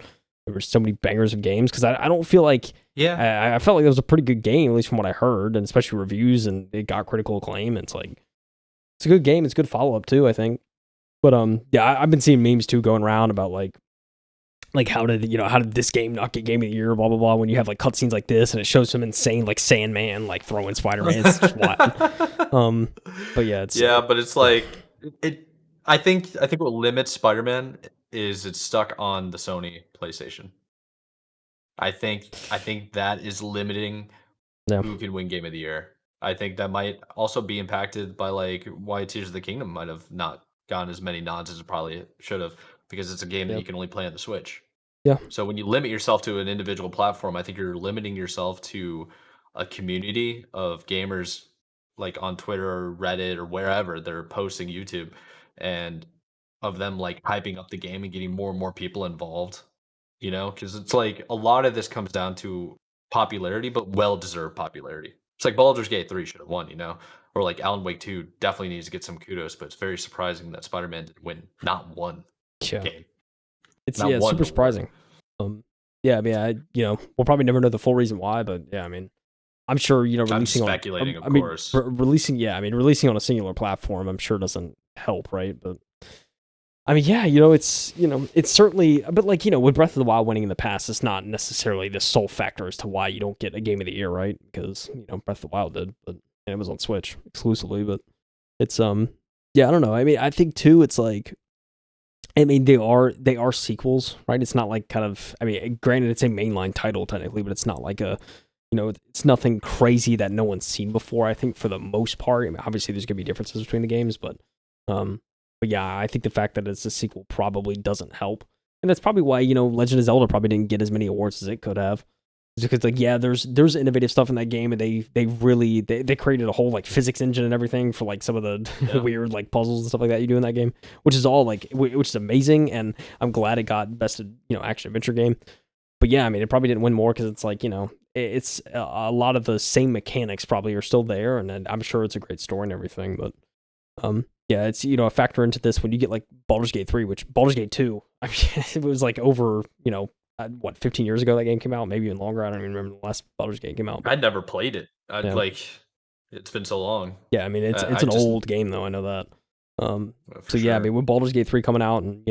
there were so many bangers of games, because I don't feel like, I felt like it was a pretty good game, at least from what I heard, and especially reviews, and it got critical acclaim. It's like, it's a good game. It's a good follow-up, too, I think. But, yeah, I've been seeing memes, too, going around about, like how did this game not get game of the year, blah blah blah, when you have like cutscenes like this and it shows some insane like Sandman like throwing Spider-Man. It's just wild. But yeah, but it's like I think what limits Spider-Man is it's stuck on the Sony PlayStation. I think that is limiting who can win game of the year. I think that might also be impacted by like why Tears of the Kingdom might have not gotten as many nods as it probably should have, because it's a game that you can only play on the Switch. Yeah. So when you limit yourself to an individual platform, I think you're limiting yourself to a community of gamers like on Twitter or Reddit or wherever they're posting, YouTube, and of them like hyping up the game and getting more and more people involved, because it's like a lot of this comes down to popularity, but well-deserved popularity. It's like Baldur's Gate 3 should have won, or like Alan Wake 2 definitely needs to get some kudos, but it's very surprising that Spider-Man didn't win not one game. It's super surprising. yeah, I mean, we'll probably never know the full reason why, but yeah, I mean, I'm sure I'm releasing on, speculating, of I mean, course. releasing on a singular platform, I'm sure doesn't help, right? But I mean, yeah, it's certainly, but like, with Breath of the Wild winning in the past, it's not necessarily the sole factor as to why you don't get a Game of the Year, right? Because Breath of the Wild did, but and it was on Switch exclusively. But it's yeah, I don't know. I mean, I think too, it's like, I mean, they are sequels, right? It's not like kind of, I mean, granted, it's a mainline title technically, but it's not like a, it's nothing crazy that no one's seen before. I think for the most part, I mean, obviously there's gonna be differences between the games, um, but yeah, I think the fact that it's a sequel probably doesn't help, and that's probably why Legend of Zelda probably didn't get as many awards as it could have. It's because like yeah, there's innovative stuff in that game, and they really they created a whole like physics engine and everything for like some of the Yeah. weird like puzzles and stuff like that you do in that game, which is all like which is amazing, and I'm glad it got best action adventure game. But yeah, I mean, it probably didn't win more because it's like it's a lot of the same mechanics probably are still there, and I'm sure it's a great story and everything. But yeah, it's a factor into this when you get like Baldur's Gate 3, which Baldur's Gate 2, I mean, it was like over what 15 years ago that game came out, maybe even longer. I don't even remember the last Baldur's Gate came out. I But never played it. yeah, It's been so long. yeah, I mean, it's I an just old game though. I know that. for So yeah, I mean, sure. with Baldur's Gate 3 coming out and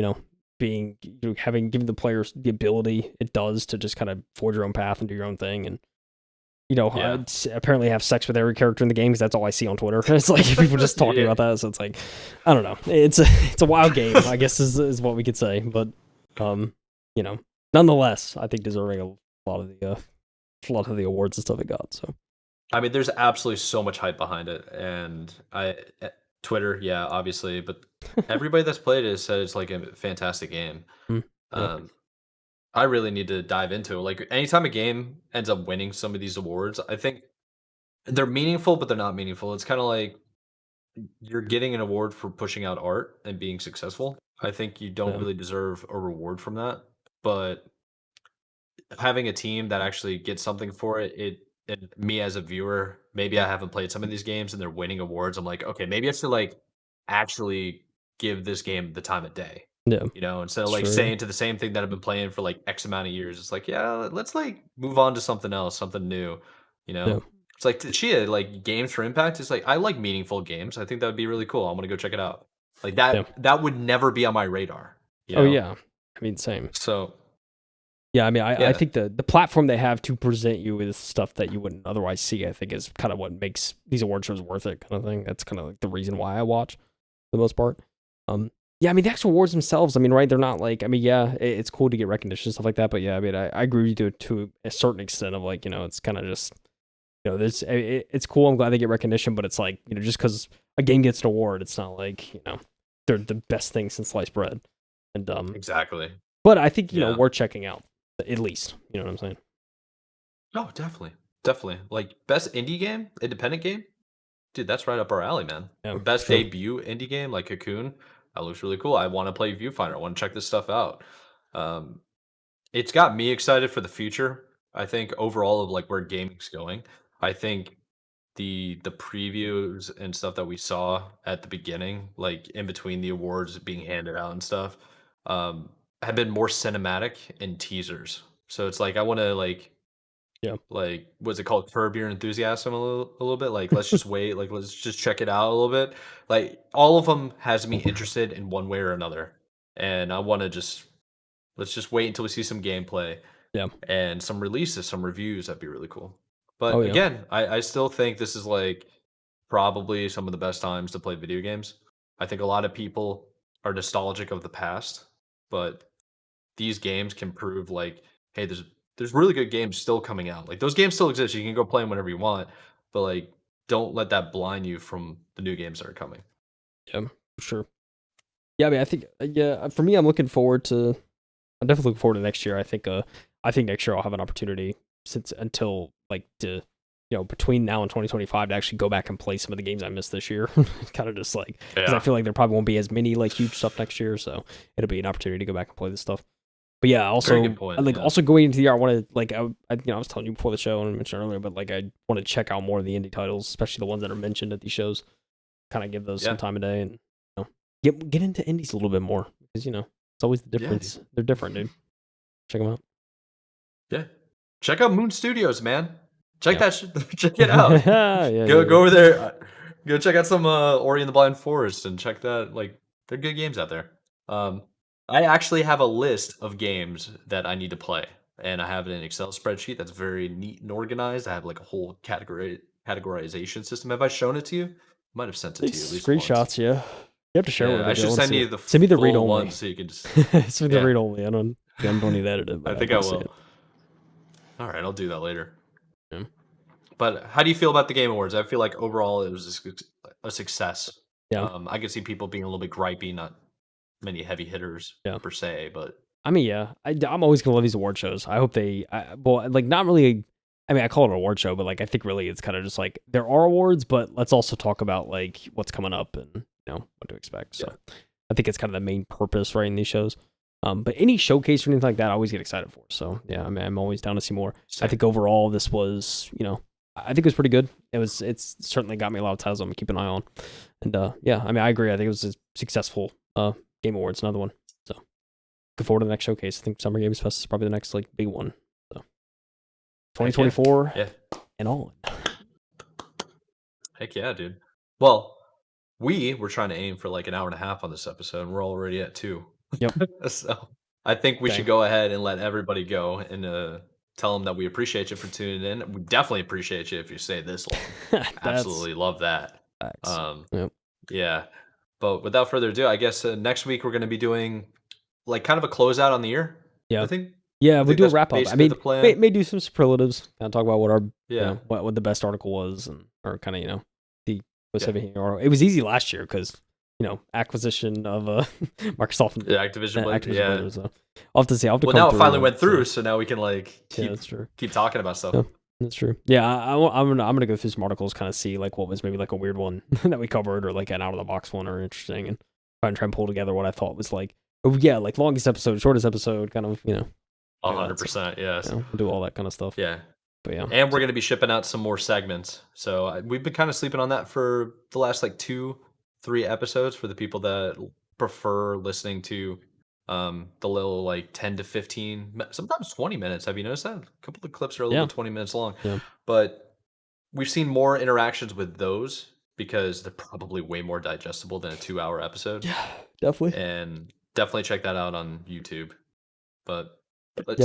being having given the players the ability it does to just kind of forge your own path and do your own thing, and Yeah. apparently have sex with every character in the game because that's all I see on Twitter. It's like people just talking Yeah. about that. So it's like, I don't know. It's a wild game, I guess is what we could say. But um, you know, nonetheless, I think deserving a lot of the awards and stuff it got. So I mean, there's absolutely so much hype behind it, and Twitter, yeah, obviously, but everybody that's played it said it's like a fantastic game. mm, yeah, Um, I really need to dive into it. Like anytime a game ends up winning some of these awards, I think they're meaningful, but they're not meaningful. It's kind of like you're getting an award for pushing out art and being successful. I think you don't yeah, really deserve a reward from that, but having a team that actually gets something for it, and me as a viewer, maybe I haven't played some of these games and they're winning awards. I'm like, okay, maybe I should like actually give this game the time of day. yeah. Instead of like Sure, yeah, saying to the same thing that I've been playing for like X amount of years, it's like, yeah, let's like move on to something else, something new. You yeah, know, it's like Chia, like games for impact. It's like I like meaningful games. I think that would be really cool. I'm gonna go check it out. Like yeah. that would never be on my radar. You Oh know, yeah, I mean same. so Yeah, I mean, I yeah, think the platform they have to present you with stuff that you wouldn't otherwise see, I think, is kind of what makes these award shows worth it, kind of thing. That's kind of like the reason why I watch for the most part. Yeah, I mean, the actual awards themselves, I mean, right? They're not like, I mean, yeah, it's cool to get recognition and stuff like that, but yeah, I mean, I agree with you to a certain extent of like, it's kind of just, this it's cool. I'm glad they get recognition, but it's like, just because a game gets an award, it's not like, they're the best thing since sliced bread. And exactly. but I think Yeah. worth checking out at least. You know what I'm saying? Oh, definitely. Definitely. Like best indie game, independent game? Dude, that's right up our alley, man. Yeah, Or for best sure. debut indie game like Cocoon. That looks really cool. I want to play Viewfinder. I want to check this stuff out. Um, it's got me excited for the future. I think overall of like where gaming's going. I think the previews and stuff that we saw at the beginning, like in between the awards being handed out and stuff, um, have been more cinematic and teasers. So it's like I want to Yeah. like what's it called, curb your enthusiasm a little bit, like let's just wait, like let's just check it out a little bit. Like all of them has me interested in one way or another, and I want to just let's just wait until we see some gameplay Yeah. and some releases, some reviews. That'd be really cool. Oh But yeah. again, I still think this is like probably some of the best times to play video games. I think a lot of people are nostalgic of the past, but these games can prove like, hey, there's really good games still coming out. Like those games still exist. You can go play them whenever you want, but like don't let that blind you from the new games that are coming. Yeah. For sure. Yeah. I mean, I think yeah. For me, I'm looking forward to. I'm definitely looking forward to next year. I think. I think next year I'll have an opportunity since until like to. Between now and 2025 to actually go back and play some of the games I missed this year. Kind of just like, because I Yeah. feel like there probably won't be as many like huge stuff next year. So it'll be an opportunity to go back and play this stuff. But yeah, Very good also point. like Yeah. also going into the year, I want to like I was telling you before the show and I mentioned earlier, but like I want to check out more of the indie titles, especially the ones that are mentioned at these shows. Kind of give those some Yeah. time of day and get into indies a little bit more because it's always the Yeah, dude. difference. They're different, dude. Check them out. Yeah. Check out Moon Studios, man. Check Yeah. that check it out. Yeah, Go over there. Go check out some Ori and the Blind Forest and check that. Like, they're good games out there. Um, I actually have a list of games that I need to play, and I have it in an Excel spreadsheet that's very neat and organized. I have like a whole categorization system. Have I shown it to you? Might have sent it to you at least once. Screenshots, yeah. You have to share Yeah, with I me. should send you the Send me the read full only one so you can just. Send me the read only. I don't need to edit it. I think I will. All right, I'll do that later. Yeah. But how do you feel about the Game Awards? I feel like overall it was a success. Yeah. I could see people being a little bit gripey, not many heavy hitters per se, but I mean, yeah, I'm always gonna love these award shows. I hope well, like not really. I mean, I call it an award show, but like I think really it's kind of just like there are awards, but let's also talk about like what's coming up and what to expect. So I think it's kind of the main purpose, right, in these shows. But any showcase or anything like that, I always get excited for. So yeah, I mean, I'm always down to see more. Same. I think overall this was, I think it was pretty good. It's certainly got me a lot of titles I'm gonna keep an eye on. And yeah, I mean, I agree. I think it was a successful Game Awards, another one. So looking forward to the next showcase. I think Summer Games Fest is probably the next like big one. So 2024 and on. Heck yeah, dude. Well, we were trying to aim for like an hour and a half on this episode, and we're already at 2. Yep. So I think we should go ahead and let everybody go and tell them that we appreciate you for tuning in. We definitely appreciate you if you stay this long. Absolutely love that. Yeah. But without further ado, I guess next week we're going to be doing like kind of a closeout on the year. Yeah. I think. Yeah, we'll do a wrap up. I mean, may do some superlatives. Kind of talk about what our what the best article was, and or kind of the specific. Or it was easy last year because acquisition of Microsoft and Activision. Blizzard, so I'll have to see. I'll have to well, now it finally went through, so now we can like keep talking about stuff. Yeah, that's true. Yeah, I'm gonna go through some articles, kind of see like what was maybe like a weird one that we covered, or like an out of the box one, or interesting, and try and pull together what I thought was like like longest episode, shortest episode, kind of 100%. Yes, we'll do all that kind of stuff. Yeah. But yeah, and we're going to be shipping out some more segments. So we've been kind of sleeping on that for the last like 2-3 episodes for the people that prefer listening to the little like 10 to 15, sometimes 20 minutes. Have you noticed that? A couple of clips are a little bit 20 minutes long. Yeah. But we've seen more interactions with those because they're probably way more digestible than a 2-hour episode. Yeah, definitely. And definitely check that out on YouTube. But let's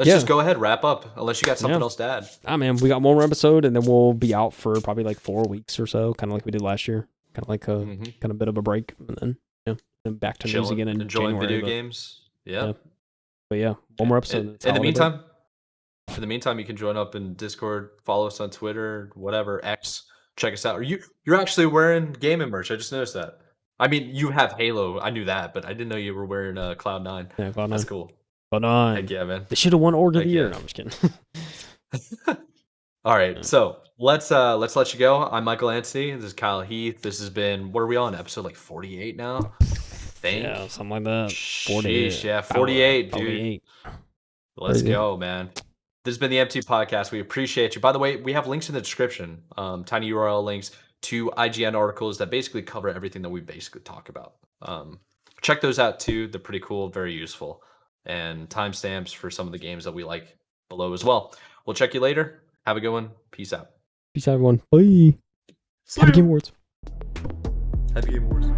just go ahead, wrap up, unless you got something else to add. Man, we got one more episode, and then we'll be out for probably like 4 weeks or so, kind of like we did last year. Kind of like a kind of bit of a break, and then then back to news again in enjoying January, video games. Yeah. But yeah, one more episode. In the meantime, you can join up in Discord, follow us on Twitter, whatever, X. Check us out. You're actually wearing gaming merch. I just noticed that. I mean, you have Halo. I knew that, but I didn't know you were wearing Cloud9. Yeah, Cloud9. That's cool. Cloud9. Heck yeah, man. They should have won Org of the Year. No, I'm just kidding. All right, so let's let you go. I'm Michael Anstey. This is Kyle Heath. This has been, what are we on? Episode like 48 now? I think. Yeah, something like that. 48. Sheesh, yeah, 48, dude. 48. Let's go, man. This has been the MT Podcast. We appreciate you. By the way, we have links in the description, tiny URL links to IGN articles that basically cover everything that we basically talk about. Check those out too. They're pretty cool, very useful. And timestamps for some of the games that we like below as well. We'll check you later. Have a good one. Peace out. Peace out, everyone. Bye. Happy Game Awards. Happy Game Awards.